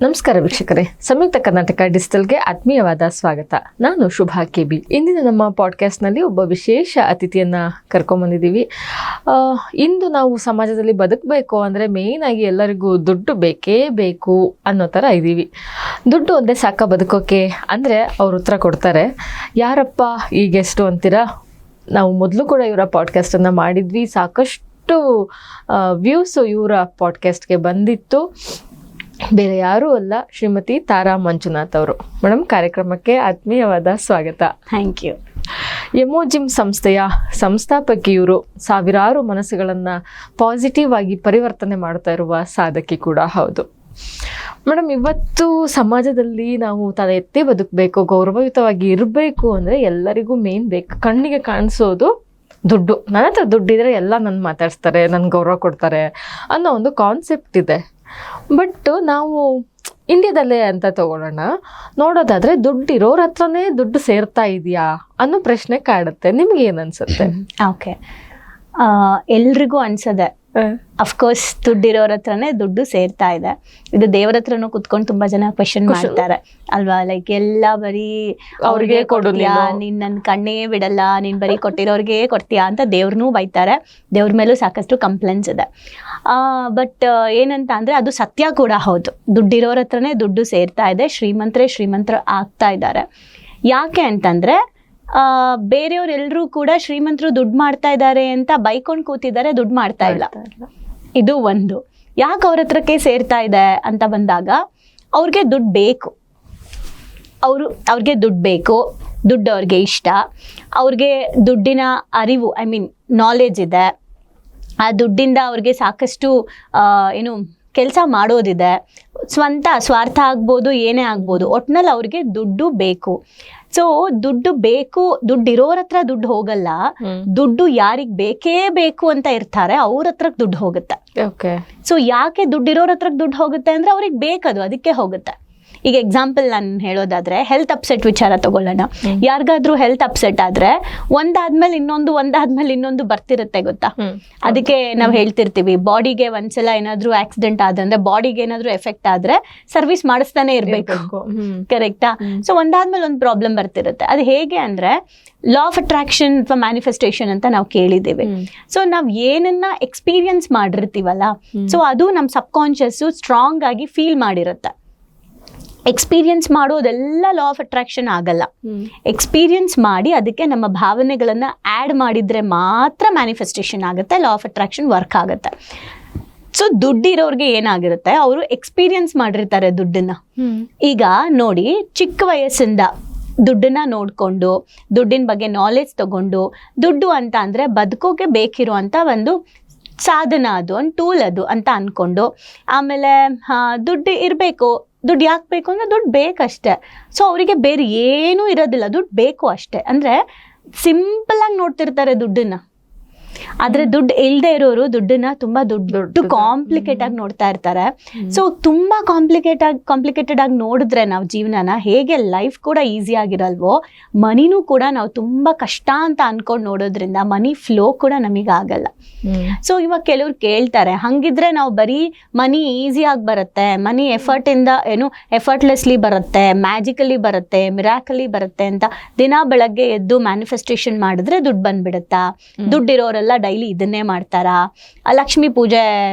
ನಮಸ್ಕಾರ ವೀಕ್ಷಕರೇ, ಸಂಯುಕ್ತ ಕರ್ನಾಟಕ ಡಿಜಿಟಲ್ಗೆ ಆತ್ಮೀಯವಾದ ಸ್ವಾಗತ. ನಾನು ಶುಭಾ ಕೆಬಿ. ಇಂದಿನ ನಮ್ಮ ಪಾಡ್ಕಾಸ್ಟ್ನಲ್ಲಿ ಒಬ್ಬ ವಿಶೇಷ ಅತಿಥಿಯನ್ನು ಕರ್ಕೊಂಬಂದಿದ್ದೀವಿ. ಇಂದು ನಾವು ಸಮಾಜದಲ್ಲಿ ಬದುಕಬೇಕು ಅಂದರೆ ಮೇಯ್ನಾಗಿ ಎಲ್ಲರಿಗೂ ದುಡ್ಡು ಬೇಕೇ ಬೇಕು ಅನ್ನೋ ಥರ ಇದ್ದೀವಿ. ದುಡ್ಡು ಒಂದೇ ಸಾಕ ಬದುಕೋಕೆ ಅಂದರೆ ಅವ್ರು ಉತ್ತರ ಕೊಡ್ತಾರೆ. ಯಾರಪ್ಪ ಈ ಗೆಸ್ಟು ಅಂತೀರಾ? ನಾವು ಮೊದಲು ಕೂಡ ಇವರ ಪಾಡ್ಕಾಸ್ಟನ್ನು ಮಾಡಿದ್ವಿ. ಸಾಕಷ್ಟು ವ್ಯೂಸು ಇವರ ಪಾಡ್ಕಾಸ್ಟ್ಗೆ ಬಂದಿತ್ತು. ಬೇರೆ ಯಾರೂ ಅಲ್ಲ, ಶ್ರೀಮತಿ ತಾರಾ ಮಂಜುನಾಥ್ ಅವರು. ಮೇಡಮ್, ಕಾರ್ಯಕ್ರಮಕ್ಕೆ ಆತ್ಮೀಯವಾದ ಸ್ವಾಗತ. Thank you. ಎಮೋಜಿಮ್ ಸಂಸ್ಥೆಯ ಸಂಸ್ಥಾಪಕಿ ಇವರು. ಸಾವಿರಾರು ಮನಸ್ಸುಗಳನ್ನು ಪಾಸಿಟಿವ್ ಆಗಿ ಪರಿವರ್ತನೆ ಮಾಡ್ತಾ ಇರುವ ಸಾಧಕಿ ಕೂಡ ಹೌದು. ಮೇಡಮ್, ಇವತ್ತು ಸಮಾಜದಲ್ಲಿ ನಾವು ತಲೆ ಎತ್ತಿ ಬದುಕಬೇಕು, ಗೌರವಯುತವಾಗಿ ಇರಬೇಕು ಅಂದರೆ ಎಲ್ಲರಿಗೂ ಮೇನ್ ಬೇಕು, ಕಣ್ಣಿಗೆ ಕಾಣಿಸೋದು ದುಡ್ಡು. ನನ್ನ ಹತ್ರ ದುಡ್ಡಿದ್ರೆ ಎಲ್ಲ ನನ್ನ ಮಾತಾಡ್ಸ್ತಾರೆ, ನನ್ನ ಗೌರವ ಕೊಡ್ತಾರೆ ಅನ್ನೋ ಒಂದು ಕಾನ್ಸೆಪ್ಟ್ ಇದೆ. ಬಟ್ ನಾವು ಇಂಡಿಯಾದಲ್ಲೇ ಅಂತ ತಗೊಳ್ಳೋಣ, ನೋಡೋದಾದ್ರೆ ದುಡ್ಡು ಇರೋರ ಹತ್ರನೇ ದುಡ್ಡು ಸೇರ್ತಾ ಇದೆಯಾ ಅನ್ನೋ ಪ್ರಶ್ನೆ ಕಾಡುತ್ತೆ. ನಿಮ್ಗೆ ಏನು ಅನ್ಸುತ್ತೆ? ಓಕೆ, ಎಲ್ರಿಗೂ ಅನ್ಸದೆ ಅಫ್ಕೋರ್ಸ್ ದುಡ್ಡಿರೋರ ಹತ್ರನೇ ದುಡ್ಡು ಸೇರ್ತಾ ಇದೆ. ಇದು ದೇವ್ರ ಹತ್ರನೂ ಕುತ್ಕೊಂಡು ತುಂಬಾ ಜನ ಕ್ವೆಶನ್ ಮಾಡ್ತಾರೆ ಅಲ್ವಾ? ಲೈಕ್ ಎಲ್ಲ ಬರೀ ಅವ್ರಿಗೆ ಕೊಡ್ತೀಯಾ, ನೀನ್ ನನ್ ಕಣ್ಣೇ ಬಿಡಲ್ಲ, ನೀನ್ ಬರೀ ಕೊಟ್ಟಿರೋರ್ಗೆ ಕೊಡ್ತೀಯಾ ಅಂತ ದೇವ್ರನ್ನೂ ಬೈತಾರೆ. ದೇವ್ರ ಮೇಲೂ ಸಾಕಷ್ಟು ಕಂಪ್ಲೇಂಟ್ಸ್ ಇದೆ. ಬಟ್ ಏನಂತ ಅಂದ್ರೆ ಅದು ಸತ್ಯ ಕೂಡ ಹೌದು. ದುಡ್ಡಿರೋರ ಹತ್ರನೇ ದುಡ್ಡು ಸೇರ್ತಾ ಇದೆ. ಶ್ರೀಮಂತರು ಆಗ್ತಾ ಇದ್ದಾರೆ. ಯಾಕೆ ಅಂತಂದ್ರೆ ಬೇರೆಯವ್ರೆಲ್ರೂ ಕೂಡ ಶ್ರೀಮಂತರು ದುಡ್ಡು ಮಾಡ್ತಾ ಇದ್ದಾರೆ ಅಂತ ಬೈಕೊಂಡು ಕೂತಿದ್ದಾರೆ, ದುಡ್ಡು ಮಾಡ್ತಾ ಇಲ್ಲ. ಇದು ಒಂದು. ಯಾಕೆ ಅವ್ರ ಹತ್ರಕ್ಕೆ ಸೇರ್ತಾ ಇದೆ ಅಂತ ಬಂದಾಗ ಅವ್ರಿಗೆ ದುಡ್ಡು ಬೇಕು. ಅವ್ರಿಗೆ ದುಡ್ಡು ಬೇಕು, ದುಡ್ಡು ಅವ್ರಿಗೆ ಇಷ್ಟ, ಅವ್ರಿಗೆ ದುಡ್ಡಿನ ಅರಿವು, ಐ ಮೀನ್ ನಾಲೆಜ್ ಇದೆ. ಆ ದುಡ್ಡಿಂದ ಅವ್ರಿಗೆ ಸಾಕಷ್ಟು ಕೆಲಸ ಮಾಡೋದಿದೆ. ಸ್ವಾರ್ಥ ಆಗ್ಬೋದು, ಏನೇ ಆಗ್ಬೋದು, ಒಟ್ನಲ್ಲಿ ಅವ್ರಿಗೆ ದುಡ್ಡು ಬೇಕು. ಸೊ ದುಡ್ಡು ಬೇಕು. ದುಡ್ಡು ಇರೋರ ಹತ್ರ ದುಡ್ಡು ಹೋಗಲ್ಲ. ದುಡ್ಡು ಯಾರಿಗ್ ಬೇಕೇ ಬೇಕು ಅಂತ ಇರ್ತಾರೆ ಅವ್ರ ಹತ್ರ ದುಡ್ಡು ಹೋಗುತ್ತೆ. ಸೊ ಯಾಕೆ ದುಡ್ಡು ಇರೋರ ಹತ್ರ ದುಡ್ಡು ಹೋಗುತ್ತೆ ಅಂದ್ರೆ ಅವ್ರಿಗೆ ಬೇಕದು, ಅದಕ್ಕೆ ಹೋಗುತ್ತೆ. ಈಗ ಎಕ್ಸಾಂಪಲ್ ನಾನು ಹೇಳೋದಾದ್ರೆ ಹೆಲ್ತ್ ಅಪ್ಸೆಟ್ ವಿಚಾರ ತಗೊಳ್ಳೋಣ. ಯಾರಿಗಾದ್ರೂ ಹೆಲ್ತ್ ಅಪ್ಸೆಟ್ ಆದ್ರೆ ಒಂದಾದ್ಮೇಲೆ ಇನ್ನೊಂದು ಬರ್ತಿರುತ್ತೆ, ಗೊತ್ತಾ? ಅದಕ್ಕೆ ನಾವು ಹೇಳ್ತಿರ್ತೀವಿ, ಬಾಡಿಗೆ ಒಂದ್ಸಲ ಏನಾದ್ರೂ ಆಕ್ಸಿಡೆಂಟ್ ಆದ್ರೆ, ಬಾಡಿಗೆ ಏನಾದ್ರೂ ಎಫೆಕ್ಟ್ ಆದ್ರೆ ಸರ್ವಿಸ್ ಮಾಡಿಸ್ತಾನೆ ಇರ್ಬೇಕು, ಕರೆಕ್ಟಾ? ಸೊ ಒಂದಾದ್ಮೇಲೆ ಒಂದು ಪ್ರಾಬ್ಲಮ್ ಬರ್ತಿರುತ್ತೆ. ಅದು ಹೇಗೆ ಅಂದ್ರೆ ಲಾ ಆಫ್ ಅಟ್ರಾಕ್ಷನ್ ಅಥವಾ ಮ್ಯಾನಿಫೆಸ್ಟೇಷನ್ ಅಂತ ನಾವು ಕೇಳಿದ್ದೀವಿ. ಸೊ ನಾವ್ ಏನನ್ನ ಎಕ್ಸ್ಪೀರಿಯನ್ಸ್ ಮಾಡಿರ್ತೀವಲ್ಲ, ಸೊ ಅದು ನಮ್ ಸಬ್ ಕಾನ್ಶಿಯಸ್ ಸ್ಟ್ರಾಂಗ್ ಆಗಿ ಫೀಲ್ ಮಾಡಿರುತ್ತೆ. ಎಕ್ಸ್ಪೀರಿಯನ್ಸ್ ಮಾಡೋದೆಲ್ಲ ಲಾ ಆಫ್ ಅಟ್ರಾಕ್ಷನ್ ಆಗಲ್ಲ. ಎಕ್ಸ್ಪೀರಿಯನ್ಸ್ ಮಾಡಿ ಅದಕ್ಕೆ ನಮ್ಮ ಭಾವನೆಗಳನ್ನ ಆ್ಯಡ್ ಮಾಡಿದ್ರೆ ಮಾತ್ರ ಮ್ಯಾನಿಫೆಸ್ಟೇಷನ್ ಆಗುತ್ತೆ, ಲಾ ಆಫ್ ಅಟ್ರಾಕ್ಷನ್ ವರ್ಕ್ ಆಗುತ್ತೆ. ಸೊ ದುಡ್ಡಿರೋರ್ಗೆ ಏನಾಗಿರುತ್ತೆ, ಅವರು ಎಕ್ಸ್ಪೀರಿಯನ್ಸ್ ಮಾಡಿರ್ತಾರೆ ದುಡ್ಡನ್ನ. ಈಗ ನೋಡಿ, ಚಿಕ್ಕ ವಯಸ್ಸಿಂದ ದುಡ್ಡನ್ನ ನೋಡ್ಕೊಂಡು, ದುಡ್ಡಿನ ಬಗ್ಗೆ ನಾಲೆಜ್ ತಗೊಂಡು, ದುಡ್ಡು ಅಂತ ಅಂದ್ರೆ ಬದುಕೋಕೆ ಬೇಕಿರುವಂತ ಒಂದು ಸಾಧನ, ಅದು ಒಂದು ಟೂಲ್ ಅದು ಅಂತ ಅನ್ಕೊಂಡು, ಆಮೇಲೆ ದುಡ್ಡು ಇರಬೇಕು. ದುಡ್ಡು ಯಾಕೆ ಬೇಕು ಅಂದ್ರೆ ದುಡ್ಡು ಬೇಕಷ್ಟೆ. ಸೊ ಅವರಿಗೆ ಬೇರೆ ಏನೂ ಇರೋದಿಲ್ಲ, ದುಡ್ಡು ಬೇಕು ಅಷ್ಟೆ. ಅಂದ್ರೆ ಸಿಂಪಲ್ ಆಗಿ ನೋಡ್ತಿರ್ತಾರೆ ದುಡ್ಡನ್ನ. ಆದ್ರೆ ದುಡ್ಡು ಇಲ್ದೇ ಇರೋರು ದುಡ್ಡನ್ನ ತುಂಬಾ ದೊಡ್ಡ ಕಾಂಪ್ಲಿಕೇಟ್ ಆಗಿ ನೋಡ್ತಾ ಇರ್ತಾರೆ. ಸೊ ತುಂಬಾ ಕಾಂಪ್ಲಿಕೇಟೆಡ್ ಆಗಿ ನೋಡಿದ್ರೆ ನಾವು ಜೀವನನ, ಹೇಗೆ ಲೈಫ್ ಕೂಡ ಈಸಿ ಆಗಿರಲ್ವೋ, ಮನಿನೂ ಕೂಡ ನಾವು ತುಂಬಾ ಕಷ್ಟ ಅಂತ ಅನ್ಕೊಂಡು ನೋಡೋದ್ರಿಂದ ಮನಿ ಫ್ಲೋ ಕೂಡ ನಮಗೆ ಆಗಲ್ಲ. ಸೊ ಇವಾಗ ಕೆಲವ್ರು ಕೇಳ್ತಾರೆ, ಹಂಗಿದ್ರೆ ನಾವು ಬರೀ ಮನಿ ಈಸಿ ಆಗಿ ಬರುತ್ತೆ, ಮನಿ ಎಫರ್ಟ್ಲೆಸ್ಲಿ ಬರುತ್ತೆ, ಮ್ಯಾಜಿಕಲಿ ಬರುತ್ತೆ, ಮಿರಾಕಲಿ ಬರುತ್ತೆ ಅಂತ ದಿನ ಬೆಳಗ್ಗೆ ಎದ್ದು ಮ್ಯಾನಿಫೆಸ್ಟೇಷನ್ ಮಾಡಿದ್ರೆ ದುಡ್ಡು ಬಂದ್ಬಿಡುತ್ತಾ? ದುಡ್ಡಿರೋರೆಲ್ಲ ಡೈಲಿ ಇದನ್ನೇ ಮಾಡ್ತಾರಾ? ಲಕ್ಷ್ಮೀ ಪೂಜೆ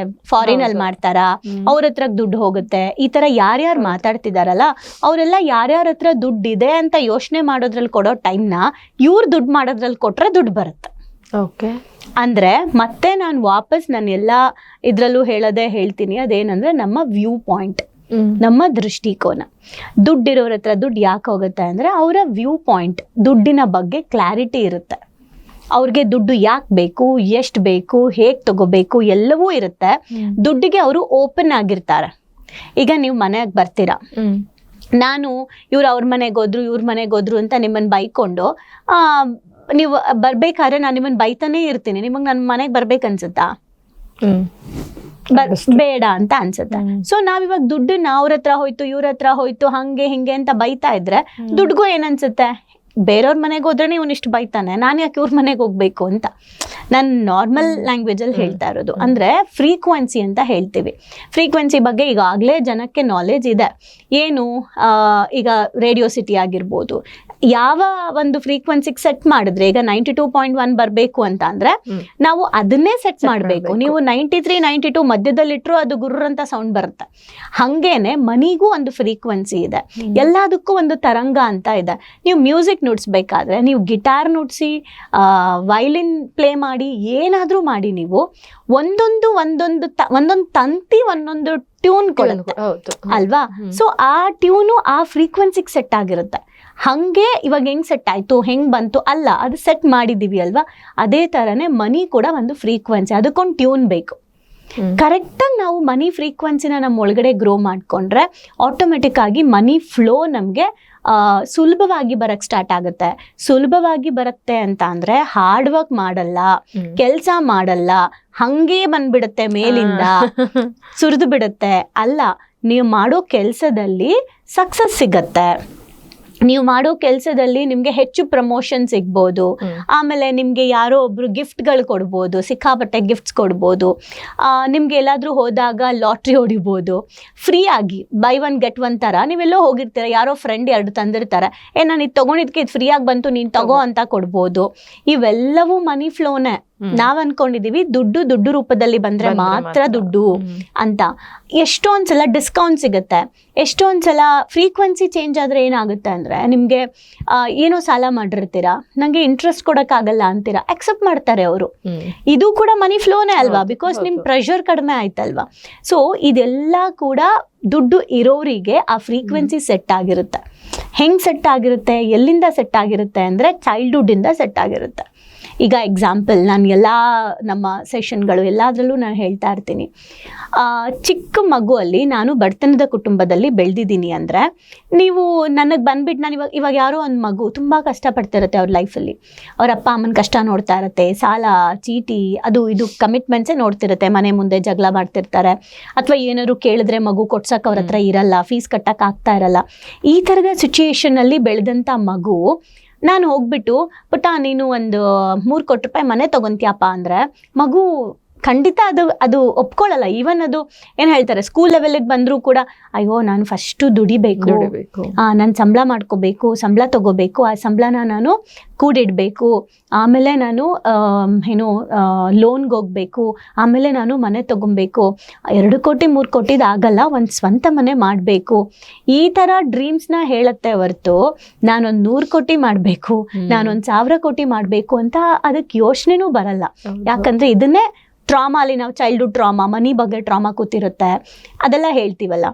ಫಾರಿನ್ ಅಲ್ಲಿ ಮಾಡ್ತಾರಾ? ಅವ್ರ ಹತ್ರ ದುಡ್ಡು ಹೋಗುತ್ತೆ. ಈ ತರ ಯಾರ್ಯಾರು ಮಾತಾಡ್ತಿದಾರಲ್ಲ, ಅವರೆಲ್ಲ ಯಾರ್ಯಾರ ಹತ್ರ ದುಡ್ಡು ಇದೆ ಅಂತ ಯೋಚನೆ ಮಾಡೋದ್ರಲ್ಲಿ ಕೊಡೋ ಟೈಮ್ನ ಇವ್ರು ದುಡ್ಡು ಮಾಡೋದ್ರಲ್ಲಿ ಕೊಟ್ರೆ ದುಡ್ಡು ಬರುತ್ತೆ. ಓಕೆ, ಅಂದ್ರೆ ಮತ್ತೆ ನಾನು ವಾಪಸ್ ನಾನು ಎಲ್ಲ ಇದ್ರಲ್ಲೂ ಹೇಳ್ತೀನಿ, ಅದೇನಂದ್ರೆ ನಮ್ಮ ವ್ಯೂ ಪಾಯಿಂಟ್, ನಮ್ಮ ದೃಷ್ಟಿಕೋನ. ದುಡ್ಡಿರೋರ ಹತ್ರ ದುಡ್ಡು ಯಾಕೆ ಹೋಗುತ್ತೆ ಅಂದ್ರೆ ಅವರ ವ್ಯೂ ಪಾಯಿಂಟ್, ದುಡ್ಡಿನ ಬಗ್ಗೆ ಕ್ಲಾರಿಟಿ ಇರುತ್ತೆ. ಅವ್ರಿಗೆ ದುಡ್ಡು ಯಾಕೆ ಬೇಕು, ಎಷ್ಟು ಬೇಕು, ಹೇಗ್ ತಗೋಬೇಕು ಎಲ್ಲವೂ ಇರುತ್ತೆ. ದುಡ್ಡಿಗೆ ಅವರು ಓಪನ್ ಆಗಿರ್ತಾರೆ. ಈಗ ನೀವು ಮನೆಗೆ ಬರ್ತೀರಾ, ನಾನು ಇವ್ರು ಅವ್ರ ಮನೆಗೆ ಹೋದ್ರು, ಇವ್ರ ಮನೆಗೆ ಹೋದ್ರು ಅಂತ ನಿಮ್ಮನ್ನ ಬೈಕೊಂಡು ನೀವು ಬರ್ಬೇಕಾದ್ರೆ ನಾನು ನಿಮ್ಮನ್ನ ಬೈತಾನೆ ಇರ್ತೀನಿ. ನಿಮಗ್ ನನ್ನ ಮನೆಗೆ ಬರ್ಬೇಕನ್ಸುತ್ತಾ? ಬೇಡ ಅಂತ ಅನ್ಸುತ್ತೆ. ಸೊ ನಾವಿವಾಗ ದುಡ್ಡನ್ನ ಅವ್ರ ಹತ್ರ ಹೋಯ್ತು, ಇವ್ರ ಹತ್ರ ಹೋಯ್ತು, ಹಂಗೆ ಹಿಂಗೆ ಅಂತ ಬೈತಾ ಇದ್ರೆ ದುಡ್ಗೂ ಏನನ್ಸುತ್ತೆ? ಬೇರೆಯವ್ರ ಮನೆಗೆ ಹೋದ್ರೆ ಇವ್ನಿಷ್ಟು ಬೈತಾನೆ, ನಾನು ಯಾಕೆ ಇವ್ರ ಮನೆಗೆ ಹೋಗ್ಬೇಕು ಅಂತ ನಾನು ನಾರ್ಮಲ್ ಲ್ಯಾಂಗ್ವೇಜಲ್ಲಿ ಹೇಳ್ತಾ ಇರೋದು. ಅಂದರೆ ಫ್ರೀಕ್ವೆನ್ಸಿ ಅಂತ ಹೇಳ್ತೀವಿ. ಫ್ರೀಕ್ವೆನ್ಸಿ ಬಗ್ಗೆ ಈಗಾಗಲೇ ಜನಕ್ಕೆ ನಾಲೆಜ್ ಇದೆ. ಏನು ಈಗ ರೇಡಿಯೋ ಸಿಟಿ ಆಗಿರ್ಬೋದು, ಯಾವ ಒಂದು ಫ್ರೀಕ್ವೆನ್ಸಿಗೆ ಸೆಟ್ ಮಾಡಿದ್ರೆ ಈಗ 92.1 ಬರಬೇಕು ಅಂತ ಅಂದ್ರೆ ನಾವು ಅದನ್ನೇ ಸೆಟ್ ಮಾಡಬೇಕು. ನೀವು 93, 92 ಮಧ್ಯದಲ್ಲಿಟ್ಟರು ಅದು ಗುರ್ರ್ ಅಂತ ಸೌಂಡ್ ಬರುತ್ತೆ. ಹಂಗೇನೆ ಮನಿಗೂ ಒಂದು ಫ್ರೀಕ್ವೆನ್ಸಿ ಇದೆ, ಎಲ್ಲದಕ್ಕೂ ಒಂದು ತರಂಗ ಅಂತ ಇದೆ. ನೀವು ಮ್ಯೂಸಿಕ್ ನುಡಿಸ್ಬೇಕಾದ್ರೆ ನೀವು ಗಿಟಾರ್ ನುಡಿಸಿ, ವೈಲಿನ್ ಪ್ಲೇ ಮಾಡಿ, ಏನಾದರೂ ಮಾಡಿ, ನೀವು ಒಂದೊಂದು ತಂತಿ ಒಂದೊಂದು ಟ್ಯೂನ್ ಕೊಡುತ್ತೆ ಅಲ್ವಾ? ಸೊ ಆ ಟ್ಯೂನು ಆ ಫ್ರೀಕ್ವೆನ್ಸಿಗೆ ಸೆಟ್ ಆಗಿರುತ್ತೆ. ಹಂಗೆ ಇವಾಗ ಹೆಂಗ್ ಸೆಟ್ ಆಯ್ತು, ಹೆಂಗ್ ಬಂತು ಅಲ್ಲ, ಅದು ಸೆಟ್ ಮಾಡಿದೀವಿ ಅಲ್ವಾ? ಅದೇ ತರನೇ ಮನಿ ಕೂಡ ಒಂದು ಫ್ರೀಕ್ವೆನ್ಸಿ, ಅದಕ್ಕೊಂದು ಟ್ಯೂನ್ ಬೇಕು. ಕರೆಕ್ಟಾಗಿ ನಾವು ಮನಿ ಫ್ರೀಕ್ವೆನ್ಸಿನ ನಮ್ಮ ಒಳಗಡೆ ಗ್ರೋ ಮಾಡ್ಕೊಂಡ್ರೆ ಆಟೋಮೆಟಿಕ್ ಆಗಿ ಮನಿ ಫ್ಲೋ ನಮಗೆ ಸುಲಭವಾಗಿ ಬರಕ್ ಸ್ಟಾರ್ಟ್ ಆಗುತ್ತೆ. ಸುಲಭವಾಗಿ ಬರುತ್ತೆ ಅಂತ ಅಂದ್ರೆ ಹಾರ್ಡ್ ವರ್ಕ್ ಮಾಡಲ್ಲ, ಕೆಲಸ ಮಾಡಲ್ಲ, ಹಂಗೇ ಬಂದ್ಬಿಡುತ್ತೆ ಮೇಲಿಂದ ಸುರಿದು ಬಿಡುತ್ತೆ. ಅಲ್ಲ, ನೀವು ಮಾಡೋ ಕೆಲಸದಲ್ಲಿ ಸಕ್ಸಸ್ ಸಿಗತ್ತೆ. ನೀವು ಮಾಡೋ ಕೆಲಸದಲ್ಲಿ ನಿಮ್ಗೆ ಹೆಚ್ಚು ಪ್ರಮೋಷನ್ ಸಿಗ್ಬೋದು. ಆಮೇಲೆ ನಿಮ್ಗೆ ಯಾರೋ ಒಬ್ರು ಗಿಫ್ಟ್ಗಳು ಕೊಡ್ಬೋದು, ಸಿಕ್ಕಾಪಟ್ಟೆ ಗಿಫ್ಟ್ಸ್ ಕೊಡ್ಬೋದು. ನಿಮ್ಗೆ ಎಲ್ಲಾದ್ರೂ ಹೋದಾಗ ಲಾಟ್ರಿ ಹೊಡಿಬೋದು ಫ್ರೀ ಆಗಿ, ಬೈ 1 get 1 ತರ. ನೀವೆಲ್ಲೋ ಹೋಗಿರ್ತೀರ, ಯಾರೋ ಫ್ರೆಂಡ್ 2 ತಂದಿರ್ತಾರೆ, ನಾನು ಇದು ತಗೊಂಡಿದ್ಕೆ ಇದು ಫ್ರೀ ಆಗಿ ಬಂತು, ನೀನ್ ತಗೋ ಅಂತ ಕೊಡ್ಬೋದು. ಇವೆಲ್ಲವೂ ಮನಿ ಫ್ಲೋನೇ. ನಾವ್ ಅನ್ಕೊಂಡಿದೀವಿ ದುಡ್ಡು ರೂಪದಲ್ಲಿ ಬಂದ್ರೆ ಮಾತ್ರ ದುಡ್ಡು ಅಂತ. ಎಷ್ಟೊಂದ್ಸಲ ಡಿಸ್ಕೌಂಟ್ ಸಿಗುತ್ತೆ, ಎಷ್ಟೊಂದ್ಸಲ ಫ್ರೀಕ್ವೆನ್ಸಿ ಚೇಂಜ್ ಆದ್ರೆ ಏನಾಗುತ್ತೆ ಅಂದ್ರೆ, ನಿಮ್ಗೆ ಏನೋ ಸಾಲ ಮಾಡಿರ್ತೀರಾ, ನಂಗೆ ಇಂಟ್ರೆಸ್ಟ್ ಕೊಡಕ್ಕಾಗಲ್ಲ ಅಂತೀರಾ, ಅಕ್ಸೆಪ್ಟ್ ಮಾಡ್ತಾರೆ ಅವರು. ಇದು ಕೂಡ ಮನಿ ಫ್ಲೋನೇ ಅಲ್ವಾ? ಬಿಕಾಸ್ ನಿಮ್ ಪ್ರೆಷರ್ ಕಡಿಮೆ ಆಯ್ತಲ್ವಾ? ಸೊ ಇದೆಲ್ಲ ಕೂಡ ದುಡ್ಡು ಇರೋರಿಗೆ ಆ ಫ್ರೀಕ್ವೆನ್ಸಿ ಸೆಟ್ ಆಗಿರುತ್ತೆ. ಹೆಂಗ್ ಸೆಟ್ ಆಗಿರುತ್ತೆ, ಎಲ್ಲಿಂದ ಸೆಟ್ ಆಗಿರುತ್ತೆ ಅಂದ್ರೆ ಚೈಲ್ಡ್ಹುಡ್ ಇಂದ ಸೆಟ್ ಆಗಿರುತ್ತೆ. ಈಗ ಎಕ್ಸಾಂಪಲ್, ನಾನು ಎಲ್ಲ ನಮ್ಮ ಸೆಷನ್ಗಳು ಎಲ್ಲದರಲ್ಲೂ ನಾನು ಹೇಳ್ತಾ ಇರ್ತೀನಿ, ಚಿಕ್ಕ ಮಗುವಲ್ಲಿ ನಾನು ಬಡತನದ ಕುಟುಂಬದಲ್ಲಿ ಬೆಳೆದಿದ್ದೀನಿ ಅಂದರೆ, ನೀವು ನನಗೆ ಬಂದ್ಬಿಟ್ಟು ನಾನು ಇವಾಗ ಯಾರೋ ಒಂದು ಮಗು ತುಂಬ ಕಷ್ಟಪಡ್ತಿರುತ್ತೆ ಅವ್ರ ಲೈಫಲ್ಲಿ, ಅವ್ರ ಅಪ್ಪ ಅಮ್ಮನ ಕಷ್ಟ ನೋಡ್ತಾ ಇರುತ್ತೆ, ಸಾಲ ಚೀಟಿ ಅದು ಇದು ಕಮಿಟ್ಮೆಂಟ್ಸೇ ನೋಡ್ತಿರುತ್ತೆ, ಮನೆ ಮುಂದೆ ಜಗಳ ಮಾಡ್ತಿರ್ತಾರೆ, ಅಥವಾ ಏನಾದ್ರು ಕೇಳಿದ್ರೆ ಮಗು ಕೊಡ್ಸಕ್ಕೆ ಅವ್ರ ಹತ್ರ ಇರಲ್ಲ, ಫೀಸ್ ಕಟ್ಟಕ್ಕೆ ಆಗ್ತಾ ಇರಲ್ಲ. ಈ ಥರದ ಸಿಚುಯೇಷನಲ್ಲಿ ಬೆಳೆದಂಥ ಮಗು ನಾನು ಹೋಗ್ಬಿಟ್ಟು ಪುಟ್ಟ ನೀನು ಒಂದು 3 ಕೋಟಿ ರೂಪಾಯಿ ಮನೆ ತಗೊಂತೀಯಪ್ಪ ಅಂದ್ರೆ ಮಗು ಖಂಡಿತ ಅದು ಒಪ್ಕೊಳ್ಳಲ್ಲ. ಈವನ್ ಅದು ಏನು ಹೇಳ್ತಾರೆ, ಸ್ಕೂಲ್ ಲೆವೆಲ್ಗೆ ಬಂದರೂ ಕೂಡ, ಅಯ್ಯೋ ನಾನು ಫಸ್ಟು ದುಡಿಬೇಕು, ನಾನು ಸಂಬಳ ಮಾಡ್ಕೋಬೇಕು, ಸಂಬಳ ತಗೋಬೇಕು, ಆ ಸಂಬಳನ ನಾನು ಕೂಡಿಡಬೇಕು, ಆಮೇಲೆ ನಾನು ಲೋನ್ಗೆ ಹೋಗ್ಬೇಕು, ಆಮೇಲೆ ನಾನು ಮನೆ ತಗೊಬೇಕು, 2 ಕೋಟಿ 3 ಕೋಟಿದು ಆಗಲ್ಲ, ಒಂದು ಸ್ವಂತ ಮನೆ ಮಾಡಬೇಕು, ಈ ಥರ ಡ್ರೀಮ್ಸ್ನ ಹೇಳುತ್ತೆ ಹೊರತು ನಾನೊಂದು 100 ಕೋಟಿ ಮಾಡಬೇಕು, ನಾನೊಂದು 1000 ಕೋಟಿ ಮಾಡಬೇಕು ಅಂತ ಅದಕ್ಕೆ ಯೋಚನೆನೂ ಬರಲ್ಲ. ಯಾಕಂದರೆ ಇದನ್ನೇ ಟ್ರಾಮಾ ಅಲ್ಲಿ ನಾವು ಚೈಲ್ಡ್ಹುಡ್ ಟ್ರಾಮಾ, ಮನಿ ಬಗ್ಗೆ ಟ್ರಾಮಾ ಕೂತಿರುತ್ತೆ, ಅದೆಲ್ಲ ಹೇಳ್ತೀವಲ್ಲ.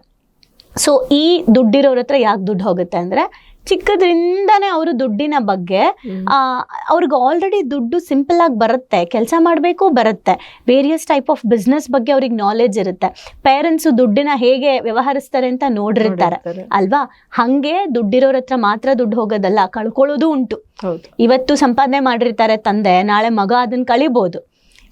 ಸೊ ಈ ದುಡ್ಡಿರೋರ ಹತ್ರ ಯಾಕೆ ದುಡ್ಡು ಹೋಗುತ್ತೆ ಅಂದರೆ, ಚಿಕ್ಕದ್ರಿಂದಾನೇ ಅವರು ದುಡ್ಡಿನ ಬಗ್ಗೆ ಅವ್ರಿಗೆ ಆಲ್ರೆಡಿ ದುಡ್ಡು ಸಿಂಪಲ್ ಆಗಿ ಬರುತ್ತೆ, ಕೆಲಸ ಮಾಡಬೇಕು ಬರುತ್ತೆ, ವೇರಿಯಸ್ ಟೈಪ್ ಆಫ್ ಬಿಸ್ನೆಸ್ ಬಗ್ಗೆ ಅವ್ರಿಗೆ ನಾಲೆಜ್ ಇರುತ್ತೆ, ಪೇರೆಂಟ್ಸು ದುಡ್ಡಿನ ಹೇಗೆ ವ್ಯವಹರಿಸ್ತಾರೆ ಅಂತ ನೋಡಿರ್ತಾರೆ ಅಲ್ವಾ? ಹಾಗೆ ದುಡ್ಡಿರೋರ ಹತ್ರ ಮಾತ್ರ ದುಡ್ಡು ಹೋಗೋದಲ್ಲ, ಕಳ್ಕೊಳ್ಳೋದು ಉಂಟು. ಇವತ್ತು ಸಂಪಾದನೆ ಮಾಡಿರ್ತಾರೆ ತಂದೆ, ನಾಳೆ ಮಗ ಅದನ್ನ ಕಳಿಬೋದು.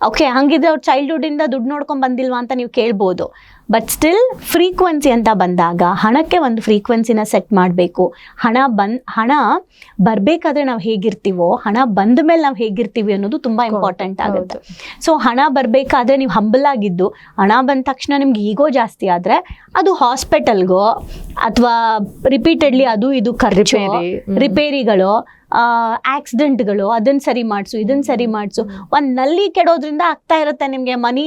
ಓಕೆ, ಹಂಗಿದ್ರೆ ಅವ್ರು ಚೈಲ್ಡ್ಹುಡ್ಡಿಂದ ದುಡ್ಡು ನೋಡ್ಕೊಂಡು ಬಂದಿಲ್ವಾ ಅಂತ ನೀವು ಕೇಳ್ಬೋದು. ಬಟ್ ಸ್ಟಿಲ್ ಫ್ರೀಕ್ವೆನ್ಸಿ ಅಂತ ಬಂದಾಗ ಹಣಕ್ಕೆ ಒಂದು ಫ್ರೀಕ್ವೆನ್ಸಿನ ಸೆಟ್ ಮಾಡಬೇಕು. ಹಣ ಬರಬೇಕಾದ್ರೆ ನಾವು ಹೇಗಿರ್ತೀವೋ, ಹಣ ಬಂದ ಮೇಲೆ ನಾವು ಹೇಗಿರ್ತೀವಿ ಅನ್ನೋದು ತುಂಬ ಇಂಪಾರ್ಟೆಂಟ್ ಆಗುತ್ತೆ. ಸೊ ಹಣ ಬರಬೇಕಾದ್ರೆ ನೀವು ಹಂಬಲ್ ಆಗಿದ್ದು, ಹಣ ಬಂದ ತಕ್ಷಣ ನಿಮ್ಗೆ ಈಗೋ ಜಾಸ್ತಿ ಆದರೆ ಅದು ಹಾಸ್ಪಿಟಲ್ಗೋ ಅಥವಾ ರಿಪೀಟೆಡ್ಲಿ ಅದು ಇದು ಖರ್ಚು, ರಿಪೇರಿಗಳು, ಆಕ್ಸಿಡೆಂಟ್ಗಳು, ಅದನ್ನ ಸರಿ ಮಾಡಿಸು ಇದನ್ನ ಸರಿ ಮಾಡಿಸು, ಒಂದು ನಲ್ಲಿ ಕೆಡೋದ್ರಿಂದ ಆಗ್ತಾ ಇರುತ್ತೆ ನಿಮಗೆ ಮನಿ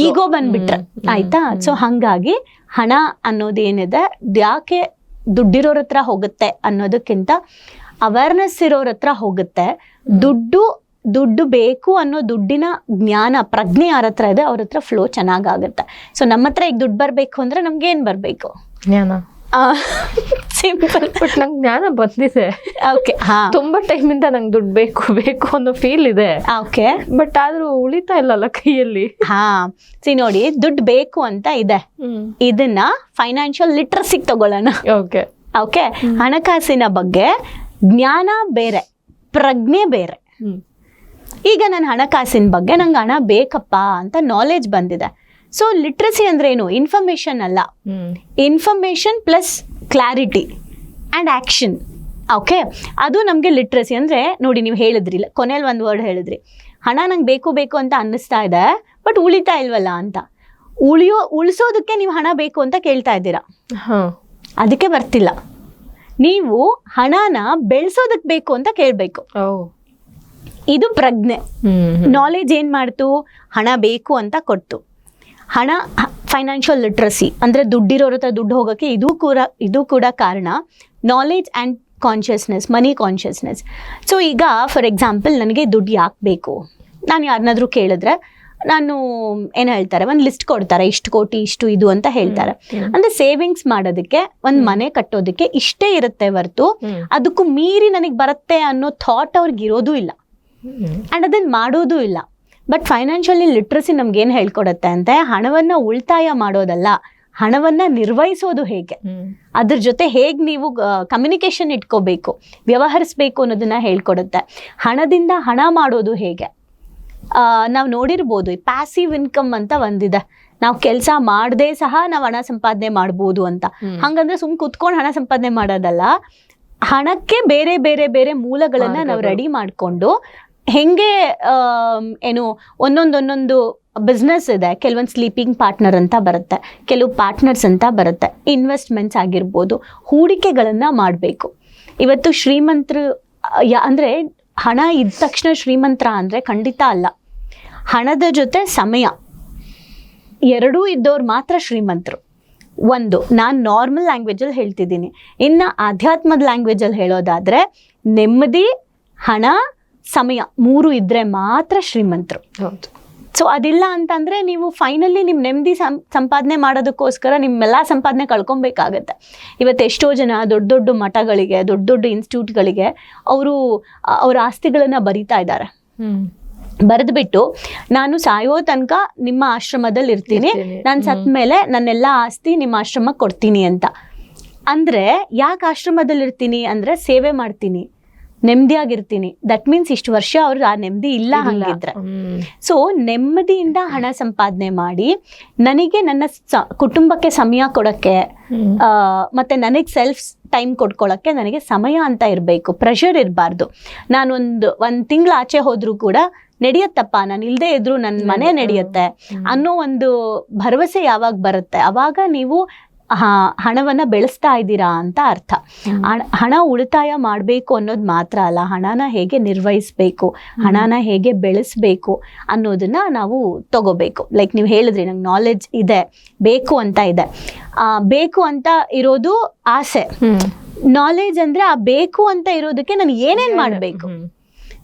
ಈಗೋ ಬಂದ್ಬಿಟ್ರೆ ಆಯ್ತಾ. ಸೊ ಹಾಗಾಗಿ ಹಣ ಅನ್ನೋದೇನಿದೆ, ಯಾಕೆ ದುಡ್ಡಿರೋರ ಹತ್ರ ಹೋಗುತ್ತೆ ಅನ್ನೋದಕ್ಕಿಂತ ಅವೇರ್ನೆಸ್ ಇರೋರ ಹತ್ರ ಹೋಗುತ್ತೆ. ದುಡ್ಡು ಬೇಕು ಅನ್ನೋ ದುಡ್ಡಿನ ಜ್ಞಾನ ಪ್ರಜ್ಞೆ ಯಾರ ಹತ್ರ ಇದೆ ಅವ್ರ ಹತ್ರ ಫ್ಲೋ ಚೆನ್ನಾಗಾಗುತ್ತೆ. ಸೊ ನಮ್ಮ ಹತ್ರ ಈಗ ದುಡ್ಡು ಬರಬೇಕು ಅಂದ್ರೆ ನಮ್ಗೆ ಏನ್ ಬರಬೇಕು? ಜ್ಞಾನ. ಸಿಂಪಲ್. ಬಟ್ ನಂಗೆ ಜ್ಞಾನ ಬಂದಿದೆ. ಓಕೆ, ತುಂಬಾ ಟೈಮಿಂದ ನಂಗೆ ದುಡ್ಡು ಬೇಕು ಅನ್ನೋ ಫೀಲ್ ಇದೆ. ಓಕೆ, ಬಟ್ ಆದ್ರೂ ಉಳಿತಾ ಇಲ್ಲಲ್ಲ ಕೈಯಲ್ಲಿ. ನೋಡಿ, ದುಡ್ಡು ಬೇಕು ಅಂತ ಇದೆ, ಇದನ್ನ ಫೈನಾನ್ಷಿಯಲ್ ಲಿಟ್ರಸಿಗೆ ತಗೊಳ್ಳೋಣ. ಓಕೆ, ಹಣಕಾಸಿನ ಬಗ್ಗೆ ಜ್ಞಾನ ಬೇರೆ, ಪ್ರಜ್ಞೆ ಬೇರೆ. ಈಗ ನನ್ನ ಹಣಕಾಸಿನ ಬಗ್ಗೆ ನಂಗೆ ಹಣ ಬೇಕಪ್ಪ ಅಂತ ನಾಲೆಜ್ ಬಂದಿದೆ. ಸೊ ಲಿಟ್ರಸಿ ಅಂದ್ರೆ ಏನು? ಇನ್ಫಾರ್ಮೇಶನ್ ಅಲ್ಲ, information plus clarity and action okay, ಅದು ನಮಗೆ ಲಿಟ್ರಸಿ. ಅಂದರೆ ನೋಡಿ, ನೀವು ಹೇಳಿದ್ರಿ, ಕೊನೆಯಲ್ಲಿ ಒಂದು ವರ್ಡ್ ಹೇಳಿದ್ರಿ, ಹಣ ನಂಗೆ ಬೇಕು ಅಂತ ಅನ್ನಿಸ್ತಾ ಇದೆ ಬಟ್ ಉಳಿತಾ ಇಲ್ವಲ್ಲ ಅಂತ. ಉಳಿಸೋದಕ್ಕೆ ನೀವು ಹಣ ಬೇಕು ಅಂತ ಕೇಳ್ತಾ ಇದ್ದೀರಾ, ಅದಕ್ಕೆ ಬರ್ತಿಲ್ಲ. ನೀವು ಹಣನ ಬೆಳೆಸೋದಕ್ಕೆ ಬೇಕು ಅಂತ ಕೇಳಬೇಕು. ಇದು ಪ್ರಜ್ಞೆ. ನಾಲೆಜ್ ಏನು ಮಾಡ್ತು? ಹಣ ಬೇಕು ಅಂತ ಕೊಡ್ತು. ಹಣ, ಫೈನಾನ್ಷಿಯಲ್ ಲಿಟ್ರಸಿ ಅಂದರೆ ದುಡ್ಡಿರೋರ ಹತ್ರ ದುಡ್ಡು ಹೋಗೋಕ್ಕೆ ಇದು ಕೂಡ ಕಾರಣ. Knowledge and consciousness, money consciousness. So ಈಗ ಫಾರ್ ಎಕ್ಸಾಂಪಲ್, ನನಗೆ ದುಡ್ಡು ಯಾಕೆ ಬೇಕು? ನಾನು ಯಾರನ್ನಾದ್ರೂ ಕೇಳಿದ್ರೆ ನಾನು ಏನು ಹೇಳ್ತಾರೆ, ಒಂದು ಲಿಸ್ಟ್ ಕೊಡ್ತಾರೆ, ಇಷ್ಟು ಕೋಟಿ, ಇಷ್ಟು ಇದು ಅಂತ ಹೇಳ್ತಾರೆ. ಅಂದರೆ ಸೇವಿಂಗ್ಸ್ ಮಾಡೋದಕ್ಕೆ, ಒಂದು ಮನೆ ಕಟ್ಟೋದಕ್ಕೆ ಇಷ್ಟೇ ಇರುತ್ತೆ ಹೊರತು ಅದಕ್ಕೂ ಮೀರಿ ನನಗೆ ಬರುತ್ತೆ ಅನ್ನೋ ಥಾಟ್ ಅವ್ರಿಗೆ ಇರೋದೂ ಇಲ್ಲ, ಆ್ಯಂಡ್ ಅದನ್ನು ಮಾಡೋದೂ ಇಲ್ಲ. ಬಟ್ ಫೈನಾನ್ಷಿಯಲಿ ಲಿಟ್ರಸಿ ನಮ್ಗೇನು ಹೇಳ್ಕೊಡುತ್ತೆ ಅಂದರೆ, ಹಣವನ್ನು ಉಳಿತಾಯ ಮಾಡೋದಲ್ಲ, ಹಣವನ್ನು ನಿರ್ವಹಿಸೋದು ಹೇಗೆ, ಅದ್ರ ಜೊತೆ ಹೇಗೆ ನೀವು ಕಮ್ಯುನಿಕೇಷನ್ ಇಟ್ಕೋಬೇಕು, ವ್ಯವಹರಿಸ್ಬೇಕು ಅನ್ನೋದನ್ನ ಹೇಳ್ಕೊಡುತ್ತೆ. ಹಣದಿಂದ ಹಣ ಮಾಡೋದು ಹೇಗೆ, ನಾವು ನೋಡಿರ್ಬೋದು ಪ್ಯಾಸಿವ್ ಇನ್ಕಮ್ ಅಂತ ಒಂದಿದೆ. ನಾವು ಕೆಲಸ ಮಾಡದೆ ಸಹ ನಾವು ಹಣ ಸಂಪಾದನೆ ಮಾಡ್ಬೋದು ಅಂತ. ಹಂಗಂದ್ರೆ ಕುತ್ಕೊಂಡು ಹಣ ಸಂಪಾದನೆ ಮಾಡೋದಲ್ಲ, ಹಣಕ್ಕೆ ಬೇರೆ ಬೇರೆ ಬೇರೆ ಮೂಲಗಳನ್ನ ನಾವು ರೆಡಿ ಮಾಡಿಕೊಂಡು ಹೆಂಗೆ ಏನು ಒಂದೊಂದು ಬಿಸ್ನೆಸ್ ಇದೆ. ಕೆಲವೊಂದು ಸ್ಲೀಪಿಂಗ್ ಪಾರ್ಟ್ನರ್ ಅಂತ ಬರುತ್ತೆ, ಕೆಲವು ಪಾರ್ಟ್ನರ್ಸ್ ಅಂತ ಬರುತ್ತೆ. ಇನ್ವೆಸ್ಟ್ಮೆಂಟ್ಸ್ ಆಗಿರ್ಬೋದು, ಹೂಡಿಕೆಗಳನ್ನ ಮಾಡಬೇಕು. ಇವತ್ತು ಶ್ರೀಮಂತರು ಅಂದರೆ ಹಣ ಇದ್ದ ತಕ್ಷಣ ಶ್ರೀಮಂತರ ಅಂದರೆ ಖಂಡಿತ ಅಲ್ಲ. ಹಣದ ಜೊತೆ ಸಮಯ ಎರಡೂ ಇದ್ದವ್ರು ಮಾತ್ರ ಶ್ರೀಮಂತರು. ಒಂದು, ನಾನು ನಾರ್ಮಲ್ ಲ್ಯಾಂಗ್ವೇಜಲ್ಲಿ ಹೇಳ್ತಿದ್ದೀನಿ. ಇನ್ನು ಆಧ್ಯಾತ್ಮದ ಲ್ಯಾಂಗ್ವೇಜಲ್ಲಿ ಹೇಳೋದಾದರೆ, ನೆಮ್ಮದಿ, ಹಣ, ಸಮಯ 3 ಇದ್ದರೆ ಮಾತ್ರ ಶ್ರೀಮಂತರು. ಹೌದು. ಸೊ ಅದಿಲ್ಲ ಅಂತಂದರೆ ನೀವು ಫೈನಲಿ ನಿಮ್ಮ ನೆಮ್ಮದಿ ಸಂಪಾದನೆ ಮಾಡೋದಕ್ಕೋಸ್ಕರ ನಿಮ್ಮೆಲ್ಲ ಸಂಪಾದನೆ ಕಳ್ಕೊಬೇಕಾಗತ್ತೆ. ಇವತ್ತು ಎಷ್ಟೋ ಜನ ದೊಡ್ಡ ದೊಡ್ಡ ಮಠಗಳಿಗೆ, ದೊಡ್ಡ ದೊಡ್ಡ ಇನ್ಸ್ಟಿಟ್ಯೂಟ್ಗಳಿಗೆ ಅವ್ರ ಆಸ್ತಿಗಳನ್ನು ಬರಿತಾ ಇದ್ದಾರೆ. ಬರೆದ್ಬಿಟ್ಟು, ನಾನು ಸಾಯೋ ತನಕ ನಿಮ್ಮ ಆಶ್ರಮದಲ್ಲಿ ಇರ್ತೀನಿ, ನಾನು ಸತ್ತ ಮೇಲೆ ನನ್ನೆಲ್ಲ ಆಸ್ತಿ ನಿಮ್ಮ ಆಶ್ರಮಕ್ಕೆ ಕೊಡ್ತೀನಿ ಅಂತ. ಅಂದರೆ ಯಾಕೆ ಆಶ್ರಮದಲ್ಲಿ ಇರ್ತೀನಿ ಅಂದರೆ, ಸೇವೆ ಮಾಡ್ತೀನಿ, ನೆಮ್ಮದಿಯಾಗಿರ್ತೀನಿ. ದಟ್ ಮೀನ್ಸ್ ಇಷ್ಟು ವರ್ಷ ಅವ್ರಿಗೆ ಆ ನೆಮ್ಮದಿ ಇಲ್ಲ ಹಂಗಿದ್ರೆ. ಸೊ ನೆಮ್ಮದಿಯಿಂದ ಹಣ ಸಂಪಾದನೆ ಮಾಡಿ ನನಗೆ ನನ್ನ ಕುಟುಂಬಕ್ಕೆ ಸಮಯ ಕೊಡೋಕ್ಕೆ, ಮತ್ತೆ ನನಗೆ ಸೆಲ್ಫ್ ಟೈಮ್ ಕೊಡ್ಕೊಳ್ಳೋಕ್ಕೆ ನನಗೆ ಸಮಯ ಅಂತ ಇರಬೇಕು. ಪ್ರೆಷರ್ ಇರಬಾರ್ದು. ನಾನೊಂದು ತಿಂಗಳು ಆಚೆ ಹೋದ್ರೂ ಕೂಡ ನಡೆಯತ್ತಪ್ಪ, ನಾನು ಇಲ್ಲದೆ ಇದ್ರು ನನ್ನ ಮನೆ ನಡೆಯುತ್ತೆ ಅನ್ನೋ ಒಂದು ಭರವಸೆ ಯಾವಾಗ ಬರುತ್ತೆ, ಅವಾಗ ನೀವು ಹಣವನ್ನು ಬೆಳೆಸ್ತಾ ಇದ್ದೀರಾ ಅಂತ ಅರ್ಥ. ಹಣ ಉಳಿತಾಯ ಮಾಡಬೇಕು ಅನ್ನೋದು ಮಾತ್ರ ಅಲ್ಲ, ಹಣನ ಹೇಗೆ ನಿರ್ವಹಿಸಬೇಕು, ಹಣನ ಹೇಗೆ ಬೆಳೆಸಬೇಕು ಅನ್ನೋದನ್ನ ನಾವು ತಗೋಬೇಕು. ಲೈಕ್ ನೀವು ಹೇಳಿದ್ರಿ, ನಂಗೆ ನಾಲೆಡ್ಜ್ ಇದೆ, ಬೇಕು ಅಂತ ಇದೆ. ಬೇಕು ಅಂತ ಇರೋದು ಆಸೆ. ನಾಲೆಡ್ಜ್ ಅಂದರೆ ಆ ಬೇಕು ಅಂತ ಇರೋದಕ್ಕೆ ನಾನು ಏನೇನು ಮಾಡಬೇಕು.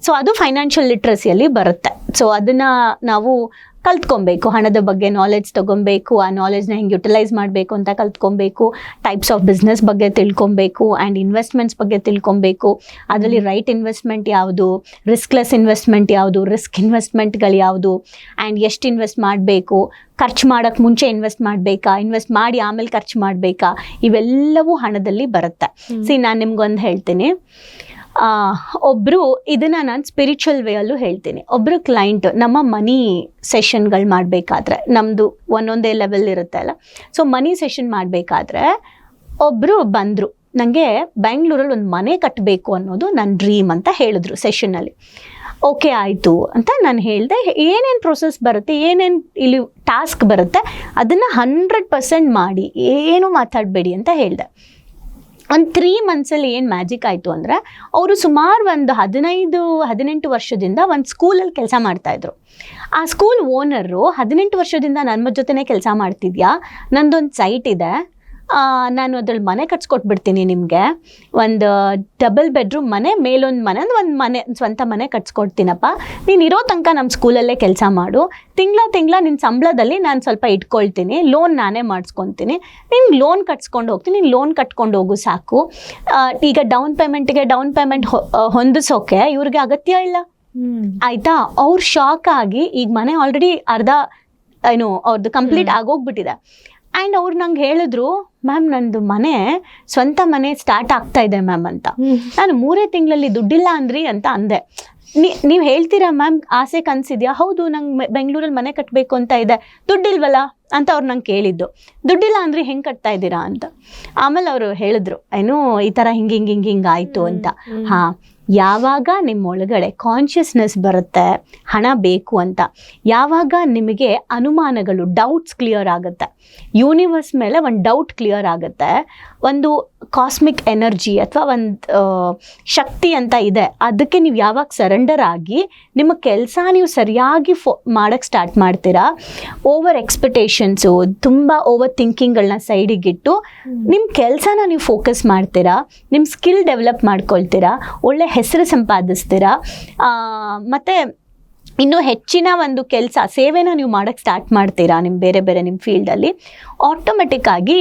ಸೊ ಅದು ಫೈನಾನ್ಷಿಯಲ್ ಲಿಟ್ರಸಿಯಲ್ಲಿ ಬರುತ್ತೆ. ಸೊ ಅದನ್ನು ನಾವು ಕಲ್ತ್ಕೊಬೇಕು. ಹಣದ ಬಗ್ಗೆ ನಾಲೆಡ್ಜ್ ತೊಗೊಬೇಕು, ಆ ನಾಲೆಡ್ಜ್ನ ಹೆಂಗೆ ಯುಟಿಲೈಸ್ ಮಾಡಬೇಕು ಅಂತ ಕಲ್ತ್ಕೊಬೇಕು. ಟೈಪ್ಸ್ ಆಫ್ ಬಿಸ್ನೆಸ್ ಬಗ್ಗೆ ತಿಳ್ಕೊಬೇಕು, ಆ್ಯಂಡ್ ಇನ್ವೆಸ್ಟ್ಮೆಂಟ್ಸ್ ಬಗ್ಗೆ ತಿಳ್ಕೊಬೇಕು. ಅದರಲ್ಲಿ ರೈಟ್ ಇನ್ವೆಸ್ಟ್ಮೆಂಟ್ ಯಾವುದು, ರಿಸ್ಕ್ಲೆಸ್ ಇನ್ವೆಸ್ಟ್ಮೆಂಟ್ ಯಾವುದು, ರಿಸ್ಕ್ ಇನ್ವೆಸ್ಟ್ಮೆಂಟ್ಗಳು ಯಾವುದು, ಆ್ಯಂಡ್ ಎಷ್ಟು ಇನ್ವೆಸ್ಟ್ ಮಾಡಬೇಕು, ಖರ್ಚು ಮಾಡೋಕ್ಕೆ ಮುಂಚೆ ಇನ್ವೆಸ್ಟ್ ಮಾಡಬೇಕಾ, ಇನ್ವೆಸ್ಟ್ ಮಾಡಿ ಆಮೇಲೆ ಖರ್ಚು ಮಾಡಬೇಕಾ, ಇವೆಲ್ಲವೂ ಹಣದಲ್ಲಿ ಬರುತ್ತೆ. ನಾನು ನಿಮ್ಗೊಂದು ಹೇಳ್ತೀನಿ. ಒಬ್ಬರು, ಇದನ್ನು ನಾನು ಸ್ಪಿರಿಚುವಲ್ ವೇಯಲ್ಲೂ ಹೇಳ್ತೀನಿ. ಒಬ್ಬರು ಕ್ಲೈಂಟ್ ನಮ್ಮ ಮನಿ ಸೆಷನ್ಗಳು ಮಾಡಬೇಕಾದ್ರೆ, ನಮ್ಮದು ಒಂದೊಂದೇ ಲೆವೆಲ್ ಇರುತ್ತೆ ಅಲ್ಲ, ಸೊ ಮನಿ ಸೆಷನ್ ಮಾಡಬೇಕಾದ್ರೆ ಒಬ್ಬರು ಬಂದರು, ನನಗೆ ಬೆಂಗಳೂರಲ್ಲಿ ಒಂದು ಮನೆ ಕಟ್ಟಬೇಕು ಅನ್ನೋದು ನನ್ನ ಡ್ರೀಮ್ ಅಂತ ಹೇಳಿದ್ರು ಸೆಷನ್ನಲ್ಲಿ. ಓಕೆ ಆಯಿತು ಅಂತ ನಾನು ಹೇಳಿದೆ. ಏನೇನು ಪ್ರೊಸೆಸ್ ಬರುತ್ತೆ, ಏನೇನು ಇಲ್ಲಿ ಟಾಸ್ಕ್ ಬರುತ್ತೆ, ಅದನ್ನು 100% ಮಾಡಿ, ಏನು ಮಾತಾಡಬೇಡಿ ಅಂತ ಹೇಳಿದೆ. ಒಂದು 3 ಮಂತ್ಸಲ್ಲಿ ಏನು ಮ್ಯಾಜಿಕ್ ಆಯಿತು ಅಂದರೆ, ಅವರು ಸುಮಾರು ಒಂದು 15-18 ವರ್ಷದಿಂದ ಒಂದು ಸ್ಕೂಲಲ್ಲಿ ಕೆಲಸ ಮಾಡ್ತಾಯಿದ್ರು. ಆ ಸ್ಕೂಲ್ ಓನರು 18 ವರ್ಷದಿಂದ ನನ್ನ ಜೊತೆನೇ ಕೆಲಸ ಮಾಡ್ತಿದ್ಯಾ, ನಂದೊಂದು ಸೈಟ್ ಇದೆ, ನಾನು ಅದ್ರಲ್ಲಿ ಮನೆ ಕಟ್ಸ್ಕೊಟ್ಬಿಡ್ತೀನಿ ನಿಮಗೆ, ಒಂದು ಡಬಲ್ ಬೆಡ್ರೂಮ್ ಮನೆ, ಮೇಲೊಂದು ಮನೆ, ಒಂದು ಮನೆ, ಸ್ವಂತ ಮನೆ ಕಟ್ಸ್ಕೊಡ್ತೀನಪ್ಪ, ನೀನು ಇರೋ ತನಕ ನಮ್ಮ ಸ್ಕೂಲಲ್ಲೇ ಕೆಲಸ ಮಾಡು, ತಿಂಗಳ ನಿನ್ನ ಸಂಬಳದಲ್ಲಿ ನಾನು ಸ್ವಲ್ಪ ಇಟ್ಕೊಳ್ತೀನಿ, ಲೋನ್ ನಾನೇ ಮಾಡಿಸ್ಕೊತೀನಿ, ನಿನ್ಗೆ ಲೋನ್ ಕಟ್ಸ್ಕೊಂಡು ಹೋಗ್ತೀನಿ, ನೀನು ಲೋನ್ ಕಟ್ಕೊಂಡು ಹೋಗು ಸಾಕು. ಈಗ ಡೌನ್ ಪೇಮೆಂಟ್ ಹೊಂದಿಸೋಕೆ ಇವ್ರಿಗೆ ಅಗತ್ಯ ಇಲ್ಲ, ಆಯಿತಾ. ಅವ್ರು ಶಾಕ್ ಆಗಿ, ಈಗ ಮನೆ ಆಲ್ರೆಡಿ ಅರ್ಧ ಅವ್ರದ್ದು ಕಂಪ್ಲೀಟ್ ಆಗೋಗ್ಬಿಟ್ಟಿದೆ. ಆ್ಯಂಡ್ ಅವ್ರು ನಂಗೆ ಹೇಳಿದ್ರು, ಮ್ಯಾಮ್ ನಂದು ಮನೆ, ಸ್ವಂತ ಮನೆ ಸ್ಟಾರ್ಟ್ ಆಗ್ತಾ ಇದೆ ಮ್ಯಾಮ್ ಅಂತ. ನಾನು 3 ತಿಂಗಳಲ್ಲಿ ದುಡ್ಡಿಲ್ಲ ಅಂದ್ರಿ ಅಂತ ಅಂದೆ. ನೀವು ಹೇಳ್ತೀರಾ ಮ್ಯಾಮ್ ಆಸೆ ಕನ್ಸಿದ್ಯಾ, ಹೌದು ನಂಗೆ ಬೆಂಗಳೂರಲ್ಲಿ ಮನೆ ಕಟ್ಟಬೇಕು ಅಂತ ಇದೆ, ದುಡ್ಡಿಲ್ವಲ್ಲ ಅಂತ ಅವ್ರು ನಂಗೆ ಕೇಳಿದ್ದು. ದುಡ್ಡಿಲ್ಲ ಅಂದರೆ ಹೆಂಗೆ ಕಟ್ತಾ ಇದ್ದೀರಾ ಅಂತ. ಆಮೇಲೆ ಅವರು ಹೇಳಿದ್ರು ಏನು ಈ ಥರ ಹಿಂಗೆ ಆಯಿತು ಅಂತ. ಹಾಂ, ಯಾವಾಗ ನಿಮ್ಮ ಒಳಗಡೆ ಕಾನ್ಷಿಯಸ್ನೆಸ್ ಬರುತ್ತೆ ಹಣ ಬೇಕು ಅಂತ, ಯಾವಾಗ ನಿಮಗೆ ಅನುಮಾನಗಳು, ಡೌಟ್ಸ್ ಕ್ಲಿಯರ್ ಆಗುತ್ತೆ, ಯೂನಿವರ್ಸ್ ಮೇಲೆ ಒಂದು ಡೌಟ್ ಕ್ಲಿಯರ್ ಆಗುತ್ತೆ, ಒಂದು ಕಾಸ್ಮಿಕ್ ಎನರ್ಜಿ ಅಥವಾ ಒಂದು ಶಕ್ತಿ ಅಂತ ಇದೆ, ಅದಕ್ಕೆ ನೀವು ಯಾವಾಗ ಸರೆಂಡರ್ ಆಗಿ ನಿಮ್ಮ ಕೆಲಸ ನೀವು ಸರಿಯಾಗಿ ಮಾಡೋಕ್ಕೆ ಸ್ಟಾರ್ಟ್ ಮಾಡ್ತೀರಾ, ಓವರ್ ಎಕ್ಸ್ಪೆಕ್ಟೇಷನ್ಸು, ತುಂಬ ಓವರ್ ಥಿಂಕಿಂಗ್ಗಳನ್ನ ಸೈಡಿಗಿಟ್ಟು ನಿಮ್ಮ ಕೆಲಸನ ನೀವು ಫೋಕಸ್ ಮಾಡ್ತೀರಾ, ನಿಮ್ಮ ಸ್ಕಿಲ್ ಡೆವಲಪ್ ಮಾಡ್ಕೊಳ್ತೀರಾ, ಒಳ್ಳೆ ಹೆಸರು ಸಂಪಾದಿಸ್ತೀರಾ, ಮತ್ತು ಇನ್ನೂ ಹೆಚ್ಚಿನ ಒಂದು ಕೆಲಸ ಸೇವೆನ ನೀವು ಮಾಡೋಕ್ಕೆ ಸ್ಟಾರ್ಟ್ ಮಾಡ್ತೀರಾ ನಿಮ್ಮ ಬೇರೆ ನಿಮ್ಮ ಫೀಲ್ಡಲ್ಲಿ, ಆಟೋಮೆಟಿಕ್ ಆಗಿ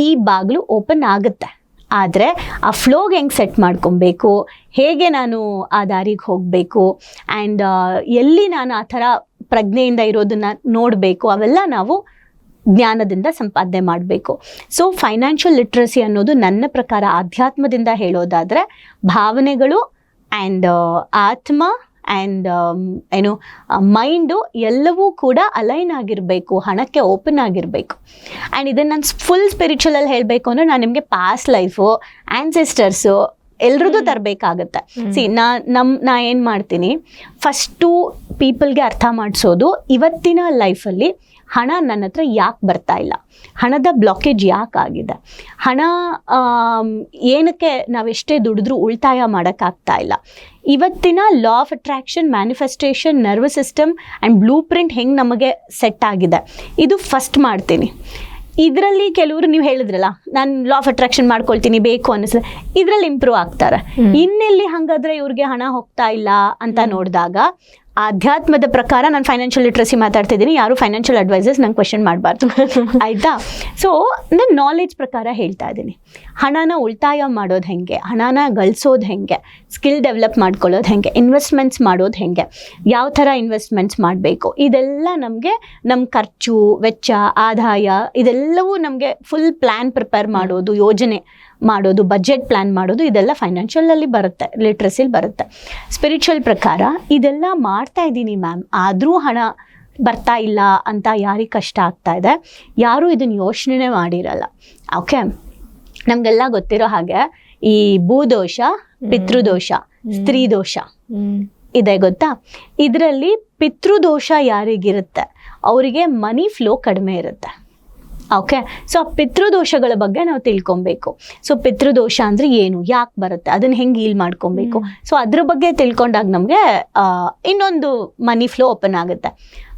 ಈ ಬಾಗಿಲು ಓಪನ್ ಆಗುತ್ತೆ. ಆದರೆ ಆ ಫ್ಲೋಗೆ ಹೆಂಗೆ ಸೆಟ್ ಮಾಡ್ಕೊಬೇಕು, ಹೇಗೆ ನಾನು ಆ ದಾರಿಗೆ ಹೋಗಬೇಕು, ಆ್ಯಂಡ್ ಎಲ್ಲಿ ನಾನು ಆ ಥರ ಪ್ರಜ್ಞೆಯಿಂದ ಇರೋದನ್ನು ನೋಡಬೇಕು, ಅವೆಲ್ಲ ನಾವು ಜ್ಞಾನದಿಂದ ಸಂಪಾದನೆ ಮಾಡಬೇಕು. ಸೊ ಫೈನಾನ್ಷಿಯಲ್ ಲಿಟ್ರಸಿ ಅನ್ನೋದು ನನ್ನ ಪ್ರಕಾರ ಆಧ್ಯಾತ್ಮದಿಂದ ಹೇಳೋದಾದರೆ ಭಾವನೆಗಳು ಆ್ಯಂಡ್ ಆತ್ಮ ಆ್ಯಂಡ್ ಏನು ಮೈಂಡು ಎಲ್ಲವೂ ಕೂಡ ಅಲೈನ್ ಆಗಿರಬೇಕು, ಹಣಕ್ಕೆ ಓಪನ್ ಆಗಿರಬೇಕು. ಆ್ಯಂಡ್ ಇದನ್ನು ನಾನು ಫುಲ್ ಸ್ಪಿರಿಚುವಲಲ್ಲಿ ಹೇಳಬೇಕು ಅಂದರೆ ನಾನು ನಿಮಗೆ ಪಾಸ್ಟ್ ಲೈಫು, ಆ್ಯನ್ಸೆಸ್ಟರ್ಸು ಎಲ್ರದ್ದು ತರಬೇಕಾಗತ್ತೆ. ನಾ ಏನು ಮಾಡ್ತೀನಿ, ಫಸ್ಟು ಪೀಪಲ್ಗೆ ಅರ್ಥ ಮಾಡಿಸೋದು ಇವತ್ತಿನ ಲೈಫಲ್ಲಿ ಹಣ ನನ್ನ ಹತ್ರ ಯಾಕೆ ಬರ್ತಾ ಇಲ್ಲ, ಹಣದ ಬ್ಲಾಕೇಜ್ ಯಾಕೆ ಆಗಿದೆ, ಹಣ ಏನಕ್ಕೆ ನಾವೆಷ್ಟೇ ದುಡಿದ್ರೂ ಉಳಿತಾಯ ಮಾಡೋಕ್ಕಾಗ್ತಾ ಇಲ್ಲ, ಇವತ್ತಿನ law of attraction, manifestation, nervous system and blue print ಹೆಂಗೆ ನಮಗೆ ಸೆಟ್ ಆಗಿದೆ, ಇದು ಫಸ್ಟ್ ಮಾಡ್ತೀನಿ. ಇದರಲ್ಲಿ ಕೆಲವರು ನೀವು ಹೇಳಿದ್ರಲ್ಲ ನಾನು ಲಾ ಆಫ್ ಅಟ್ರಾಕ್ಷನ್ ಮಾಡ್ಕೊಳ್ತೀನಿ ಬೇಕು ಅನ್ನಿಸ್ತದೆ, ಇದರಲ್ಲಿ ಇಂಪ್ರೂವ್ ಆಗ್ತಾರೆ. ಇನ್ನೆಲ್ಲಿ ಹಾಗಾದ್ರೆ ಇವ್ರಿಗೆ ಹಣ ಹೋಗ್ತಾ ಇಲ್ಲ ಅಂತ ನೋಡಿದಾಗ ಆಧ್ಯಾತ್ಮದ ಪ್ರಕಾರ ನಾನು ಫೈನಾನ್ಷಿಯಲ್ ಲಿಟ್ರಸಿ ಮಾತಾಡ್ತಿದ್ದೀನಿ, ಯಾರು ಫೈನಾನ್ಷಿಯಲ್ ಅಡ್ವೈಸರ್ಸ್ ನಂಗೆ ಕ್ವೆಶ್ಚನ್ ಮಾಡಬಾರ್ದು ಆಯಿತಾ. ಸೊ ನಾನು ನಾಲೆಡ್ಜ್ ಪ್ರಕಾರ ಹೇಳ್ತಾ ಇದ್ದೀನಿ, ಹಣನ ಉಳಿತಾಯ ಮಾಡೋದು ಹೆಂಗೆ, ಹಣನ ಗಳಿಸೋದು ಹೆಂಗೆ, ಸ್ಕಿಲ್ ಡೆವಲಪ್ ಮಾಡ್ಕೊಳ್ಳೋದು ಹೆಂಗೆ, ಇನ್ವೆಸ್ಟ್ಮೆಂಟ್ಸ್ ಮಾಡೋದು ಹೆಂಗೆ, ಯಾವ ಥರ ಇನ್ವೆಸ್ಟ್ಮೆಂಟ್ಸ್ ಮಾಡಬೇಕು, ಇದೆಲ್ಲ ನಮಗೆ ನಮ್ಮ ಖರ್ಚು ವೆಚ್ಚ ಆದಾಯ ಇದೆಲ್ಲವೂ ನಮಗೆ ಫುಲ್ ಪ್ಲ್ಯಾನ್ ಪ್ರಿಪೇರ್ ಮಾಡೋದು, ಯೋಜನೆ ಮಾಡೋದು, ಬಜೆಟ್ ಪ್ಲ್ಯಾನ್ ಮಾಡೋದು, ಇದೆಲ್ಲ ಫೈನಾನ್ಷಿಯಲಲ್ಲಿ ಬರುತ್ತೆ, ಲಿಟ್ರಸಿಲಿ ಬರುತ್ತೆ. ಸ್ಪಿರಿಚುವಲ್ ಪ್ರಕಾರ ಇದೆಲ್ಲ ಮಾಡ್ತಾ ಇದ್ದೀನಿ ಮ್ಯಾಮ್, ಆದರೂ ಹಣ ಬರ್ತಾ ಇಲ್ಲ ಅಂತ ಯಾರಿಗೆ ಕಷ್ಟ ಆಗ್ತಾ ಇದೆ, ಯಾರೂ ಇದನ್ನು ಯೋಚನೆ ಮಾಡಿರಲ್ಲ. ಓಕೆ, ನಮಗೆಲ್ಲ ಗೊತ್ತಿರೋ ಹಾಗೆ ಈ ಭೂದೋಷ, ಪಿತೃದೋಷ, ಸ್ತ್ರೀ ದೋಷ ಇದೆ ಗೊತ್ತಾ. ಇದರಲ್ಲಿ ಪಿತೃದೋಷ ಯಾರಿಗಿರುತ್ತೆ ಅವರಿಗೆ ಮನಿ ಫ್ಲೋ ಕಡಿಮೆ ಇರುತ್ತೆ. ಓಕೆ, ಸೊ ಆ ಪಿತೃದೋಷಗಳ ಬಗ್ಗೆ ನಾವು ತಿಳ್ಕೊಬೇಕು. ಸೊ ಪಿತೃದೋಷ ಅಂದರೆ ಏನು, ಯಾಕೆ ಬರುತ್ತೆ, ಅದನ್ನು ಹೆಂಗೆ ಹೀಲ್ ಮಾಡ್ಕೊಬೇಕು, ಸೊ ಅದ್ರ ಬಗ್ಗೆ ತಿಳ್ಕೊಂಡಾಗ ನಮಗೆ ಇನ್ನೊಂದು ಮನಿ ಫ್ಲೋ ಓಪನ್ ಆಗುತ್ತೆ.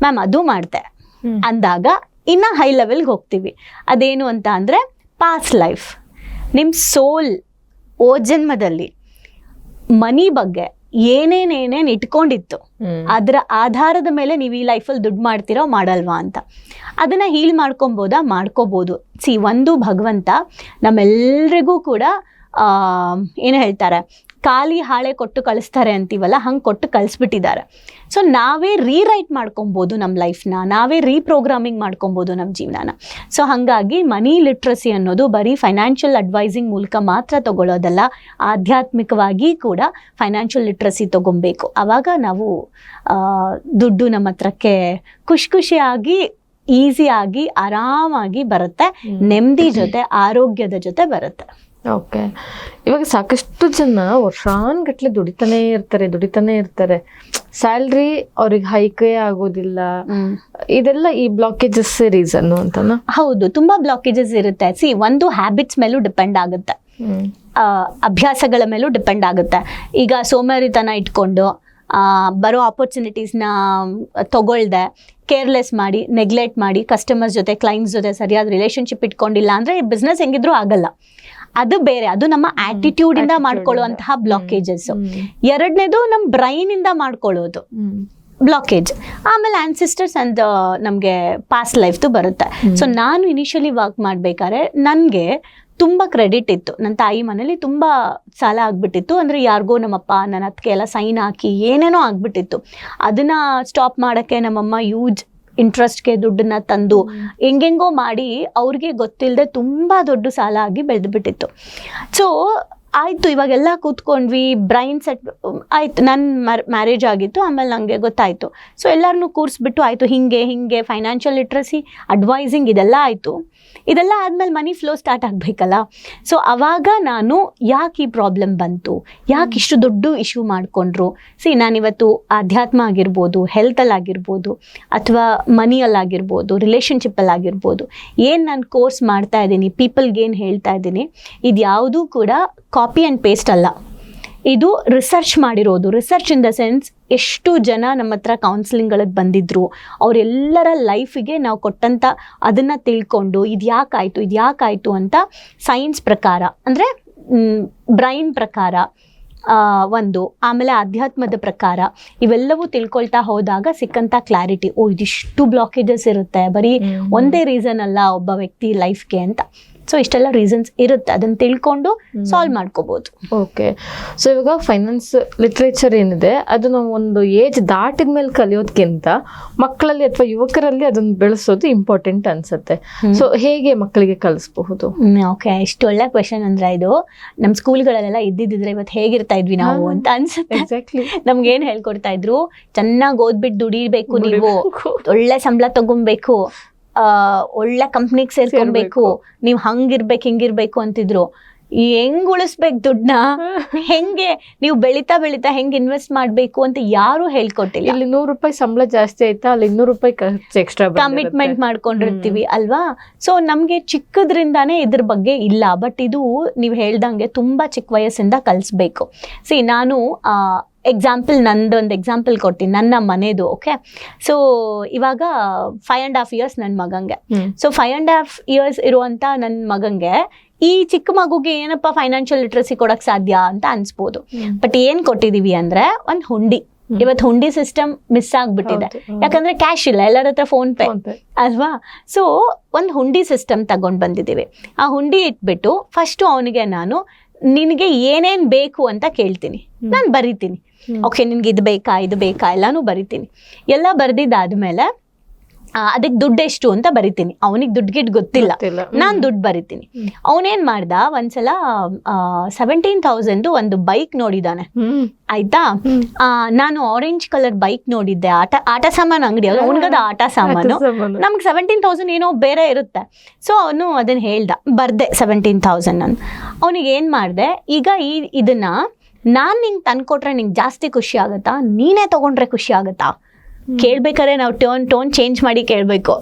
ಮ್ಯಾಮ್ ಅದು ಮಾಡ್ತೆ ಅಂದಾಗ ಇನ್ನು ಹೈ ಲೆವೆಲ್ಗೆ ಹೋಗ್ತೀವಿ. ಅದೇನು ಅಂತ ಅಂದರೆ ಪಾಸ್ಟ್ ಲೈಫ್, ನಿಮ್ಮ ಸೋಲ್ ಓ ಜನ್ಮದಲ್ಲಿ ಮನಿ ಬಗ್ಗೆ ಏನೇನೇನೇನು ಇಟ್ಕೊಂಡಿತ್ತು, ಅದರ ಆಧಾರದ ಮೇಲೆ ನೀವು ಈ ಲೈಫಲ್ಲಿ ದುಡ್ಡು ಮಾಡ್ತೀರೋ ಮಾಡಲ್ವಾ ಅಂತ ಅದನ್ನು ಹೀಲ್ ಮಾಡ್ಕೋಬೋದು. ಒಂದು ಭಗವಂತ ನಮ್ಮೆಲ್ರಿಗೂ ಕೂಡ ಏನು ಹೇಳ್ತಾರೆ, ಖಾಲಿ ಹಾಳೆ ಕೊಟ್ಟು ಕಳಿಸ್ತಾರೆ ಅಂತೀವಲ್ಲ, ಹಂಗೆ ಕೊಟ್ಟು ಕಳಿಸ್ಬಿಟ್ಟಿದ್ದಾರೆ. ಸೊ ನಾವೇ ರೀರೈಟ್ ಮಾಡ್ಕೊಬೋದು ನಮ್ಮ ಲೈಫ್ನ, ನಾವೇ ರೀಪ್ರೋಗ್ರಾಮಿಂಗ್ ಮಾಡ್ಕೊಬೋದು ನಮ್ಮ ಜೀವನನ. ಸೊ ಹಾಗಾಗಿ ಮನಿ ಲಿಟ್ರಸಿ ಅನ್ನೋದು ಬರೀ ಫೈನಾನ್ಷಿಯಲ್ ಅಡ್ವೈಸಿಂಗ್ ಮೂಲಕ ಮಾತ್ರ ತಗೊಳ್ಳೋದಲ್ಲ, ಆಧ್ಯಾತ್ಮಿಕವಾಗಿ ಕೂಡ ಫೈನಾನ್ಷಿಯಲ್ ಲಿಟ್ರಸಿ ತಗೊಬೇಕು. ಆವಾಗ ನಾವು ದುಡ್ಡು ನಮ್ಮ ಹತ್ರಕ್ಕೆ ಖುಷಿಯಾಗಿ ಈಸಿಯಾಗಿ ಆರಾಮಾಗಿ ಬರುತ್ತೆ, ನೆಮ್ಮದಿ ಜೊತೆ ಆರೋಗ್ಯದ ಜೊತೆ ಬರುತ್ತೆ. ಓಕೆ, ಇವಾಗ ಸಾಕಷ್ಟು ಜನ ವರ್ಷಾನ್ಗಟ್ಲೆ ದುಡಿತಾನೆ ಇರ್ತಾರೆ, ಸ್ಯಾಲ್ರಿ ಅವ್ರಿಗೆ ಹೈಕೇ ಆಗೋದಿಲ್ಲ. ಇದೆಲ್ಲ ಈ ಬ್ಲಾಕೇಜಸ್ ರೀಸನ್ ಅಂತನಾ? ಹೌದು, ತುಂಬಾ ಬ್ಲಾಕೇಜಸ್ ಇರುತ್ತೆ. ಒಂದು ಹ್ಯಾಬಿಟ್ಸ್ ಮೇಲೂ ಡಿಪೆಂಡ್ ಆಗುತ್ತೆ, ಅಭ್ಯಾಸಗಳ ಮೇಲೂ ಡಿಪೆಂಡ್ ಆಗುತ್ತೆ. ಈಗ ಸೋಮಾರಿತನ ಇಟ್ಕೊಂಡು ಬರೋ ಆಪರ್ಚುನಿಟೀಸ್ನ ತಗೊಳ್ದೆ ಕೇರ್ಲೆಸ್ ಮಾಡಿ, ನೆಗ್ಲೆಕ್ಟ್ ಮಾಡಿ, ಕಸ್ಟಮರ್ಸ್ ಜೊತೆ, ಕ್ಲೈಂಟ್ಸ್ ಜೊತೆ ಸರಿಯಾದ ರಿಲೇಶನ್ಶಿಪ್ ಇಟ್ಕೊಂಡಿಲ್ಲ ಅಂದರೆ ಬಿಸ್ನೆಸ್ ಹೆಂಗಿದ್ರೂ ಆಗಲ್ಲ. ಅದು ಬೇರೆ, ಅದು ನಮ್ಮ ಆಟಿಟ್ಯೂಡ್ ಇಂದ ಮಾಡ್ಕೊಳ್ಳುವಂತಹ ಬ್ಲಾಕೇಜಸ್. ಎರಡನೇದು ನಮ್ಮ ಬ್ರೈನ್ ಇಂದ ಮಾಡ್ಕೊಳ್ಳೋದು ಬ್ಲಾಕೇಜ್. ಆಮೇಲೆ ಆನ್ಸಿಸ್ಟರ್ಸ್ ಅಂಡ್ ನಮಗೆ ಪಾಸ್ಟ್ ಲೈಫ್ದು ಬರುತ್ತೆ. ಸೊ ನಾನು ಇನಿಷಿಯಲಿ ವರ್ಕ್ ಮಾಡ್ಬೇಕಾದ್ರೆ ನನಗೆ ತುಂಬ ಕ್ರೆಡಿಟ್ ಇತ್ತು. ನನ್ನ ತಾಯಿ ಮನೇಲಿ ತುಂಬ ಸಾಲ ಆಗ್ಬಿಟ್ಟಿತ್ತು. ಅಂದರೆ ಯಾರಿಗೋ ನಮ್ಮಪ್ಪ ನನ್ನ ಅದಕ್ಕೆ ಎಲ್ಲ ಸೈನ್ ಹಾಕಿ ಏನೇನೋ ಆಗ್ಬಿಟ್ಟಿತ್ತು. ಅದನ್ನು ಸ್ಟಾಪ್ ಮಾಡೋಕ್ಕೆ ನಮ್ಮಮ್ಮ ಯೂಜ್ ಇಂಟ್ರೆಸ್ಟ್ಗೆ ದುಡ್ಡನ್ನ ತಂದು ಹೆಂಗೆಂಗೋ ಮಾಡಿ ಅವ್ರಿಗೆ ಗೊತ್ತಿಲ್ಲದೆ ತುಂಬ ದೊಡ್ಡ ಸಾಲ ಆಗಿ ಬೆಳೆದ್ಬಿಟ್ಟಿತ್ತು. ಸೊ ಆಯಿತು, ಇವಾಗೆಲ್ಲ ಕೂತ್ಕೊಂಡ್ವಿ, ಬ್ರೈನ್ ಸೆಟ್ ಆಯಿತು. ನನ್ನ ಮ್ಯಾರೇಜ್ ಆಗಿತ್ತು, ಆಮೇಲೆ ನನಗೆ ಗೊತ್ತಾಯಿತು. ಸೊ ಎಲ್ಲರನ್ನೂ ಕೂರಿಸ್ಬಿಟ್ಟು ಆಯಿತು, ಹಿಂಗೆ ಫೈನಾನ್ಷಿಯಲ್ ಲಿಟ್ರಸಿ, ಅಡ್ವೈಸಿಂಗ್ ಇದೆಲ್ಲ ಆಯಿತು. ಇದೆಲ್ಲ ಆದಮೇಲೆ ಮನಿ ಫ್ಲೋ ಸ್ಟಾರ್ಟ್ ಆಗಬೇಕಲ್ಲ. ಸೊ ಆವಾಗ ನಾನು ಯಾಕೆ ಈ ಪ್ರಾಬ್ಲಮ್ ಬಂತು, ಯಾಕೆ ಇಷ್ಟು ದೊಡ್ಡ ಇಶ್ಯೂ ಮಾಡಿಕೊಂಡ್ರು. ನಾನಿವತ್ತು ಆಧ್ಯಾತ್ಮ ಆಗಿರ್ಬೋದು, ಹೆಲ್ತಲ್ಲಾಗಿರ್ಬೋದು, ಅಥವಾ ಮನಿಯಲ್ಲಾಗಿರ್ಬೋದು, ರಿಲೇಷನ್ಶಿಪ್ಪಲ್ಲಾಗಿರ್ಬೋದು, ಏನು ನಾನು ಕೋರ್ಸ್ ಮಾಡ್ತಾ ಇದ್ದೀನಿ, ಪೀಪಲ್ಗೆ ಏನು ಹೇಳ್ತಾ ಇದ್ದೀನಿ, ಇದು ಯಾವುದೂ ಕೂಡ ಕಾಪಿ ಆ್ಯಂಡ್ ಪೇಸ್ಟ್ ಅಲ್ಲ. ಇದು ರಿಸರ್ಚ್ ಮಾಡಿರೋದು. ರಿಸರ್ಚ್ ಇನ್ ದ ಸೆನ್ಸ್, ಎಷ್ಟು ಜನ ನಮ್ಮ ಹತ್ರ ಕೌನ್ಸಿಲಿಂಗ್ಗಳಿಗೆ ಬಂದಿದ್ರು, ಅವರೆಲ್ಲರ ಲೈಫಿಗೆ ನಾವು ಕೊಟ್ಟಂಥ ಅದನ್ನು ತಿಳ್ಕೊಂಡು ಇದು ಯಾಕಾಯಿತು ಅಂತ ಸೈನ್ಸ್ ಪ್ರಕಾರ, ಅಂದರೆ ಬ್ರೈನ್ ಪ್ರಕಾರ ಒಂದು, ಆಮೇಲೆ ಅಧ್ಯಾತ್ಮದ ಪ್ರಕಾರ ಇವೆಲ್ಲವೂ ತಿಳ್ಕೊಳ್ತಾ ಹೋದಾಗ ಸಿಕ್ಕಂಥ ಕ್ಲಾರಿಟಿ, ಇದಿಷ್ಟು ಬ್ಲಾಕೇಜಸ್ ಇರುತ್ತೆ, ಬರೀ ಒಂದೇ ರೀಸನ್ ಅಲ್ಲ ಒಬ್ಬ ವ್ಯಕ್ತಿ ಲೈಫ್ಗೆ ಅಂತ. ಸೊ ಇಷ್ಟೆಲ್ಲ ರೀಸನ್ಸ್ ಇರುತ್ತೆ, ಅದನ್ನು ತಿಳ್ಕೊಂಡು ಸಾಲ್ವ್ ಮಾಡ್ಕೋಬೋದು. ಓಕೆ. ಸೊ ಇವಾಗ ಫೈನಾನ್ಸ್ ಲಿಟ್ರೇಚರ್ ಏನಿದೆ ಅದು ನಾವು ಒಂದು ಏಜ್ ದಾಟಿದ ಮೇಲೆ ಕಲಿಯೋದಕ್ಕಿಂತ ಮಕ್ಕಳಲ್ಲಿ ಅಥವಾ ಯುವಕರಲ್ಲಿ ಅದನ್ನು ಬೆಳೆಸೋದು ಇಂಪಾರ್ಟೆಂಟ್ ಅನ್ಸುತ್ತೆ. ಸೊ ಹೇಗೆ ಮಕ್ಕಳಿಗೆ ಕಲಿಸಬಹುದು? ಓಕೆ, ಇಷ್ಟು ಒಳ್ಳೆ ಕ್ವೆಶನ್. ಅಂದ್ರೆ ಇದು ನಮ್ಮ ಸ್ಕೂಲ್ಗಳಲ್ಲೆಲ್ಲ ಇದ್ದಿದ್ರೆ ಇವತ್ತು ಹೇಗಿರ್ತಾ ಇದ್ವಿ ನಾವು ಅಂತ ಅನ್ಸುತ್ತೆ. ಎಕ್ಸಾಕ್ಟ್ಲಿ. ನಮ್ಗೆ ಏನ್ ಹೇಳ್ಕೊಡ್ತಾ ಇದ್ರು, ಚೆನ್ನಾಗಿ ಓದ್ಬಿಟ್ಟು ದುಡಿಬೇಕು, ನೀವು ಒಳ್ಳೆ ಸಂಬಳ ತಗೊಬೇಕು, ಒಳ್ಳೆ ಕಂಪ್ನಿಗೆ ಸೇರ್ಕೊಬೇಕು, ನೀವು ಹಂಗಿರ್ಬೇಕು ಹಿಂಗಿರ್ಬೇಕು ಅಂತಿದ್ರು. ಹೆಂಗ್ ಉಳಿಸ್ಬೇಕು ದುಡ್ಡನ್ನ, ಹೆಂಗೆ ನೀವು ಬೆಳಿತಾ ಹೆಂಗ್ ಇನ್ವೆಸ್ಟ್ ಮಾಡ್ಬೇಕು ಅಂತ ಯಾರು ಹೇಳ್ಕೊಟ್ಟಿಲ್ಲ. ಇಲ್ಲಿ ₹100 ಸಂಬಳ ಜಾಸ್ತಿ ಆಯ್ತಾ, ಅಲ್ಲಿ ₹200 ಎಕ್ಸ್ಟ್ರಾ ಕಮಿಟ್ಮೆಂಟ್ ಮಾಡ್ಕೊಂಡಿರ್ತೀವಿ ಅಲ್ವಾ. ಸೊ ನಮ್ಗೆ ಚಿಕ್ಕದ್ರಿಂದಾನೇ ಇದ್ರ ಬಗ್ಗೆ ಇಲ್ಲ. ಬಟ್ ಇದು ನೀವು ಹೇಳ್ದಂಗೆ ತುಂಬಾ ಚಿಕ್ಕ ವಯಸ್ಸಿಂದ ಕಲಿಸ್ಬೇಕು. ನಾನು ಎಕ್ಸಾಂಪಲ್, ನಂದೊಂದು ಎಕ್ಸಾಂಪಲ್ ಕೊಡ್ತೀನಿ, ನನ್ನ ಮನೆದು. ಓಕೆ, ಸೊ ಇವಾಗ 5.5 years ನನ್ನ ಮಗಂಗೆ. ಸೊ 5.5 years ಇರುವಂತ ನನ್ನ ಮಗಂಗೆ ಈ ಚಿಕ್ಕ ಮಗುಗೆ ಏನಪ್ಪ ಫೈನಾನ್ಷಿಯಲ್ ಲಿಟ್ರಸಿ ಕೊಡಕ್ ಸಾಧ್ಯ ಅಂತ ಅನ್ಸ್ಬೋದು. ಬಟ್ ಏನ್ ಕೊಟ್ಟಿದೀವಿ ಅಂದ್ರೆ ಒಂದು ಹುಂಡಿ. ಇವತ್ತು ಹುಂಡಿ ಸಿಸ್ಟಮ್ ಮಿಸ್ ಆಗ್ಬಿಟ್ಟಿದೆ, ಯಾಕಂದ್ರೆ ಕ್ಯಾಶ್ ಇಲ್ಲ, ಎಲ್ಲರ ಹತ್ರ ಫೋನ್ ಪೇ ಅಲ್ವಾ. ಸೊ ಒಂದು ಹುಂಡಿ ಸಿಸ್ಟಮ್ ತಗೊಂಡ್ ಬಂದಿದ್ದೀವಿ. ಆ ಹುಂಡಿ ಇಟ್ಬಿಟ್ಟು ಫಸ್ಟ್ ಅವನಿಗೆ ನಾನು, ನಿನಗೆ ಏನೇನ್ ಬೇಕು ಅಂತ ಕೇಳ್ತೀನಿ, ನಾನು ಬರಿತೀನಿ. ಓಕೆ, ನಿನ್ಗೆ ಇದು ಬೇಕಾ ಎಲ್ಲಾನು ಬರಿತೀನಿ. ಎಲ್ಲ ಬರ್ದಿದ್ದಾದ್ಮೇಲೆ ಅದಕ್ಕೆ ದುಡ್ಡು ಎಷ್ಟು ಅಂತ ಬರಿತೀನಿ. ಅವನಿಗೆ ದುಡ್ಡು ಗೊತ್ತಿಲ್ಲ, ನಾನು ದುಡ್ಡು ಬರಿತೀನಿ. ಅವನೇನ್ ಮಾಡ್ದ, ಒಂದ್ಸಲ 17,000 ಒಂದು ಬೈಕ್ ನೋಡಿದಾನೆ. ಆಯ್ತಾ, ನಾನು ಆರೆಂಜ್ ಕಲರ್ ಬೈಕ್ ನೋಡಿದ್ದೆ, ಆಟ ಸಾಮಾನು ಅಂಗಡಿ, ಅವನಿಗದ ಆಟ ಸಾಮಾನು. ನಮ್ಗೆ 17,000 ಏನೋ ಬೇರೆ ಇರುತ್ತೆ. ಸೊ ಅವನು ಅದನ್ನ ಹೇಳ್ದ, ಬರ್ದೆ 17,000 ನಾನು. ಅವನಿಗೆ ಏನ್ ಮಾಡ್ದೆ, ಈಗ ಇದನ್ನ ನಾನ್ ನಿಂಗೆ ತಂದ್ಕೊಟ್ರೆ ನಿಂಗೆ ಜಾಸ್ತಿ ಖುಷಿ ಆಗತ್ತಾ, ನೀನೇ ತಗೊಂಡ್ರೆ ಖುಷಿ ಆಗತ್ತಾ? ಕೇಳ್ಬೇಕಾದ್ರೆ ನಾವು ಟೋನ್ ಚೇಂಜ್ ಮಾಡಿ ಕೇಳ್ಬೇಕು.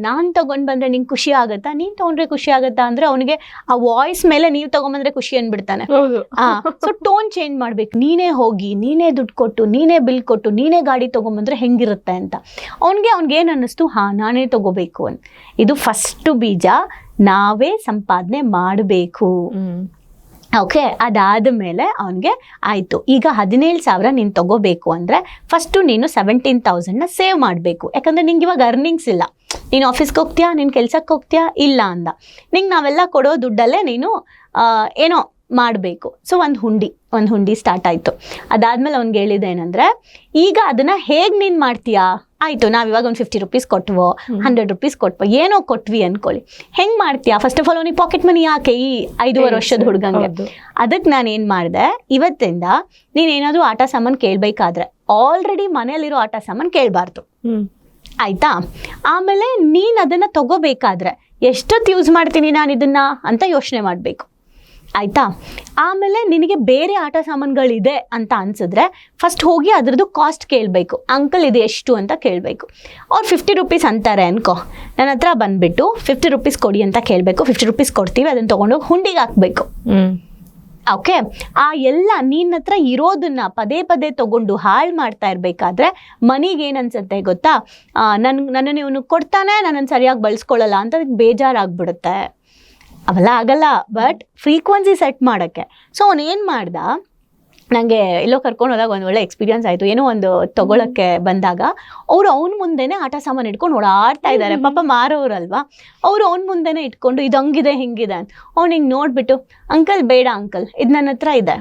ನಾನ್ ತಗೊಂಡ್ ಬಂದ್ರೆ ನಿಂಗೆ ಖುಷಿ ಆಗತ್ತಾ, ನೀನ್ ತಗೊಂಡ್ರೆ ಖುಷಿ ಆಗತ್ತಾ ಅಂದ್ರೆ ಅವನಿಗೆ ಆ ವಾಯ್ಸ್ ಮೇಲೆ ನೀವ್ ತಗೊಂಡ್ಬಂದ್ರೆ ಖುಷಿ ಅನ್ಬಿಡ್ತಾನೆ. ಸೊ ಟೋನ್ ಚೇಂಜ್ ಮಾಡ್ಬೇಕು. ನೀನೇ ಹೋಗಿ, ನೀನೇ ದುಡ್ಡು ಕೊಟ್ಟು, ನೀನೇ ಬಿಲ್ ಕೊಟ್ಟು, ನೀನೇ ಗಾಡಿ ತಗೊಂಡ್ಬಂದ್ರೆ ಹೆಂಗಿರುತ್ತೆ ಅಂತ ಅವ್ನಿಗೆ ಏನ್ ಅನ್ನಿಸ್ತು, ನಾನೇ ತಗೋಬೇಕು ಅಂತ. ಇದು ಫಸ್ಟ್ ಬೀಜ, ನಾವೇ ಸಂಪಾದನೆ ಮಾಡಬೇಕು. ಓಕೆ, ಅದಾದ ಮೇಲೆ ಅವನಿಗೆ ಆಯಿತು, ಈಗ 17,000 ನೀನು ತಗೋಬೇಕು ಅಂದರೆ ಫಸ್ಟು ನೀನು 17,000ನ ಸೇವ್ ಮಾಡಬೇಕು. ಯಾಕಂದರೆ ನಿಂಗೆ ಇವಾಗ ಅರ್ನಿಂಗ್ಸ್ ಇಲ್ಲ, ನೀನು ಆಫೀಸ್ಗೆ ಹೋಗ್ತೀಯಾ, ನೀನು ಕೆಲ್ಸಕ್ಕೆ ಹೋಗ್ತೀಯಾ, ಇಲ್ಲ ಅಂದ. ನಿಂಗೆ ನಾವೆಲ್ಲ ಕೊಡೋ ದುಡ್ಡಲ್ಲೇ ನೀನು ಏನೋ ಮಾಡಬೇಕು. ಸೊ ಒಂದು ಹುಂಡಿ ಸ್ಟಾರ್ಟ್ ಆಯಿತು. ಅದಾದಮೇಲೆ ಅವ್ನಿಗೆ ಹೇಳಿದೆ ಏನಂದರೆ, ಈಗ ಅದನ್ನು ಹೇಗೆ ನೀನು ಮಾಡ್ತೀಯಾ, ಆಯಿತು ನಾವಿವಾಗ ಒಂದು ₹50 ಕೊಟ್ವೋ, ₹100 ಕೊಟ್ವೋ, ಏನೋ ಕೊಟ್ವಿ ಅನ್ಕೊಳ್ಳಿ, ಹೆಂಗೆ ಮಾಡ್ತೀಯಾ? ಫಸ್ಟ್ ಆಫ್ ಆಲ್ ಅವ್ನಿಗೆ ಪಾಕೆಟ್ ಮನಿ ಯಾಕೆ ಈ 5.5 ವರ್ಷದ ಹುಡುಗಂಗೆ? ಅದಕ್ಕೆ ನಾನು ಏನು ಮಾಡಿದೆ, ಇವತ್ತಿಂದ ನೀನೇನಾದರೂ ಆಟ ಸಾಮಾನು ಕೇಳಬೇಕಾದ್ರೆ ಆಲ್ರೆಡಿ ಮನೇಲಿರೋ ಆಟ ಸಾಮಾನು ಕೇಳಬಾರ್ದು. ಆಯಿತಾ? ಆಮೇಲೆ ನೀನು ಅದನ್ನು ತಗೋಬೇಕಾದ್ರೆ ಎಷ್ಟೊತ್ತು ಯೂಸ್ ಮಾಡ್ತೀನಿ ನಾನು ಇದನ್ನ ಅಂತ ಯೋಚನೆ ಮಾಡಬೇಕು. ಆಯಿತಾ? ಆಮೇಲೆ ನಿನಗೆ ಬೇರೆ ಆಟ ಸಾಮಾನುಗಳಿದೆ ಅಂತ ಅನ್ಸಿದ್ರೆ ಫಸ್ಟ್ ಹೋಗಿ ಅದ್ರದ್ದು ಕಾಸ್ಟ್ ಕೇಳಬೇಕು. ಅಂಕಲ್ ಇದು ಎಷ್ಟು ಅಂತ ಕೇಳಬೇಕು. ಅವ್ರು ₹50 ಅಂತಾರೆ ಅನ್ಕೋ, ನನ್ನ ಹತ್ರ ಬಂದುಬಿಟ್ಟು ₹50 ಕೊಡಿ ಅಂತ ಕೇಳಬೇಕು. ₹50 ಕೊಡ್ತೀವಿ, ಅದನ್ನು ತೊಗೊಂಡೋಗಿ ಹುಂಡಿಗೆ ಹಾಕಬೇಕು. ಓಕೆ, ಆ ಎಲ್ಲ ನಿನ್ನ ಹತ್ರ ಇರೋದನ್ನ ಪದೇ ಪದೇ ತಗೊಂಡು ಹಾಳು ಮಾಡ್ತಾ ಇರಬೇಕಾದ್ರೆ ಮನಿಗೆ ಏನು ಅನ್ಸುತ್ತೆ ಗೊತ್ತಾ? ನನ್ನನ್ನು ಇವನು ಕೊಡ್ತಾನೆ, ನನ್ನನ್ನು ಸರಿಯಾಗಿ ಬಳಸ್ಕೊಳ್ಳಲ್ಲ ಅಂತ ಅದಕ್ಕೆ ಬೇಜಾರಾಗ್ಬಿಡುತ್ತೆ. ಅವೆಲ್ಲ ಆಗಲ್ಲ. ಬಟ್ ಫ್ರೀಕ್ವೆನ್ಸಿ ಸೆಟ್ ಮಾಡೋಕ್ಕೆ. ಸೊ ಅವನು ಏನು ಮಾಡ್ದ, ನನಗೆ ಎಲ್ಲೋ ಕರ್ಕೊಂಡು ಹೋದಾಗ ಒಂದು ಒಳ್ಳೆ ಎಕ್ಸ್ಪೀರಿಯನ್ಸ್ ಆಯಿತು. ಏನೋ ಒಂದು ತೊಗೊಳಕ್ಕೆ ಬಂದಾಗ ಅವ್ನ ಮುಂದೆನೇ ಆಟ ಸಾಮಾನು ಇಟ್ಕೊಂಡು ಓಡಾಡ್ತಾ ಇದ್ದಾರೆ. ಪಾಪ ಮಾರೋರಲ್ವಾ, ಅವ್ನ ಮುಂದೆನೇ ಇಟ್ಕೊಂಡು ಇದು ಹಂಗಿದೆ ಹಿಂಗಿದೆ ಅಂತ. ಅವ್ನು ಹಿಂಗೆ ನೋಡಿಬಿಟ್ಟು, ಅಂಕಲ್ ಬೇಡ ಅಂಕಲ್, ಇದು ನನ್ನ ಹತ್ರ ಇದೆ.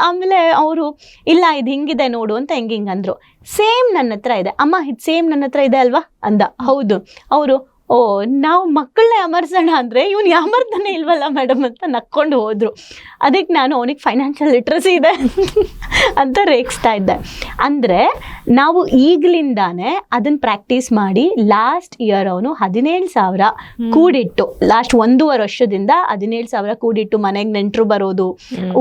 ಆಮೇಲೆ ಅವರು ಇಲ್ಲ ಇದು ಹಿಂಗಿದೆ ನೋಡು ಅಂತ ಹಿಂಗೆ ಅಂದರು. ಸೇಮ್ ನನ್ನ ಹತ್ರ ಇದೆ ಅಮ್ಮ, ಇದು ಸೇಮ್ ನನ್ನ ಹತ್ರ ಇದೆ ಅಲ್ವಾ ಅಂದ. ಹೌದು. ಅವರು ನಾವು ಮಕ್ಕಳನ್ನ ಯಾಮರ್ಸೋಣ ಅಂದರೆ ಇವ್ನು ಯಾಮರ್ತಾನೆ ಇಲ್ವಲ್ಲ ಮೇಡಮ್ ಅಂತ ನಕ್ಕೊಂಡು ಹೋದ್ರು. ಅದಕ್ಕೆ ನಾನು ಅವನಿಗೆ ಫೈನಾನ್ಷಿಯಲ್ ಲಿಟ್ರಸಿ ಇದೆ ಅಂತ ರೇಗಿಸ್ತಾ ಇದ್ದೆ. ಅಂದರೆ ನಾವು ಈಗಲಿಂದಾನೇ ಅದನ್ನು ಪ್ರಾಕ್ಟೀಸ್ ಮಾಡಿ ಲಾಸ್ಟ್ ಇಯರ್ ಅವನು 17,000 ಕೂಡಿಟ್ಟು, ಲಾಸ್ಟ್ 1.5 ವರ್ಷದಿಂದ 17,000 ಕೂಡಿಟ್ಟು, ಮನೆಗೆ ನೆಂಟರು ಬರೋದು,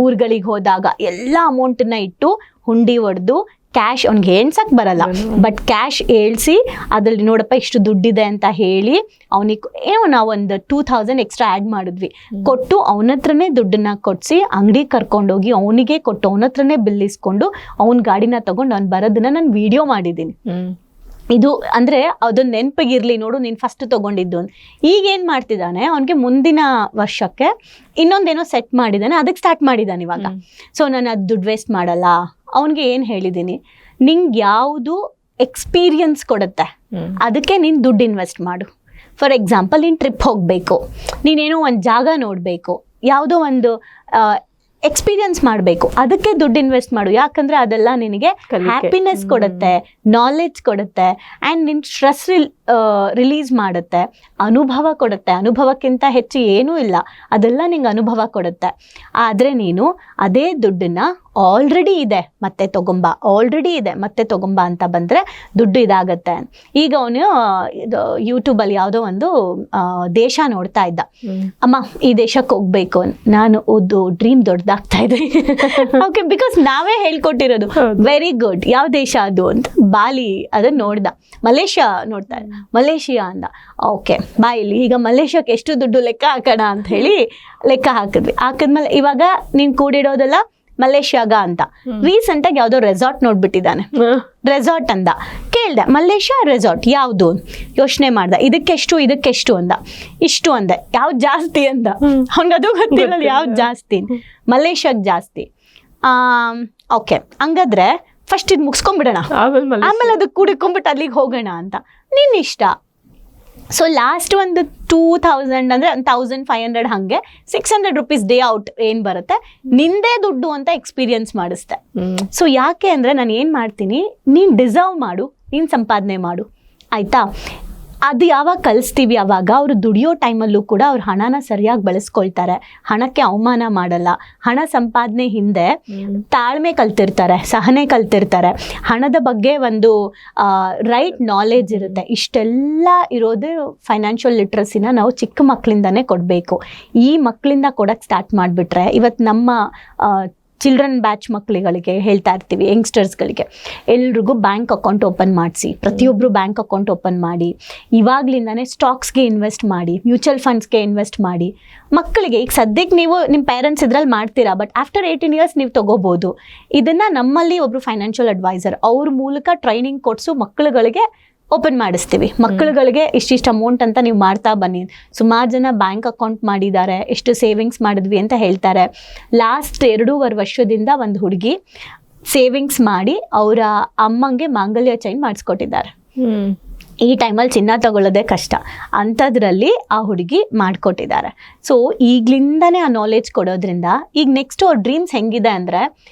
ಊರುಗಳಿಗೆ ಹೋದಾಗ ಎಲ್ಲ ಅಮೌಂಟನ್ನ ಇಟ್ಟು ಹುಂಡಿ ಹೊಡೆದು ಕ್ಯಾಶ್ ಅವ್ನಿಗೆ ಎಣ್ಸಕ್ಕೆ ಬರಲ್ಲ, ಬಟ್ ಕ್ಯಾಶ್ ಏಳ್ಸಿ ಅದ್ರಲ್ಲಿ ನೋಡಪ್ಪ ಇಷ್ಟು ದುಡ್ಡಿದೆ ಅಂತ ಹೇಳಿ ಅವನಿಗೆ ನಾವು ಒಂದು 2,000 ಎಕ್ಸ್ಟ್ರಾ ಆ್ಯಡ್ ಮಾಡಿದ್ವಿ, ಕೊಟ್ಟು ಅವನ ಹತ್ರನೇ ದುಡ್ಡನ್ನ ಕೊಡಿಸಿ ಅಂಗಡಿಗೆ ಕರ್ಕೊಂಡೋಗಿ ಅವನಿಗೆ ಕೊಟ್ಟು ಅವನ ಹತ್ರನೇ ಬಿಲ್ ಇಸ್ಕೊಂಡು ಅವ್ನ ಗಾಡಿನ ತಗೊಂಡು ಅವ್ನು ಬರೋದನ್ನ ನಾನು ವಿಡಿಯೋ ಮಾಡಿದ್ದೀನಿ. ಇದು ಅಂದರೆ ಅದೊಂದು ನೆನಪಿಗಿರಲಿ, ನೋಡು ನೀನು ಫಸ್ಟ್ ತೊಗೊಂಡಿದ್ದು ಅಂತ. ಈಗ ಏನು ಮಾಡ್ತಿದ್ದಾನೆ, ಅವನಿಗೆ ಮುಂದಿನ ವರ್ಷಕ್ಕೆ ಇನ್ನೊಂದೇನೋ ಸೆಟ್ ಮಾಡಿದ್ದಾನೆ, ಅದಕ್ಕೆ ಸ್ಟಾರ್ಟ್ ಮಾಡಿದ್ದಾನೆ ಇವಾಗ. ಸೊ ನಾನು ಅದು ದುಡ್ಡು ವೇಸ್ಟ್ ಮಾಡಲ್ಲ. ಅವನಿಗೆ ಏನು ಹೇಳಿದ್ದೀನಿ, ನಿಂಗೆ ಯಾವುದು ಎಕ್ಸ್ಪೀರಿಯನ್ಸ್ ಕೊಡುತ್ತೆ ಅದಕ್ಕೆ ನೀನು ದುಡ್ಡು ಇನ್ವೆಸ್ಟ್ ಮಾಡು. ಫಾರ್ ಎಕ್ಸಾಂಪಲ್, ನೀನು ಟ್ರಿಪ್ ಹೋಗಬೇಕು, ನೀನೇನೋ ಒಂದು ಜಾಗ ನೋಡಬೇಕು, ಯಾವುದೋ ಒಂದು ಎಕ್ಸ್ಪೀರಿಯನ್ಸ್ ಮಾಡಬೇಕು, ಅದಕ್ಕೆ ದುಡ್ಡು ಇನ್ವೆಸ್ಟ್ ಮಾಡು. ಯಾಕಂದರೆ ಅದೆಲ್ಲ ನಿನಗೆ ಹ್ಯಾಪಿನೆಸ್ ಕೊಡುತ್ತೆ, ನಾಲೆಡ್ಜ್ ಕೊಡುತ್ತೆ, ಆ್ಯಂಡ್ ನಿನ್ನ ಸ್ಟ್ರೆಸ್ ರಿಲೀಸ್ ಮಾಡುತ್ತೆ, ಅನುಭವ ಕೊಡುತ್ತೆ. ಅನುಭವಕ್ಕಿಂತ ಹೆಚ್ಚು ಏನೂ ಇಲ್ಲ, ಅದೆಲ್ಲ ನಿಂಗೆ ಅನುಭವ ಕೊಡುತ್ತೆ. ಆದರೆ ನೀನು ಅದೇ ದುಡ್ಡನ್ನು ಆಲ್ರೆಡಿ ಇದೆ ಮತ್ತೆ ತೊಗೊಂಬ, ಆಲ್ರೆಡಿ ಇದೆ ಮತ್ತೆ ತೊಗೊಂಬ ಅಂತ ಬಂದರೆ ದುಡ್ಡು ಇದಾಗತ್ತೆ. ಈಗ ಅವನು ಇದು ಯೂಟ್ಯೂಬಲ್ಲಿ ಯಾವುದೋ ಒಂದು ದೇಶ ನೋಡ್ತಾ ಇದ್ದ, ಅಮ್ಮ ಈ ದೇಶಕ್ಕೆ ಹೋಗ್ಬೇಕು. ನಾನು ಓದು ಡ್ರೀಮ್ ದೊಡ್ಡದಾಗ್ತಾ ಇದೆ. ಓಕೆ, ಬಿಕಾಸ್ ನಾವೇ ಹೇಳ್ಕೊಟ್ಟಿರೋದು. ವೆರಿ ಗುಡ್, ಯಾವ ದೇಶ ಅದು ಅಂತ. ಬಾಲಿ ಅದನ್ನು ನೋಡ್ದ. ಮಲೇಷ್ಯಾ ನೋಡ್ತಾ ಇದ್ದ, ಮಲೇಷಿಯಾ ಅಂದ. ಓಕೆ ಬಾ, ಇಲ್ಲಿ ಈಗ ಮಲೇಷ್ಯಾಕ್ಕೆ ಎಷ್ಟು ದುಡ್ಡು ಲೆಕ್ಕ ಹಾಕೋಣ ಅಂತ ಹೇಳಿ ಲೆಕ್ಕ ಹಾಕಿದ್ವಿ. ಹಾಕಿದ್ಮೇಲೆ ಇವಾಗ ನೀನು ಕೂಡಿಡೋದೆಲ್ಲ ಮಲೇಷ್ಯಾಗ ಅಂತ. ರೀಸೆಂಟಾಗಿ ಯಾವುದೋ ರೆಸಾರ್ಟ್ ನೋಡ್ಬಿಟ್ಟಿದ್ದಾನೆ. ರೆಸಾರ್ಟ್ ಅಂದ. ಕೇಳ್ದೆ, ಮಲೇಷ್ಯಾ ರೆಸಾರ್ಟ್ ಯಾವುದು? ಯೋಚನೆ ಮಾಡ್ದ, ಇದಕ್ಕೆಷ್ಟು ಅಂದ. ಇಷ್ಟು ಅಂದೆ. ಯಾವ್ದು ಜಾಸ್ತಿ ಅಂದ. ಅವ್ನಿಗದು ಗೊತ್ತಿಲ್ಲ ಯಾವ್ದು ಜಾಸ್ತಿ. ಮಲೇಷ್ಯಾಗೆ ಜಾಸ್ತಿ. ಓಕೆ, ಹಂಗಾದ್ರೆ ಫಸ್ಟ್ ಇದು ಮುಗಿಸ್ಕೊಂಡ್ಬಿಡೋಣ, ಆಮೇಲೆ ಅದು ಕೂಡಿಕೊಂಡ್ಬಿಟ್ಟು ಅಲ್ಲಿಗೆ ಹೋಗೋಣ ಅಂತ. ನಿನ್ನ ಇಷ್ಟ. ಸೊ ಲಾಸ್ಟ್ ಒಂದು 2,000 ಅಂದರೆ 1,500 ಹಾಗೆ 600 ರೂಪೀಸ್ ಡೇ ಔಟ್ ಏನು ಬರುತ್ತೆ, ನಿಂದೇ ದುಡ್ಡು ಅಂತ ಎಕ್ಸ್ಪೀರಿಯನ್ಸ್ ಮಾಡಿಸ್ದೆ. ಸೊ ಯಾಕೆ ಅಂದರೆ ನಾನು ಏನು ಮಾಡ್ತೀನಿ, ನೀನು ಡಿಸರ್ವ್ ಮಾಡು, ನೀನು ಸಂಪಾದನೆ ಮಾಡು, ಆಯಿತಾ? ಅದು ಯಾವಾಗ ಕಲಿಸ್ತೀವಿ ಆವಾಗ ಅವರು ದುಡಿಯೋ ಟೈಮಲ್ಲೂ ಕೂಡ ಅವ್ರ ಹಣನ ಸರಿಯಾಗಿ ಬಳಸ್ಕೊಳ್ತಾರೆ, ಹಣಕ್ಕೆ ಅವಮಾನ ಮಾಡಲ್ಲ. ಹಣ ಸಂಪಾದನೆ ಹಿಂದೆ ತಾಳ್ಮೆ ಕಲ್ತಿರ್ತಾರೆ, ಸಹನೆ ಕಲ್ತಿರ್ತಾರೆ, ಹಣದ ಬಗ್ಗೆ ಒಂದು ರೈಟ್ ನಾಲೆಜ್ ಇರುತ್ತೆ. ಇಷ್ಟೆಲ್ಲ ಇರೋದು ಫೈನಾನ್ಷಿಯಲ್ ಲಿಟ್ರಸಿನ ನಾವು ಚಿಕ್ಕ ಮಕ್ಕಳಿಂದನೇ ಕೊಡಬೇಕು. ಈ ಮಕ್ಕಳಿಂದ ಕೊಡೋಕ್ಕೆ ಸ್ಟಾರ್ಟ್ ಮಾಡಿಬಿಟ್ರೆ, ಇವತ್ತು ನಮ್ಮ ಚಿಲ್ಡ್ರನ್ ಬ್ಯಾಚ್ ಮಕ್ಕಳುಗಳಿಗೆ ಹೇಳ್ತಾ ಇರ್ತೀವಿ, ಯಂಗ್ಸ್ಟರ್ಸ್ಗಳಿಗೆ ಎಲ್ರಿಗೂ ಬ್ಯಾಂಕ್ ಅಕೌಂಟ್ ಓಪನ್ ಮಾಡಿಸಿ, ಪ್ರತಿಯೊಬ್ಬರು ಬ್ಯಾಂಕ್ ಅಕೌಂಟ್ ಓಪನ್ ಮಾಡಿ, ಇವಾಗಲಿಂದನೇ ಸ್ಟಾಕ್ಸ್ಗೆ ಇನ್ವೆಸ್ಟ್ ಮಾಡಿ, ಮ್ಯೂಚುವಲ್ ಫಂಡ್ಸ್ಗೆ ಇನ್ವೆಸ್ಟ್ ಮಾಡಿ. ಮಕ್ಕಳಿಗೆ ಈಗ ಸದ್ಯಕ್ಕೆ ನೀವು ನಿಮ್ಮ ಪೇರೆಂಟ್ಸ್ ಇದ್ರಲ್ಲಿ ಮಾಡ್ತೀರಾ, ಬಟ್ ಆಫ್ಟರ್ 18 ಇಯರ್ಸ್ ನೀವು ತೊಗೋಬೋದು. ಇದನ್ನು ನಮ್ಮಲ್ಲಿ ಒಬ್ಬರು ಫೈನಾನ್ಷಿಯಲ್ ಅಡ್ವೈಸರ್ ಅವ್ರ ಮೂಲಕ ಟ್ರೈನಿಂಗ್ ಕೊಡಿಸು ಮಕ್ಕಳುಗಳಿಗೆ ಓಪನ್ ಮಾಡಿಸ್ತೀವಿ. ಮಕ್ಕಳುಗಳಿಗೆ ಇಷ್ಟಿಷ್ಟು ಅಮೌಂಟ್ ಅಂತ ನೀವು ಮಾಡ್ತಾ ಬನ್ನಿ. ಸುಮಾರು ಜನ ಬ್ಯಾಂಕ್ ಅಕೌಂಟ್ ಮಾಡಿದ್ದಾರೆ, ಎಷ್ಟು ಸೇವಿಂಗ್ಸ್ ಮಾಡಿದ್ವಿ ಅಂತ ಹೇಳ್ತಾರೆ. ಲಾಸ್ಟ್ 2.5 ವರ್ಷದಿಂದ ಒಂದು ಹುಡುಗಿ ಸೇವಿಂಗ್ಸ್ ಮಾಡಿ ಅವರ ಅಮ್ಮಂಗೆ ಮಾಂಗಲ್ಯ ಚೈನ್ ಮಾಡಿಸ್ಕೊಟ್ಟಿದ್ದಾರೆ. ಈ ಟೈಮಲ್ಲಿ ಚಿನ್ನ ತಗೊಳ್ಳೋದೇ ಕಷ್ಟ, ಅಂಥದ್ರಲ್ಲಿ ಆ ಹುಡುಗಿ ಮಾಡಿಕೊಟ್ಟಿದ್ದಾರೆ. ಸೊ ಈಗಲಿಂದನೇ ಆ ನಾಲೆಡ್ಜ್ ಕೊಡೋದ್ರಿಂದ ಈಗ ನೆಕ್ಸ್ಟ್ ಅವ್ರ ಡ್ರೀಮ್ಸ್ ಹೆಂಗಿದೆ ಅಂದರೆ,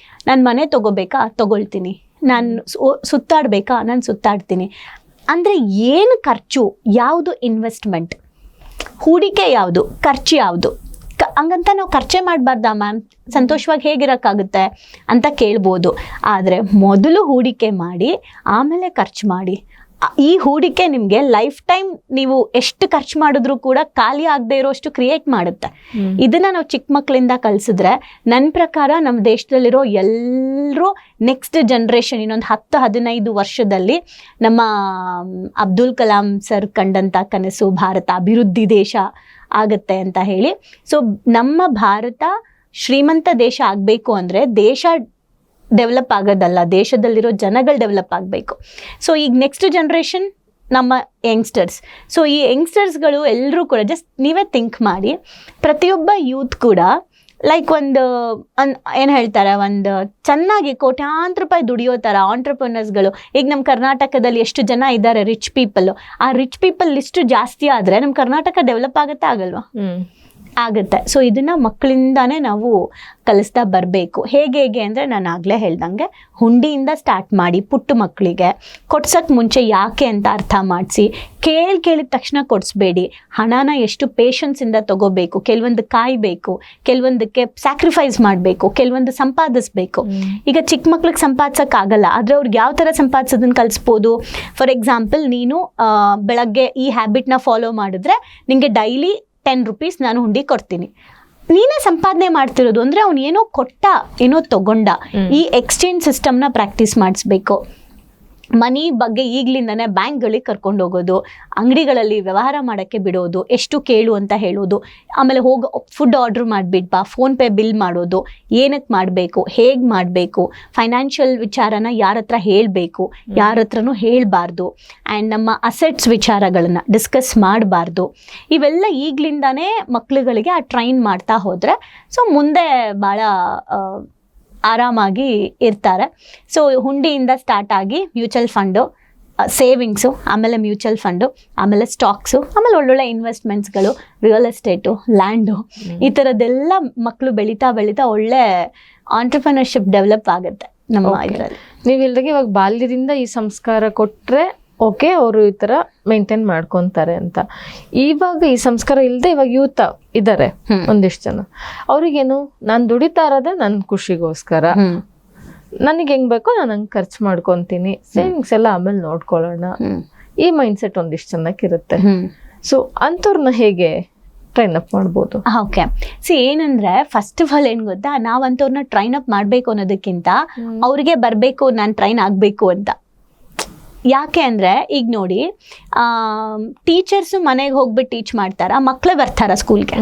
ನಾನು ಮನೆ ತೊಗೋಬೇಕಾ ತೊಗೊಳ್ತೀನಿ, ನಾನು ಸುತ್ತಾಡಬೇಕಾ ನಾನು ಸುತ್ತಾಡ್ತೀನಿ. ಅಂದರೆ ಏನು ಖರ್ಚು, ಯಾವುದು ಇನ್ವೆಸ್ಟ್ಮೆಂಟ್, ಹೂಡಿಕೆ ಯಾವುದು, ಖರ್ಚು ಯಾವುದು, ಹಂಗಂತ ನಾವು ಖರ್ಚೇ ಮಾಡಬಾರ್ದಾ ಮ್ಯಾಮ್, ಸಂತೋಷವಾಗಿ ಹೇಗಿರೋಕ್ಕಾಗುತ್ತೆ ಅಂತ ಕೇಳ್ಬೋದು. ಆದರೆ ಮೊದಲು ಹೂಡಿಕೆ ಮಾಡಿ ಆಮೇಲೆ ಖರ್ಚು ಮಾಡಿ. ಈ ಹೂಡಿಕೆ ನಿಮಗೆ ಲೈಫ್ ಟೈಮ್ ನೀವು ಎಷ್ಟು ಖರ್ಚು ಮಾಡಿದ್ರೂ ಕೂಡ ಖಾಲಿ ಆಗದೆ ಇರೋಷ್ಟು ಕ್ರಿಯೇಟ್ ಮಾಡುತ್ತೆ. ಇದನ್ನ ನಾವು ಚಿಕ್ಕ ಮಕ್ಕಳಿಂದ ಕಲಿಸಿದ್ರೆ ನನ್ನ ಪ್ರಕಾರ ನಮ್ಮ ದೇಶದಲ್ಲಿರೋ ಎಲ್ಲರೂ ನೆಕ್ಸ್ಟ್ ಜನ್ರೇಷನ್ ಇನ್ನೊಂದು 10-15 ವರ್ಷದಲ್ಲಿ ನಮ್ಮ ಅಬ್ದುಲ್ ಕಲಾಂ ಸರ್ ಕಂಡಂಥ ಕನಸು ಭಾರತ ಅಭಿವೃದ್ಧಿ ದೇಶ ಆಗುತ್ತೆ ಅಂತ ಹೇಳಿ. ಸೊ ನಮ್ಮ ಭಾರತ ಶ್ರೀಮಂತ ದೇಶ ಆಗಬೇಕು ಅಂದರೆ ದೇಶ ಡೆವಲಪ್ ಆಗೋದಲ್ಲ, ದೇಶದಲ್ಲಿರೋ ಜನಗಳು ಡೆವಲಪ್ ಆಗಬೇಕು. ಸೊ ಈಗ ನೆಕ್ಸ್ಟ್ ಜನ್ರೇಷನ್ ನಮ್ಮ ಯಂಗ್ಸ್ಟರ್ಸ್. ಸೊ ಈ ಯಂಗ್ಸ್ಟರ್ಸ್ಗಳು ಎಲ್ಲರೂ ಕೂಡ ಜಸ್ಟ್ ನೀವೇ ಥಿಂಕ್ ಮಾಡಿ, ಪ್ರತಿಯೊಬ್ಬ ಯೂತ್ ಕೂಡ ಲೈಕ್ ಒಂದು ಏನು ಹೇಳ್ತಾರೆ, ಒಂದು ಚೆನ್ನಾಗಿ ಕೋಟ್ಯಾಂತರ ರೂಪಾಯಿ ದುಡಿಯೋ ಥರ ಆಂಟ್ರಪ್ರನರ್ಸ್ಗಳು. ಈಗ ನಮ್ಮ ಕರ್ನಾಟಕದಲ್ಲಿ ಎಷ್ಟು ಜನ ಇದ್ದಾರೆ ರಿಚ್ ಪೀಪಲ್ಲು, ಆ ರಿಚ್ ಪೀಪಲ್ ಲಿಸ್ಟು ಜಾಸ್ತಿ ಆದರೆ ನಮ್ಮ ಕರ್ನಾಟಕ ಡೆವಲಪ್ ಆಗುತ್ತಾ ಆಗಲ್ವಾ? ಆಗುತ್ತೆ. ಸೊ ಇದನ್ನ ಮಕ್ಕಳಿಂದಾನೇ ನಾವು ಕಲಿಸ್ತಾ ಬರಬೇಕು. ಹೇಗೆ ಅಂದರೆ ನಾನು ಆಗಲೇ ಹೇಳ್ದಂಗೆ ಹುಂಡಿಯಿಂದ ಸ್ಟಾರ್ಟ್ ಮಾಡಿ ಪುಟ್ಟ ಮಕ್ಕಳಿಗೆ ಕೊಡ್ಸೋಕ್ಕೆ ಮುಂಚೆ ಯಾಕೆ ಅಂತ ಅರ್ಥ ಮಾಡಿಸಿ, ಕೇಳಿದ ತಕ್ಷಣ ಕೊಡಿಸ್ಬೇಡಿ. ಹಣನ ಎಷ್ಟು ಪೇಷನ್ಸಿಂದ ತಗೋಬೇಕು, ಕೆಲವೊಂದು ಕಾಯಬೇಕು, ಕೆಲವೊಂದಕ್ಕೆ ಸ್ಯಾಕ್ರಿಫೈಸ್ ಮಾಡಬೇಕು, ಕೆಲವೊಂದು ಸಂಪಾದಿಸ್ಬೇಕು. ಈಗ ಚಿಕ್ಕ ಮಕ್ಳಿಗೆ ಸಂಪಾದಿಸೋಕ್ಕಾಗಲ್ಲ, ಆದರೆ ಅವ್ರಿಗೆ ಯಾವ ಥರ ಸಂಪಾದಿಸೋದನ್ನು ಕಲಿಸ್ಬೋದು. ಫಾರ್ ಎಕ್ಸಾಂಪಲ್, ನೀನು ಬೆಳಗ್ಗೆ ಈ ಹ್ಯಾಬಿಟ್ನ ಫಾಲೋ ಮಾಡಿದ್ರೆ ನಿಮಗೆ ಡೈಲಿ 10 ರೂಪೀಸ್ ನಾನು ಹುಂಡಿ ಕೊಡ್ತೀನಿ. ನೀನೇ ಸಂಪಾದನೆ ಮಾಡ್ತಿರೋದು ಅಂದರೆ ಅವ್ನು ಏನೋ ಕೊಟ್ಟ, ಏನೋ ತಗೊಂಡ. ಈ ಎಕ್ಸ್ಚೇಂಜ್ ಸಿಸ್ಟಮ್ನ ಪ್ರಾಕ್ಟೀಸ್ ಮಾಡಿಸ್ಬೇಕು. ಮನಿ ಬಗ್ಗೆ ಈಗಲಿಂದನೇ ಬ್ಯಾಂಕ್ಗಳಿಗೆ ಕರ್ಕೊಂಡು ಹೋಗೋದು, ಅಂಗಡಿಗಳಲ್ಲಿ ವ್ಯವಹಾರ ಮಾಡೋಕ್ಕೆ ಬಿಡೋದು, ಎಷ್ಟು ಕೇಳು ಅಂತ ಹೇಳೋದು. ಆಮೇಲೆ ಹೋಗಿ ಫುಡ್ ಆರ್ಡ್ರ್ ಮಾಡಿಬಿಡ್ಬಾ, ಫೋನ್ಪೇ ಬಿಲ್ ಮಾಡೋದು, ಏನಕ್ಕೆ ಮಾಡಬೇಕು, ಹೇಗೆ ಮಾಡಬೇಕು, ಫೈನಾನ್ಷಿಯಲ್ ವಿಚಾರನ ಯಾರ ಹತ್ರ ಹೇಳಬೇಕು, ಯಾರ ಹತ್ರನೂ ಹೇಳಬಾರ್ದು. ಆ್ಯಂಡ್ ನಮ್ಮ ಅಸೆಟ್ಸ್ ವಿಚಾರಗಳನ್ನು ಡಿಸ್ಕಸ್ ಮಾಡಬಾರ್ದು. ಇವೆಲ್ಲ ಈಗಲಿಂದನೇ ಮಕ್ಳುಗಳಿಗೆ ಆ ಟ್ರೈನ್ ಮಾಡ್ತಾ ಹೋದರೆ ಸೊ ಮುಂದೆ ಭಾಳ ಆರಾಮಾಗಿ ಇರ್ತಾರೆ. ಸೊ ಹುಂಡಿಯಿಂದ ಸ್ಟಾರ್ಟ್ ಆಗಿ ಮ್ಯೂಚುವಲ್ ಫಂಡು, ಸೇವಿಂಗ್ಸು, ಆಮೇಲೆ ಮ್ಯೂಚುವಲ್ ಫಂಡು, ಆಮೇಲೆ ಸ್ಟಾಕ್ಸು, ಆಮೇಲೆ ಒಳ್ಳೊಳ್ಳೆ ಇನ್ವೆಸ್ಟ್ಮೆಂಟ್ಸ್ಗಳು, ರಿಯಲ್ ಎಸ್ಟೇಟು, ಲ್ಯಾಂಡು, ಈ ಥರದ್ದೆಲ್ಲ ಮಕ್ಕಳು ಬೆಳೀತಾ ಒಳ್ಳೆ ಆಂಟ್ರಪ್ರಿನರ್ಶಿಪ್ ಡೆವಲಪ್ ಆಗುತ್ತೆ ನಮ್ಮ ಇದರಲ್ಲಿ. ನೀವು ಹೇಳಿದಾಗೆ ಇವಾಗ ಬಾಲ್ಯದಿಂದ ಈ ಸಂಸ್ಕಾರ ಕೊಟ್ಟರೆ ಓಕೆ ಅವರು ಈ ಥರ ಮೇಂಟೈನ್ ಮಾಡ್ಕೊತಾರೆ ಅಂತ. ಇವಾಗ ಈ ಸಂಸ್ಕಾರ ಇಲ್ಲದೆ ಇವಾಗ ಯೂತ್ ಇದ್ದಾರೆ ಒಂದಿಷ್ಟು ಜನ, ಅವ್ರಿಗೇನು ನಾನು ದುಡಿತಾ ಇರೋದೇ ನನ್ನ ಖುಷಿಗೋಸ್ಕರ, ನನಗೆ ಹೆಂಗ್ ಬೇಕೋ ನಾನು ಹಂಗೆ ಖರ್ಚು ಮಾಡ್ಕೊತೀನಿ, ಸೇವಿಂಗ್ಸ್ ಎಲ್ಲ ಆಮೇಲೆ ನೋಡ್ಕೊಳ್ಳೋಣ, ಈ ಮೈಂಡ್ ಸೆಟ್ ಒಂದಿಷ್ಟು ಜನಕ್ಕಿರುತ್ತೆ. ಸೊ ಅಂಥವ್ರನ್ನ ಹೇಗೆ ಟ್ರೈನ್ ಅಪ್ ಮಾಡ್ಬೋದು? ಓಕೆ, ಏನಂದ್ರೆ ಫಸ್ಟ್ ಆಫ್ ಆಲ್ ಏನ್ ಗೊತ್ತಾ, ನಾವಂತವ್ರನ್ನ ಟ್ರೈನ್ ಅಪ್ ಮಾಡ್ಬೇಕು ಅನ್ನೋದಕ್ಕಿಂತ ಅವ್ರಿಗೆ ಬರಬೇಕು ನಾನು ಟ್ರೈನ್ ಆಗಬೇಕು ಅಂತ. ಯಾಕೆ ಅಂದರೆ ಈಗ ನೋಡಿ, ಟೀಚರ್ಸು ಮನೆಗೆ ಹೋಗ್ಬಿಟ್ಟು ಟೀಚ್ ಮಾಡ್ತಾರ, ಮಕ್ಕಳೇ ಬರ್ತಾರ ಸ್ಕೂಲ್ಗೆ,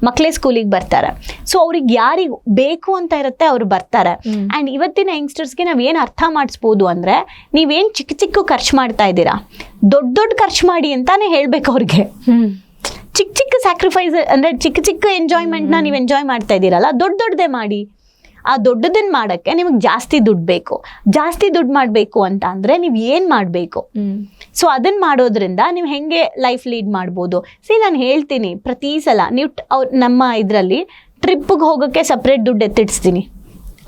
ಮಕ್ಕಳೇ ಸ್ಕೂಲಿಗೆ ಬರ್ತಾರೆ. ಸೊ ಅವ್ರಿಗೆ ಯಾರಿಗೆ ಬೇಕು ಅಂತ ಇರುತ್ತೆ ಅವ್ರು ಬರ್ತಾರೆ. ಆ್ಯಂಡ್ ಇವತ್ತಿನ ಯಂಗ್ಸ್ಟರ್ಸ್ಗೆ ನಾವು ಏನು ಅರ್ಥ ಮಾಡಿಸ್ಬೋದು ಅಂದರೆ, ನೀವೇನು ಚಿಕ್ಕ ಖರ್ಚು ಮಾಡ್ತಾ ಇದ್ದೀರಾ, ದೊಡ್ಡ ಖರ್ಚು ಮಾಡಿ ಅಂತಾನೆ ಹೇಳ್ಬೇಕು ಅವ್ರಿಗೆ. ಚಿಕ್ಕ ಸ್ಯಾಕ್ರಿಫೈಸ್ ಅಂದರೆ ಚಿಕ್ಕ ಎಂಜಾಯ್ಮೆಂಟ್ನ ನೀವು ಎಂಜಾಯ್ ಮಾಡ್ತಾ ಇದ್ದೀರಲ್ಲ, ದೊಡ್ಡದೇ ಮಾಡಿ. ಆ ದೊಡ್ಡದನ್ನ ಮಾಡೋಕ್ಕೆ ನಿಮಗೆ ಜಾಸ್ತಿ ದುಡ್ಡು ಬೇಕು. ಜಾಸ್ತಿ ದುಡ್ಡು ಮಾಡಬೇಕು ಅಂತ ಅಂದರೆ ನೀವು ಏನು ಮಾಡಬೇಕು? ಸೊ ಅದನ್ನು ಮಾಡೋದ್ರಿಂದ ನೀವು ಹೆಂಗೆ ಲೈಫ್ ಲೀಡ್ ಮಾಡ್ಬೋದು? ನಾನು ಹೇಳ್ತೀನಿ, ಪ್ರತಿ ಸಲ ನೀವು ನಮ್ಮ ಇದರಲ್ಲಿ ಟ್ರಿಪ್ಪಿಗೆ ಹೋಗೋಕ್ಕೆ ಸಪ್ರೇಟ್ ದುಡ್ಡು ಎತ್ತಿಡಿಸ್ತೀನಿ.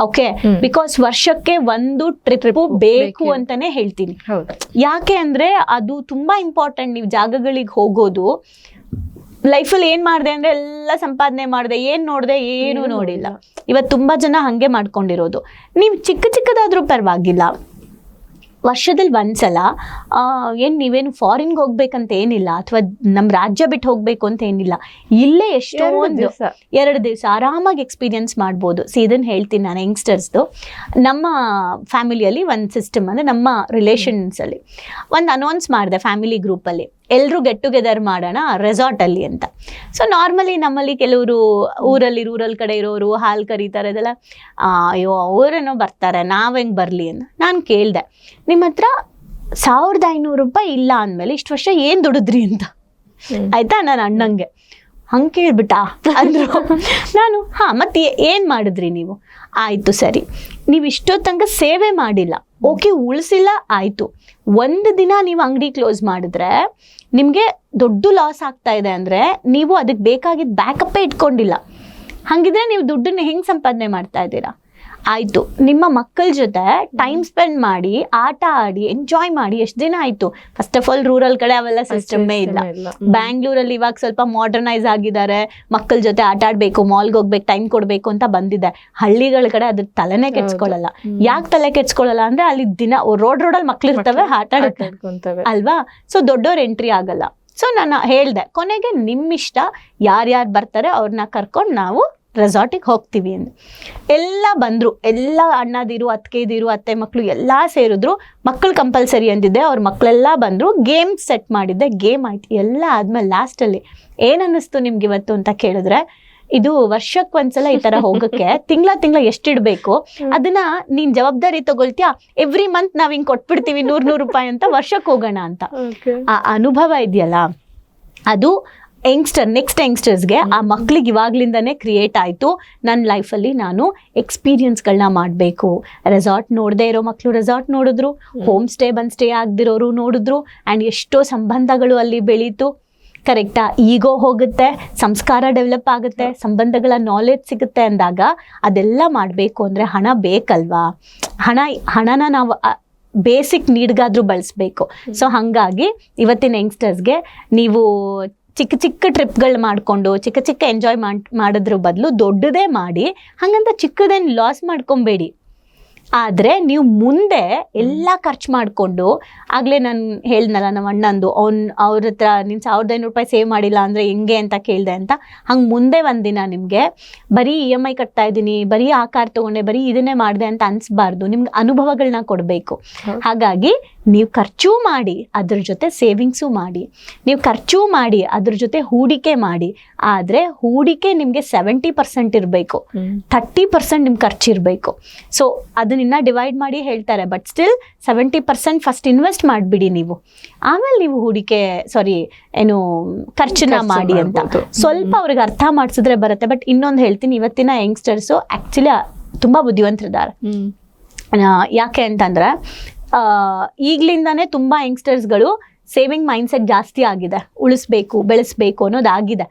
ಓಕೆ, ಬಿಕಾಸ್ ವರ್ಷಕ್ಕೆ ಒಂದು ಟ್ರಿಪ್ ಬೇಕು ಅಂತಾನೆ ಹೇಳ್ತೀನಿ. ಯಾಕೆ ಅಂದರೆ ಅದು ತುಂಬ ಇಂಪಾರ್ಟೆಂಟ್. ನೀವು ಜಾಗಗಳಿಗೆ ಹೋಗೋದು, ಲೈಫಲ್ಲಿ ಏನು ಮಾಡಿದೆ ಅಂದರೆ ಎಲ್ಲ ಸಂಪಾದನೆ ಮಾಡಿದೆ, ಏನು ನೋಡಿದೆ, ಏನೂ ನೋಡಿಲ್ಲ. ಇವತ್ತು ತುಂಬ ಜನ ಹಾಗೆ ಮಾಡ್ಕೊಂಡಿರೋದು. ನೀವು ಚಿಕ್ಕದಾದ್ರೂ ಪರವಾಗಿಲ್ಲ, ವರ್ಷದಲ್ಲಿ ಒಂದ್ಸಲ ನೀವೇನು ಫಾರಿನ್ಗೆ ಹೋಗ್ಬೇಕಂತ ಏನಿಲ್ಲ, ಅಥವಾ ನಮ್ಮ ರಾಜ್ಯ ಬಿಟ್ಟು ಹೋಗ್ಬೇಕು ಅಂತ ಏನಿಲ್ಲ, ಇಲ್ಲೇ ಎಷ್ಟೊಂದು 2 ದಿವಸ ಆರಾಮಾಗಿ ಎಕ್ಸ್ಪೀರಿಯನ್ಸ್ ಮಾಡ್ಬೋದು. ಇದನ್ನು ಹೇಳ್ತೀನಿ ನಾನು ಯಂಗ್ಸ್ಟರ್ಸ್ದು. ನಮ್ಮ ಫ್ಯಾಮಿಲಿಯಲ್ಲಿ ಒಂದು ಸಿಸ್ಟಮ್ ಅಂದರೆ ನಮ್ಮ ರಿಲೇಷನ್ಸಲ್ಲಿ ಒಂದು ಅನೌನ್ಸ್ ಮಾಡಿದೆ ಫ್ಯಾಮಿಲಿ ಗ್ರೂಪಲ್ಲಿ, ಎಲ್ಲರೂ ಗೆಟ್ ಟುಗೆದರ್ ಮಾಡೋಣ ರೆಸಾರ್ಟಲ್ಲಿ ಅಂತ. ಸೊ ನಾರ್ಮಲಿ ನಮ್ಮಲ್ಲಿ ಕೆಲವರು ರೂರಲ್ ಕಡೆ ಇರೋರು ಹಾಲು ಕರೀತಾರೆ, ಇದೆಲ್ಲ ಅಯ್ಯೋ ಅವರೇನೋ ಬರ್ತಾರೆ, ನಾವು ಹೆಂಗೆ ಬರಲಿ ಅಂತ. ನಾನು ಕೇಳಿದೆ, ನಿಮ್ಮ ಹತ್ರ 1500 ರೂಪಾಯಿ ಇಲ್ಲ ಅಂದಮೇಲೆ ಇಷ್ಟು ವರ್ಷ ಏನು ದುಡಿದ್ರಿ ಅಂತ. ಆಯಿತಾ, ನಾನು ಅಣ್ಣಂಗೆ ಹಂಗೆ ಕೇಳ್ಬಿಟ್ಟ ಅಂದರು. ನಾನು ಮತ್ತೆ ಏನು ಮಾಡಿದ್ರಿ ನೀವು? ಆಯಿತು ಸರಿ, ನೀವು ಇಷ್ಟೊತ್ತು ತನಕ ಸೇವೆ ಮಾಡಿಲ್ಲ, ಓಕೆ ಉಳಿಸಿಲ್ಲ, ಆಯಿತು. ಒಂದು ದಿನ ನೀವು ಅಂಗಡಿ ಕ್ಲೋಸ್ ಮಾಡಿದ್ರೆ ನಿಮಗೆ ದೊಡ್ಡ ಲಾಸ್ ಆಗ್ತಾ ಇದೆ ಅಂದರೆ ನೀವು ಅದಕ್ಕೆ ಬೇಕಾಗಿದ್ದ ಬ್ಯಾಕಪ್ಪೇ ಇಟ್ಕೊಂಡಿಲ್ಲ. ಹಾಗಿದ್ರೆ ನೀವು ದುಡ್ಡನ್ನ ಹೆಂಗೆ ಸಂಪಾದನೆ ಮಾಡ್ತಾ ಇದ್ದೀರಾ? ಆಯಿತು, ನಿಮ್ಮ ಮಕ್ಕಳ ಜೊತೆ ಟೈಮ್ ಸ್ಪೆಂಡ್ ಮಾಡಿ, ಆಟ ಆಡಿ, ಎಂಜಾಯ್ ಮಾಡಿ. ಎಷ್ಟು ದಿನ ಆಯಿತು? ಫಸ್ಟ್ ಆಫ್ ಆಲ್ ರೂರಲ್ ಕಡೆ ಅವೆಲ್ಲ ಸಿಸ್ಟಮ್ಮೇ ಇಲ್ಲ. ಬ್ಯಾಂಗ್ಳೂರಲ್ಲಿ ಇವಾಗ ಸ್ವಲ್ಪ ಮಾಡರ್ನೈಸ್ ಆಗಿದ್ದಾರೆ, ಮಕ್ಕಳ ಜೊತೆ ಆಟ ಆಡಬೇಕು, ಮಾಲ್ಗೆ ಹೋಗ್ಬೇಕು, ಟೈಮ್ ಕೊಡಬೇಕು ಅಂತ ಬಂದಿದೆ. ಹಳ್ಳಿಗಳ ಕಡೆ ಅದ್ರ ತಲೆನೇ ಕೆಡ್ಸ್ಕೊಳ್ಳಲ್ಲ. ಯಾಕೆ ತಲೆ ಕೆಡ್ಸ್ಕೊಳ್ಳಲ್ಲ ಅಂದರೆ ಅಲ್ಲಿ ದಿನ ರೋಡಲ್ಲಿ ಮಕ್ಳು ಇರ್ತವೆ, ಆಟ ಆಡ್ತಾರೆ ಅಲ್ವಾ? ಸೊ ದೊಡ್ಡವ್ರು ಎಂಟ್ರಿ ಆಗಲ್ಲ. ಸೊ ನಾನು ಹೇಳ್ದೆ, ಕೊನೆಗೆ ನಿಮ್ಮಿಷ್ಟ, ಯಾರ್ಯಾರು ಬರ್ತಾರೆ ಅವ್ರನ್ನ ಕರ್ಕೊಂಡು ನಾವು ರೆಸಾರ್ಟಿಗೆ ಹೋಗ್ತೀವಿ ಅಂದು. ಎಲ್ಲ ಬಂದರು, ಎಲ್ಲ ಅಣ್ಣದಿರು, ಅತ್ತೆ ಮಕ್ಕಳು ಎಲ್ಲ ಸೇರಿದ್ರು. ಮಕ್ಕಳು ಕಂಪಲ್ಸರಿ ಅಂದಿದ್ದೆ, ಅವ್ರ ಮಕ್ಕಳೆಲ್ಲ ಬಂದರು. ಗೇಮ್ ಸೆಟ್ ಮಾಡಿದ್ದೆ, ಗೇಮ್ ಆಯ್ತು. ಎಲ್ಲ ಆದ್ಮೇಲೆ ಲಾಸ್ಟಲ್ಲಿ ಏನು ಅನ್ನಿಸ್ತು ನಿಮ್ಗೆ ಇವತ್ತು ಅಂತ ಕೇಳಿದ್ರೆ, ಇದು ವರ್ಷಕ್ಕೊಂದ್ಸಲ ಈ ಥರ ಹೋಗೋಕ್ಕೆ ತಿಂಗಳ ಎಷ್ಟಿಡಬೇಕು, ಅದನ್ನ ನೀನು ಜವಾಬ್ದಾರಿ ತಗೊಳ್ತೀಯಾ, ಎವ್ರಿ ಮಂತ್ ನಾವು ಹಿಂಗೆ ಕೊಟ್ಬಿಡ್ತೀವಿ 100 ರೂಪಾಯಿ ಅಂತ, ವರ್ಷಕ್ಕೆ ಹೋಗೋಣ ಅಂತ. ಆ ಅನುಭವ ಇದೆಯಲ್ಲ, ಅದು ನೆಕ್ಸ್ಟ್ ಯಂಗ್ಸ್ಟರ್ಸ್ಗೆ, ಆ ಮಕ್ಳಿಗೆ ಇವಾಗ್ಲಿಂದನೇ ಕ್ರಿಯೇಟ್ ಆಯಿತು. ನನ್ನ ಲೈಫಲ್ಲಿ ನಾನು ಎಕ್ಸ್ಪೀರಿಯನ್ಸ್ಗಳನ್ನ ಮಾಡಬೇಕು. ರೆಸಾರ್ಟ್ ನೋಡದೇ ಇರೋ ಮಕ್ಕಳು ರೆಸಾರ್ಟ್ ನೋಡಿದ್ರು, ಹೋಮ್ ಸ್ಟೇ ಆಗದಿರೋರು ನೋಡಿದ್ರು. ಆ್ಯಂಡ್ ಎಷ್ಟೋ ಸಂಬಂಧಗಳು ಅಲ್ಲಿ ಬೆಳೀತು. ಕರೆಕ್ಟಾ? ಈಗೋ ಹೋಗುತ್ತೆ, ಸಂಸ್ಕಾರ ಡೆವಲಪ್ ಆಗುತ್ತೆ, ಸಂಬಂಧಗಳ ನಾಲೆಡ್ಜ್ ಸಿಗುತ್ತೆ ಅಂದಾಗ ಅದೆಲ್ಲ ಮಾಡಬೇಕು ಅಂದರೆ ಹಣ ಬೇಕಲ್ವಾ? ಹಣನ ನಾವು ಬೇಸಿಕ್ ನೀಡ್ಗಾದ್ರೂ ಬಳಸಬೇಕು. ಸೊ ಹಾಗಾಗಿ ಇವತ್ತಿನ ಯಂಗ್ಸ್ಟರ್ಸ್ಗೆ ನೀವು ಚಿಕ್ಕ ಚಿಕ್ಕ ಟ್ರಿಪ್ಗಳು ಮಾಡಿಕೊಂಡು ಚಿಕ್ಕ ಚಿಕ್ಕ ಎಂಜಾಯ್ ಮಾಡೋದ್ರ ಬದಲು ದೊಡ್ಡದೇ ಮಾಡಿ, ಹಾಗಂತ ಚಿಕ್ಕದೇನು ಲಾಸ್ ಮಾಡ್ಕೊಬೇಡಿ. ಆದರೆ ನೀವು ಮುಂದೆ ಎಲ್ಲ ಖರ್ಚು ಮಾಡಿಕೊಂಡು, ಆಗಲೇ ನಾನು ಹೇಳ್ದನಲ್ಲ ನಮ್ಮ ಅಣ್ಣಂದು, ಅವ್ರ ಹತ್ರ ನೀನು 1500 ರೂಪಾಯಿ ಸೇವ್ ಮಾಡಿಲ್ಲ ಅಂದರೆ ಹೆಂಗೆ ಅಂತ ಕೇಳಿದೆ ಅಂತ. ಹಂಗೆ ಮುಂದೆ ಒಂದಿನ ನಿಮಗೆ ಬರೀ EMI ಕಟ್ತಾ ಇದ್ದೀನಿ, ಬರೀ ಆ ಕಾರ್ ತೊಗೊಂಡೆ, ಬರೀ ಇದನ್ನೇ ಮಾಡಿದೆ ಅಂತ ಅನಿಸ್ಬಾರ್ದು. ನಿಮ್ಗೆ ಅನುಭವಗಳನ್ನ ಕೊಡಬೇಕು. ಹಾಗಾಗಿ ನೀವು ಖರ್ಚು ಮಾಡಿ, ಅದ್ರ ಜೊತೆ ಸೇವಿಂಗ್ಸು ಮಾಡಿ, ನೀವು ಖರ್ಚು ಮಾಡಿ ಅದ್ರ ಜೊತೆ ಹೂಡಿಕೆ ಮಾಡಿ. ಆದರೆ ಹೂಡಿಕೆ ನಿಮಗೆ 70% ಇರಬೇಕು, 30% ನಿಮ್ಗೆ ಖರ್ಚಿರಬೇಕು. ಸೊ ಅದನ್ನ ಡಿವೈಡ್ ಮಾಡಿ ಹೇಳ್ತಾರೆ. ಬಟ್ ಸ್ಟಿಲ್ 70% ಫಸ್ಟ್ ಇನ್ವೆಸ್ಟ್ ಮಾಡಿಬಿಡಿ ನೀವು, ಆಮೇಲೆ ನೀವು ಖರ್ಚನ್ನ ಮಾಡಿ ಅಂತ ಸ್ವಲ್ಪ ಅವ್ರಿಗೆ ಅರ್ಥ ಮಾಡಿಸಿದ್ರೆ ಬರುತ್ತೆ. ಬಟ್ ಇನ್ನೊಂದು ಹೇಳ್ತೀನಿ, ಇವತ್ತಿನ ಯಂಗ್ಸ್ಟರ್ಸು ಆ್ಯಕ್ಚುಲಿ ತುಂಬ ಬುದ್ಧಿವಂತರಿದ್ದಾರೆ. ಯಾಕೆ ಅಂತಂದ್ರೆ ಈಗಲಿಂದಾನೇ ತುಂಬ ಯಂಗ್ಸ್ಟರ್ಸ್ಗಳು ಸೇವಿಂಗ್ ಮೈಂಡ್ಸೆಟ್ ಜಾಸ್ತಿ ಆಗಿದೆ, ಉಳಿಸ್ಬೇಕು ಬೆಳೆಸ್ಬೇಕು ಅನ್ನೋದಾಗಿದೆ.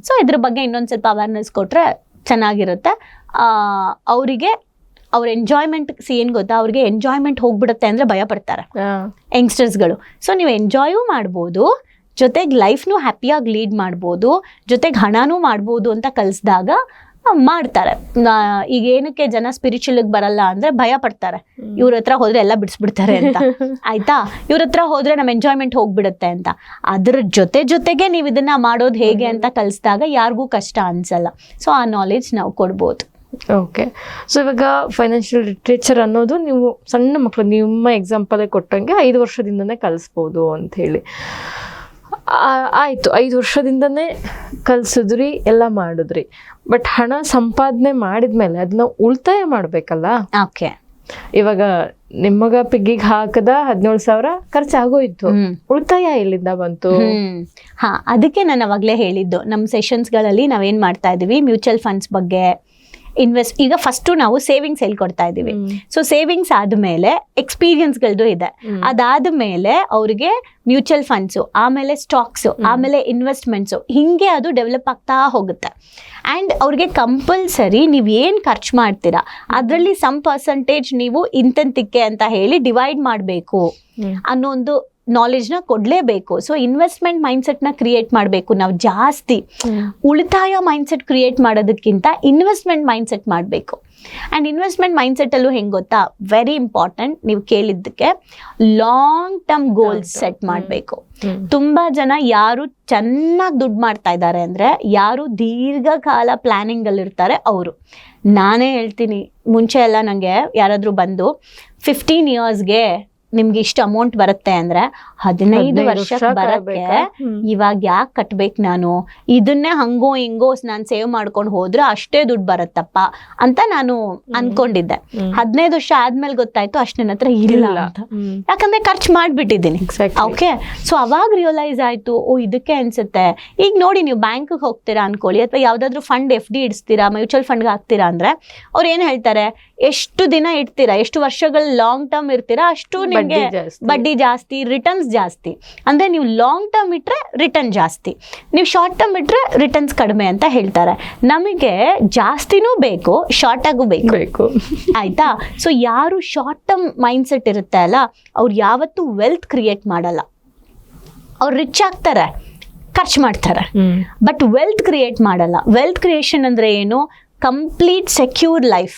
ಸೊ ಇದ್ರ ಬಗ್ಗೆ ಇನ್ನೊಂದು ಸ್ವಲ್ಪ ಅವೇರ್ನೆಸ್ ಕೊಟ್ಟರೆ ಚೆನ್ನಾಗಿರುತ್ತೆ. ಅವರಿಗೆ ಅವ್ರ ಎಂಜಾಯ್ಮೆಂಟ್ ಏನು ಗೊತ್ತಾ, ಅವ್ರಿಗೆ ಎಂಜಾಯ್ಮೆಂಟ್ ಹೋಗ್ಬಿಡುತ್ತೆ ಅಂದರೆ ಭಯ ಪಡ್ತಾರೆ ಯಂಗ್ಸ್ಟರ್ಸ್ಗಳು. ಸೊ ನೀವು ಎಂಜಾಯೂ ಮಾಡ್ಬೋದು, ಜೊತೆಗೆ ಲೈಫ್ನು ಹ್ಯಾಪಿಯಾಗಿ ಲೀಡ್ ಮಾಡ್ಬೋದು, ಜೊತೆಗೆ ಹಣನೂ ಮಾಡ್ಬೋದು ಅಂತ ಕಲಿಸಿದಾಗ ಮಾಡ್ತಾರೆ. ಈಗ ಏನಕ್ಕೆ ಜನ ಸ್ಪಿರಿಚುವಲ್ಗೆ ಬರಲ್ಲ ಅಂದರೆ ಭಯ ಪಡ್ತಾರೆ, ಇವ್ರ ಹತ್ರ ಹೋದ್ರೆ ಎಲ್ಲ ಬಿಡಿಸ್ಬಿಡ್ತಾರೆ ಅಂತ. ಆಯ್ತಾ? ಇವ್ರ ಹತ್ರ ಹೋದ್ರೆ ನಮ್ಮ ಎಂಜಾಯ್ಮೆಂಟ್ ಹೋಗ್ಬಿಡುತ್ತೆ ಅಂತ. ಅದ್ರ ಜೊತೆಗೆ ನೀವು ಇದನ್ನ ಮಾಡೋದು ಹೇಗೆ ಅಂತ ಕಲಿಸಿದಾಗ ಯಾರಿಗೂ ಕಷ್ಟ ಅನ್ಸಲ್ಲ. ಸೊ ಆ ನಾಲೆಡ್ಜ್ ನಾವು ಕೊಡ್ಬೋದು. ಓಕೆ. ಸೊ ಇವಾಗ ಫೈನಾನ್ಷಿಯಲ್ ಲಿಟ್ರೇಚರ್ ಅನ್ನೋದು ನೀವು ಸಣ್ಣ ಮಕ್ಕಳು, ನಿಮ್ಮ ಎಕ್ಸಾಂಪಲೇ ಕೊಟ್ಟಂಗೆ 5 ವರ್ಷದಿಂದನೇ ಕಲಿಸ್ಬೋದು ಅಂತ ಹೇಳಿ ಆಯಿತು. 5 ವರ್ಷದಿಂದನೇ ಕಲಿಸಿದ್ರಿ, ಎಲ್ಲ ಮಾಡಿದ್ರಿ. ಬಟ್ ಹಣ ಸಂಪಾದನೆ ಮಾಡಿದ್ಮೇಲೆ ಅದನ್ನ ಉಳಿತಾಯ ಮಾಡಬೇಕಲ್ಲ. ಓಕೆ. ಇವಾಗ ನಿಮ್ಮಗ ಪಿಗ್ಗಿಗೆ ಹಾಕದ 17,000 ಖರ್ಚಾಗೋಯ್ತು, ಉಳಿತಾಯ ಎಲ್ಲಿಂದ ಬಂತು? ಅದಕ್ಕೆ ನಾನು ಅವಾಗಲೇ ಹೇಳಿದ್ದು, ನಮ್ಮ ಸೆಷನ್ಸ್ಗಳಲ್ಲಿ ನಾವೇನು ಮಾಡ್ತಾ ಇದ್ದೀವಿ, ಮ್ಯೂಚುವಲ್ ಫಂಡ್ಸ್ ಬಗ್ಗೆ ಈಗ ಫಸ್ಟು ನಾವು ಸೇವಿಂಗ್ಸ್ ಹೇಳ್ಕೊಡ್ತಾ ಇದ್ದೀವಿ. ಸೊ ಸೇವಿಂಗ್ಸ್ ಆದಮೇಲೆ ಎಕ್ಸ್ಪೀರಿಯನ್ಸ್ಗಳದ್ದು ಇದೆ, ಅದಾದಮೇಲೆ ಅವ್ರಿಗೆ ಮ್ಯೂಚುವಲ್ ಫಂಡ್ಸು, ಆಮೇಲೆ ಸ್ಟಾಕ್ಸು, ಆಮೇಲೆ ಇನ್ವೆಸ್ಟ್ಮೆಂಟ್ಸು, ಹೀಗೆ ಅದು ಡೆವಲಪ್ ಆಗ್ತಾ ಹೋಗುತ್ತೆ. ಆ್ಯಂಡ್ ಅವ್ರಿಗೆ ಕಂಪಲ್ಸರಿ ನೀವು ಏನು ಖರ್ಚು ಮಾಡ್ತೀರಾ ಅದರಲ್ಲಿ ಸಮ್ ಪರ್ಸೆಂಟೇಜ್ ನೀವು ಇಂತಿಕ್ಕೆ ಅಂತ ಹೇಳಿ ಡಿವೈಡ್ ಮಾಡಬೇಕು ಅನ್ನೋ ಒಂದು ನಾಲೆಜ್ನ ಕೊಡಲೇಬೇಕು. ಸೊ ಇನ್ವೆಸ್ಟ್ಮೆಂಟ್ ಮೈಂಡ್ಸೆಟ್ನ ಕ್ರಿಯೇಟ್ ಮಾಡಬೇಕು ನಾವು ಜಾಸ್ತಿ. ಉಳಿತಾಯ ಮೈಂಡ್ಸೆಟ್ ಕ್ರಿಯೇಟ್ ಮಾಡೋದಕ್ಕಿಂತ ಇನ್ವೆಸ್ಟ್ಮೆಂಟ್ ಮೈಂಡ್ಸೆಟ್ ಮಾಡಬೇಕು. ಆ್ಯಂಡ್ ಇನ್ವೆಸ್ಟ್ಮೆಂಟ್ ಮೈಂಡ್ಸೆಟ್ಟಲ್ಲೂ ಹೆಂಗೆ ಗೊತ್ತಾ, ವೆರಿ ಇಂಪಾರ್ಟೆಂಟ್, ನೀವು ಕೇಳಿದ್ದಕ್ಕೆ ಲಾಂಗ್ ಟರ್ಮ್ ಗೋಲ್ಸ್ ಸೆಟ್ ಮಾಡಬೇಕು. ತುಂಬ ಜನ ಯಾರು ಚೆನ್ನಾಗಿ ದುಡ್ಡು ಮಾಡ್ತಾ ಇದ್ದಾರೆ ಅಂದರೆ ಯಾರು ದೀರ್ಘಕಾಲ ಪ್ಲ್ಯಾನಿಂಗಲ್ಲಿರ್ತಾರೆ ಅವರು. ನಾನೇ ಹೇಳ್ತೀನಿ, ಮುಂಚೆ ಎಲ್ಲ ನನಗೆ ಯಾರಾದರೂ ಬಂದು 15 ಇಯರ್ಸ್ಗೆ ನಿಮ್ಗೆ ಇಷ್ಟು ಅಮೌಂಟ್ ಬರುತ್ತೆ ಅಂದ್ರೆ 15 ವರ್ಷಕ್ಕೆ ಬರಕ್ಕೆ ಇವಾಗ ಯಾಕೆ ಕಟ್ಬೇಕು ನಾನು, ಇದನ್ನೇ ಹಂಗೋ ಹಿಂಗೋ ನಾನು ಸೇವ್ ಮಾಡ್ಕೊಂಡು ಹೋದ್ರೆ ಅಷ್ಟೇ ದುಡ್ಡು ಬರುತ್ತಪ್ಪ ಅಂತ ನಾನು ಅನ್ಕೊಂಡಿದ್ದೆ. 15 ವರ್ಷ ಆದ್ಮೇಲೆ ಗೊತ್ತಾಯ್ತು ಅಷ್ಟು ನನ್ನ ಹತ್ರ ಇಲ್ಲ ಅಂತ, ಯಾಕಂದ್ರೆ ಖರ್ಚು ಮಾಡ್ಬಿಟ್ಟಿದ್ದೀನಿ. ಓಕೆ. ಸೊ ಅವಾಗ ರಿಯಲೈಸ್ ಆಯ್ತು, ಓ ಇದಕ್ಕೆ ಅನ್ಸುತ್ತೆ. ಈಗ ನೋಡಿ, ನೀವು ಬ್ಯಾಂಕ್ಗೆ ಹೋಗ್ತೀರಾ ಅನ್ಕೊಳ್ಳಿ, ಅಥವಾ ಯಾವ್ದಾದ್ರು ಫಂಡ್ FD ಇಡಿಸ್ತೀರಾ, ಮ್ಯೂಚುವಲ್ ಫಂಡ್ಗೆ ಹಾಕ್ತೀರಾ ಅಂದ್ರೆ ಅವ್ರು ಏನ್ ಹೇಳ್ತಾರೆ, ಎಷ್ಟು ದಿನ ಇಡ್ತೀರಾ, ಎಷ್ಟು ವರ್ಷಗಳು ಲಾಂಗ್ ಟರ್ಮ್ ಇರ್ತೀರಾ ಅಷ್ಟು ನಿಮ್ಗೆ ಬಡ್ಡಿ ಜಾಸ್ತಿ, ರಿಟರ್ನ್ಸ್ ಜಾಸ್ತಿ. ಅಂದ್ರೆ ನೀವು ಲಾಂಗ್ ಟರ್ಮ್ ಇಟ್ರೆ ರಿಟರ್ನ್ ಜಾಸ್ತಿ, ನೀವು ಶಾರ್ಟ್ ಟರ್ಮ್ ಇಟ್ರೆ ರಿಟರ್ನ್ಸ್ ಕಡಿಮೆ ಅಂತ ಹೇಳ್ತಾರೆ. ನಮಗೆ ಜಾಸ್ತಿನೂ ಬೇಕು, ಶಾರ್ಟ್ ಆಗು ಬೇಕು. ಆಯ್ತಾ? ಸೊ ಯಾರು ಶಾರ್ಟ್ ಟರ್ಮ್ ಮೈಂಡ್ ಸೆಟ್ ಇರುತ್ತೆ ಅಲ್ಲ, ಅವ್ರು ಯಾವತ್ತೂ ವೆಲ್ತ್ ಕ್ರಿಯೇಟ್ ಮಾಡಲ್ಲ. ಅವ್ರು ರಿಚ್ ಆಗ್ತಾರೆ, ಖರ್ಚು ಮಾಡ್ತಾರೆ, ಬಟ್ ವೆಲ್ತ್ ಕ್ರಿಯೇಟ್ ಮಾಡಲ್ಲ. ವೆಲ್ತ್ ಕ್ರಿಯೇಷನ್ ಅಂದ್ರೆ ಏನು? Complete secure life.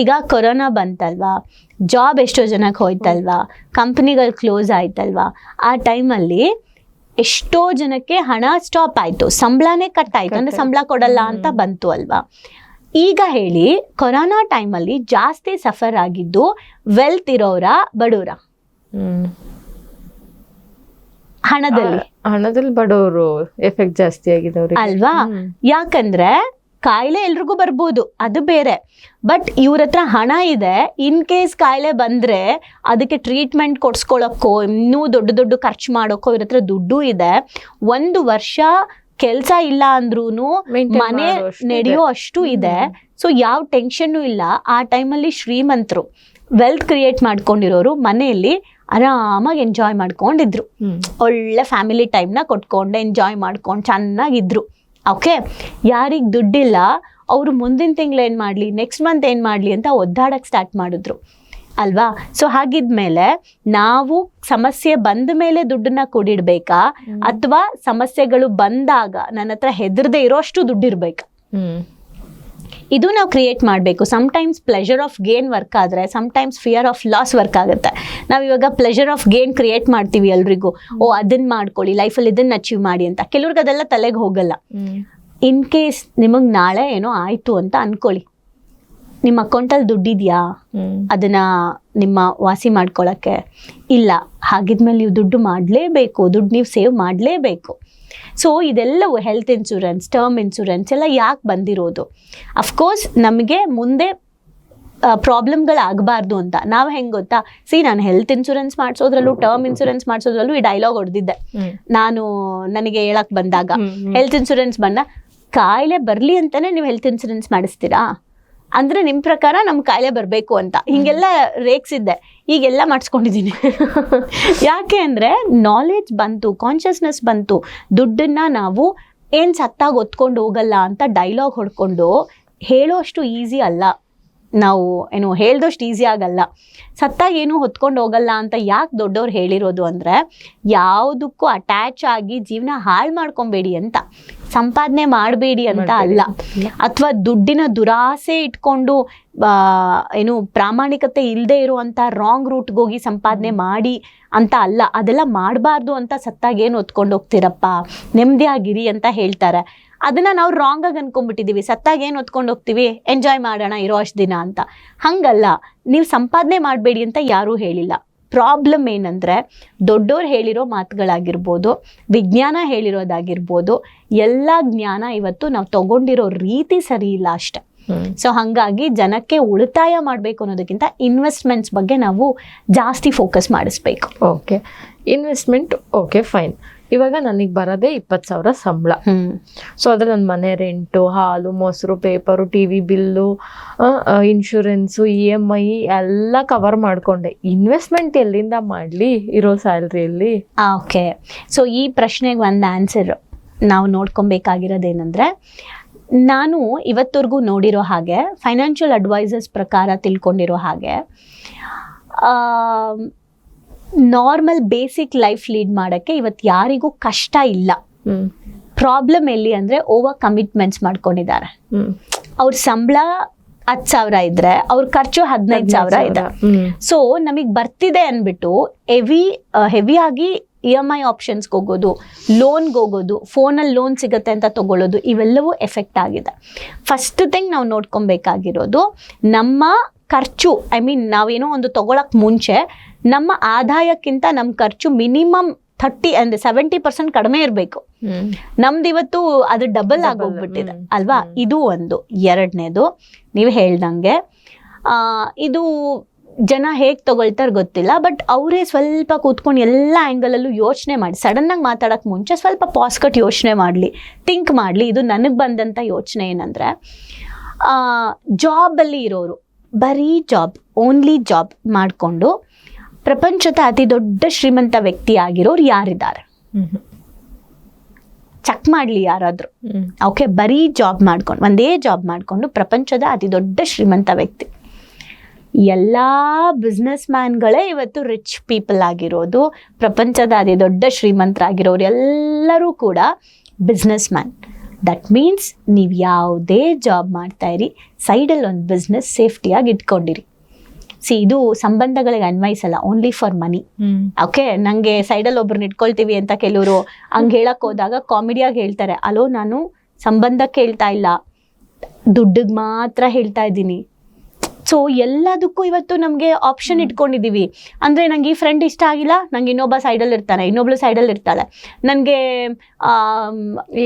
ಈಗ ಕೊರೋನಾ ಬಂತಲ್ವಾ, ಜಾಬ್ ಎಷ್ಟೋ ಜನಕ್ಕೆ ಹೋಯ್ತಲ್ವಾ, ಕಂಪ್ನಿಗಳು ಕ್ಲೋಸ್ ಆಯ್ತಲ್ವಾ, ಆ ಟೈಮಲ್ಲಿ ಎಷ್ಟೋ ಜನಕ್ಕೆ ಹಣ ಸ್ಟಾಪ್ ಆಯ್ತು, ಸಂಬಳನೇ ಕಟ್ ಆಯ್ತು, ಅಂದ್ರೆ ಸಂಬಳ ಕೊಡಲ್ಲ ಅಂತ ಬಂತು ಅಲ್ವಾ. ಈಗ ಹೇಳಿ, ಕೊರೋನಾ ಟೈಮಲ್ಲಿ ಜಾಸ್ತಿ ಸಫರ್ ಆಗಿದ್ದು ವೆಲ್ತ್ ಇರೋರ ಬಡವರ? ಹಣದಲ್ಲಿ ಬಡವರು ಎಫೆಕ್ಟ್ ಜಾಸ್ತಿ ಆಗಿದೆ ಅಲ್ವಾ. ಯಾಕಂದ್ರೆ ಕಾಯಿಲೆ ಎಲ್ರಿಗೂ ಬರ್ಬೋದು, ಅದು ಬೇರೆ. ಬಟ್ ಇವ್ರ ಹತ್ರ ಹಣ ಇದೆ, ಇನ್ ಕೇಸ್ ಕಾಯಿಲೆ ಬಂದ್ರೆ ಅದಕ್ಕೆ ಟ್ರೀಟ್ಮೆಂಟ್ ಕೊಡ್ಸ್ಕೊಳಕ್ಕೋ ಇನ್ನೂ ದೊಡ್ಡ ದೊಡ್ಡ ಖರ್ಚು ಮಾಡೋಕ್ಕೋ ಇವ್ರ ಹತ್ರ ದುಡ್ಡು ಇದೆ. 1 ವರ್ಷ ಕೆಲಸ ಇಲ್ಲ ಅಂದ್ರೂ ಮನೆ ನಡೆಯೋ ಅಷ್ಟು ಇದೆ. ಸೊ ಯಾವ ಟೆನ್ಷನ್ನು ಇಲ್ಲ. ಆ ಟೈಮಲ್ಲಿ ಶ್ರೀಮಂತರು, ವೆಲ್ತ್ ಕ್ರಿಯೇಟ್ ಮಾಡ್ಕೊಂಡಿರೋರು ಮನೆಯಲ್ಲಿ ಆರಾಮಾಗಿ ಎಂಜಾಯ್ ಮಾಡ್ಕೊಂಡಿದ್ರು. ಒಳ್ಳೆ ಫ್ಯಾಮಿಲಿ ಟೈಮ್ನ ಕೊಟ್ಕೊಂಡು ಎಂಜಾಯ್ ಮಾಡ್ಕೊಂಡು ಚೆನ್ನಾಗಿದ್ರು. ಓಕೆ, ಯಾರಿಗೆ ದುಡ್ಡಿಲ್ಲ ಅವರು ಮುಂದಿನ ತಿಂಗಳು ಏನು ಮಾಡಲಿ, ನೆಕ್ಸ್ಟ್ ಮಂತ್ ಏನು ಮಾಡಲಿ ಅಂತ ಒದ್ದಾಡಕ್ಕೆ ಸ್ಟಾರ್ಟ್ ಮಾಡಿದ್ರು ಅಲ್ವಾ. ಸೊ ಹಾಗಿದ್ಮೇಲೆ ನಾವು ಸಮಸ್ಯೆ ಬಂದ ಮೇಲೆ ದುಡ್ಡನ್ನ ಕೂಡಿಡ್ಬೇಕಾ, ಅಥವಾ ಸಮಸ್ಯೆಗಳು ಬಂದಾಗ ನನ್ನ ಹತ್ರ ಹೆದರದೆ ಇರೋಷ್ಟು ದುಡ್ಡಿರ್ಬೇಕಾ, ಇದು ನಾವು ಕ್ರಿಯೇಟ್ ಮಾಡಬೇಕು. Sometimes pleasure of gain work ಆದರೆ sometimes fear of loss work ಆಗುತ್ತೆ. ನಾವು ಇವಾಗ ಪ್ಲೆಷರ್ ಆಫ್ ಗೇನ್ ಕ್ರಿಯೇಟ್ ಮಾಡ್ತೀವಿ ಎಲ್ರಿಗೂ, ಅದನ್ನ ಮಾಡ್ಕೊಳ್ಳಿ, ಲೈಫಲ್ಲಿ ಇದನ್ನ ಅಚೀವ್ ಮಾಡಿ ಅಂತ. ಕೆಲವ್ರಿಗೆ ಅದೆಲ್ಲ ತಲೆಗೆ ಹೋಗಲ್ಲ. ಇನ್ ಕೇಸ್ ನಿಮಗೆ ನಾಳೆ ಏನೋ ಆಯಿತು ಅಂತ ಅನ್ಕೊಳ್ಳಿ, ನಿಮ್ಮ ಅಕೌಂಟಲ್ಲಿ ದುಡ್ಡಿದೆಯಾ ಅದನ್ನ ನಿಮ್ಮ ವಾಸಿ ಮಾಡ್ಕೊಳ್ಳೋಕ್ಕೆ? ಇಲ್ಲ. ಹಾಗಿದ್ಮೇಲೆ ನೀವು ದುಡ್ಡು ಮಾಡಲೇಬೇಕು, ದುಡ್ಡು ನೀವು ಸೇವ್ ಮಾಡಲೇಬೇಕು. ಸೊ ಇದೆಲ್ಲವೂ ಹೆಲ್ತ್ ಇನ್ಶೂರೆನ್ಸ್, ಟರ್ಮ್ ಇನ್ಶೂರೆನ್ಸ್ ಎಲ್ಲ ಯಾಕೆ ಬಂದಿರೋದು? ಅಫ್ಕೋರ್ಸ್ ನಮಗೆ ಮುಂದೆ ಪ್ರಾಬ್ಲಮ್ಗಳಾಗಬಾರ್ದು ಅಂತ. ನಾವು ಹೆಂಗೆ ಗೊತ್ತಾ, ನಾನು ಹೆಲ್ತ್ ಇನ್ಶೂರೆನ್ಸ್ ಮಾಡಿಸೋದ್ರಲ್ಲೂ ಟರ್ಮ್ ಇನ್ಶೂರೆನ್ಸ್ ಮಾಡಿಸೋದ್ರಲ್ಲೂ ಈ ಡೈಲಾಗ್ ಹೊಡೆದಿದ್ದೆ ನಾನು. ನನಗೆ ಹೇಳಕ್ ಬಂದಾಗ ಹೆಲ್ತ್ ಇನ್ಶೂರೆನ್ಸ್ ಬಂದ, ಕಾಯಿಲೆ ಬರಲಿ ಅಂತಾನೆ ನೀವು ಹೆಲ್ತ್ ಇನ್ಶೂರೆನ್ಸ್ ಮಾಡಿಸ್ತೀರಾ ಅಂದ್ರೆ ನಿಮ್ಮ ಪ್ರಕಾರ ನಮ್ಗೆ ಕಾಯಿಲೆ ಬರಬೇಕು ಅಂತ ಹಿಂಗೆಲ್ಲ ರೇಗ್ಸಿದ್ದೆ. ಈಗೆಲ್ಲ ಮಾಡಿಸ್ಕೊಂಡಿದ್ದೀನಿ. ಯಾಕೆ ಅಂದರೆ ನಾಲೆಡ್ಜ್ ಬಂತು, ಕಾನ್ಷಿಯಸ್ನೆಸ್ ಬಂತು. ದುಡ್ಡನ್ನ ನಾವು ಏನು ಸತ್ತಾಗ ಹೊತ್ಕೊಂಡು ಹೋಗಲ್ಲ ಅಂತ ಡೈಲಾಗ್ ಹೊಡ್ಕೊಂಡು ಹೇಳೋಷ್ಟು ಈಸಿ ಅಲ್ಲ. ನಾವು ಏನು ಹೇಳ್ದಷ್ಟು ಈಸಿ ಆಗಲ್ಲ. ಸತ್ತಾಗ ಏನು ಹೊತ್ಕೊಂಡು ಹೋಗಲ್ಲ ಅಂತ ಯಾಕೆ ದೊಡ್ಡವ್ರು ಹೇಳಿರೋದು ಅಂದರೆ, ಯಾವುದಕ್ಕೂ ಅಟ್ಯಾಚ್ ಆಗಿ ಜೀವನ ಹಾಳು ಮಾಡ್ಕೊಬೇಡಿ ಅಂತ, ಸಂಪಾದನೆ ಮಾಡಬೇಡಿ ಅಂತ ಅಲ್ಲ. ಅಥವಾ ದುಡ್ಡಿನ ದುರಾಸೆ ಇಟ್ಕೊಂಡು ಏನು ಪ್ರಾಮಾಣಿಕತೆ ಇಲ್ಲದೆ ಇರುವಂಥ ರಾಂಗ್ ರೂಟ್ಗೆ ಹೋಗಿ ಸಂಪಾದನೆ ಮಾಡಿ ಅಂತ ಅಲ್ಲ. ಅದೆಲ್ಲ ಮಾಡಬಾರ್ದು ಅಂತ ಸತ್ತಾಗ ಏನು ಹೊತ್ಕೊಂಡು ಹೋಗ್ತೀರಪ್ಪ, ನೆಮ್ಮದಿಯಾಗಿರಿ ಅಂತ ಹೇಳ್ತಾರೆ. ಅದನ್ನ ನಾವು ರಾಂಗ್ ಆಗಿ ಅನ್ಕೊಂಡ್ಬಿಟ್ಟಿದೀವಿ. ಸತ್ತಾಗ ಏನು ಹೊತ್ಕೊಂಡು ಹೋಗ್ತೀವಿ, ಎಂಜಾಯ್ ಮಾಡೋಣ ಇರೋ ಅಷ್ಟು ದಿನ ಅಂತ. ಹಂಗಲ್ಲ, ನೀವು ಸಂಪಾದನೆ ಮಾಡಬೇಡಿ ಅಂತ ಯಾರೂ ಹೇಳಿಲ್ಲ. ಪ್ರಾಬ್ಲಮ್ ಏನಂದರೆ, ದೊಡ್ಡೋರು ಹೇಳಿರೋ ಮಾತುಗಳಾಗಿರ್ಬೋದು, ವಿಜ್ಞಾನ ಹೇಳಿರೋದಾಗಿರ್ಬೋದು, ಎಲ್ಲ ಜ್ಞಾನ ಇವತ್ತು ನಾವು ತಗೊಂಡಿರೋ ರೀತಿ ಸರಿ ಇಲ್ಲ ಅಷ್ಟೆ. ಸೊ ಹಾಗಾಗಿ ಜನಕ್ಕೆ ಉಳಿತಾಯ ಮಾಡಬೇಕು ಅನ್ನೋದಕ್ಕಿಂತ ಇನ್ವೆಸ್ಟ್ಮೆಂಟ್ಸ್ ಬಗ್ಗೆ ನಾವು ಜಾಸ್ತಿ ಫೋಕಸ್ ಮಾಡಿಸ್ಬೇಕು. Okay, investment okay fine. ಇವಾಗ ನನಗೆ ಬರೋದೇ 20,000 ಸಂಬಳ. ಸೊ ಅದ್ರಲ್ಲಿ ನನ್ನ ಮನೆ ರೆಂಟು, ಹಾಲು ಮೊಸರು, paper, TV bill, insurance, EMI ಎಲ್ಲ ಕವರ್ ಮಾಡಿಕೊಂಡೆ. ಇನ್ವೆಸ್ಟ್ಮೆಂಟ್ ಎಲ್ಲಿಂದ ಮಾಡಲಿ ಇರೋ ಸ್ಯಾಲ್ರಿಯಲ್ಲಿ? ಓಕೆ, ಸೊ ಈ ಪ್ರಶ್ನೆಗೆ ಒಂದು ಆನ್ಸರ್ ನಾವು ನೋಡ್ಕೊಬೇಕಾಗಿರೋದೇನೆಂದರೆ, ನಾನು ಇವತ್ತವರೆಗೂ ನೋಡಿರೋ ಹಾಗೆ, ಫೈನಾನ್ಷಿಯಲ್ ಅಡ್ವೈಸರ್ಸ್ ಪ್ರಕಾರ ತಿಳ್ಕೊಂಡಿರೋ ಹಾಗೆ, ನಾರ್ಮಲ್ ಬೇಸಿಕ್ ಲೈಫ್ ಲೀಡ್ ಮಾಡೋಕ್ಕೆ ಇವತ್ತು ಯಾರಿಗೂ ಕಷ್ಟ ಇಲ್ಲ. ಪ್ರಾಬ್ಲಮ್ ಎಲ್ಲಿ ಅಂದರೆ, ಓವರ್ ಕಮಿಟ್ಮೆಂಟ್ಸ್ ಮಾಡ್ಕೊಂಡಿದ್ದಾರೆ. ಅವ್ರ ಸಂಬಳ 10,000 ಇದ್ರೆ ಅವ್ರ ಖರ್ಚು 15,000 ಇದೆ. ಸೊ ನಮಗೆ ಬರ್ತಿದೆ ಅಂದ್ಬಿಟ್ಟು ಹೆವಿಯಾಗಿ EMI ಆಪ್ಷನ್ಸ್ಗೆ ಹೋಗೋದು, ಲೋನ್ಗೆ ಹೋಗೋದು, ಫೋನಲ್ಲಿ ಲೋನ್ ಸಿಗುತ್ತೆ ಅಂತ ತಗೊಳ್ಳೋದು, ಇವೆಲ್ಲವೂ ಎಫೆಕ್ಟ್ ಆಗಿದೆ. ಫಸ್ಟ್ ಥಿಂಗ್ ನಾವು ನೋಡ್ಕೊಬೇಕಾಗಿರೋದು, ನಮ್ಮ ಖರ್ಚು, ನಾವೇನೋ ಒಂದು ತಗೊಳಕ್ ಮುಂಚೆ ನಮ್ಮ ಆದಾಯಕ್ಕಿಂತ ನಮ್ಮ ಖರ್ಚು ಮಿನಿಮಮ್ 70% ಕಡಿಮೆ ಇರಬೇಕು. ನಮ್ದು ಇವತ್ತು ಅದು ಡಬಲ್ ಆಗೋಗ್ಬಿಟ್ಟಿದೆ ಅಲ್ವಾ? ಇದು ಒಂದು. ಎರಡನೇದು, ನೀವು ಹೇಳ್ದಂಗೆ ಇದು ಜನ ಹೇಗೆ ತಗೊಳ್ತಾರೆ ಗೊತ್ತಿಲ್ಲ, ಬಟ್ ಅವರೇ ಸ್ವಲ್ಪ ಕೂತ್ಕೊಂಡು ಎಲ್ಲ ಆ್ಯಂಗಲಲ್ಲೂ ಯೋಚನೆ ಮಾಡಿ, ಸಡನ್ನಾಗಿ ಮಾತಾಡೋಕ್ಕೆ ಮುಂಚೆ ಸ್ವಲ್ಪ ಪಾಸ್ ಕಟ್ ಯೋಚನೆ ಮಾಡಲಿ, ಥಿಂಕ್ ಮಾಡಲಿ. ಇದು ನನಗೆ ಬಂದಂಥ ಯೋಚನೆ ಏನಂದರೆ, ಜಾಬಲ್ಲಿ ಇರೋರು ಬರೀ ಜಾಬ್, ಓನ್ಲಿ ಜಾಬ್ ಮಾಡಿಕೊಂಡು ಪ್ರಪಂಚದ ಅತಿ ದೊಡ್ಡ ಶ್ರೀಮಂತ ವ್ಯಕ್ತಿ ಆಗಿರೋರು ಯಾರಿದ್ದಾರೆ? ಚೆಕ್ ಮಾಡಲಿ ಯಾರಾದರೂ. ಓಕೆ, ಬರೀ ಜಾಬ್ ಮಾಡ್ಕೊಂಡು, ಒಂದೇ ಜಾಬ್ ಮಾಡಿಕೊಂಡು ಪ್ರಪಂಚದ ಅತಿ ದೊಡ್ಡ ಶ್ರೀಮಂತ ವ್ಯಕ್ತಿ. ಎಲ್ಲ ಬಿಸ್ನೆಸ್ ಮ್ಯಾನ್ಗಳೇ ಇವತ್ತು ರಿಚ್ ಪೀಪಲ್ ಆಗಿರೋದು, ಪ್ರಪಂಚದ ಅತಿ ದೊಡ್ಡ ಶ್ರೀಮಂತರಾಗಿರೋರು ಎಲ್ಲರೂ ಕೂಡ ಬಿಸ್ನೆಸ್ ಮ್ಯಾನ್. ದಟ್ ಮೀನ್ಸ್ ನೀವು ಯಾವುದೇ ಜಾಬ್ ಮಾಡ್ತಾ ಇರಿ, ಸೈಡಲ್ಲಿ ಒಂದು ಬಿಸ್ನೆಸ್ ಸೇಫ್ಟಿಯಾಗಿ ಇಟ್ಕೊಂಡಿರಿ. ಇದು ಸಂಬಂಧಗಳಿಗೆ ಅನ್ವಯಿಸಲ್ಲ, ಓನ್ಲಿ ಫಾರ್ ಮನಿ. ಓಕೆ, ನನಗೆ ಸೈಡಲ್ಲಿ ಒಬ್ರನ್ನ ಇಟ್ಕೊಳ್ತೀವಿ ಅಂತ ಕೆಲವರು ಹಂಗೆ ಹೇಳಕ್ ಹೋದಾಗ ಕಾಮಿಡಿಯಾಗಿ ಹೇಳ್ತಾರೆ, ಅಲೋ ನಾನು ಸಂಬಂಧಕ್ಕೆ ಹೇಳ್ತಾ ಇಲ್ಲ, ದುಡ್ಡಿಗೆ ಮಾತ್ರ ಹೇಳ್ತಾ ಇದ್ದೀನಿ. ಸೊ ಎಲ್ಲದಕ್ಕೂ ಇವತ್ತು ನಮಗೆ ಆಪ್ಷನ್ ಇಟ್ಕೊಂಡಿದ್ದೀವಿ. ಅಂದರೆ ನಂಗೆ ಈ ಫ್ರೆಂಡ್ ಇಷ್ಟ ಆಗಿಲ್ಲ, ನಂಗೆ ಇನ್ನೊಬ್ಬ ಸೈಡಲ್ಲಿ ಇರ್ತಾನೆ, ಇನ್ನೊಬ್ಳು ಸೈಡಲ್ಲಿ ಇರ್ತಾಳೆ. ನನಗೆ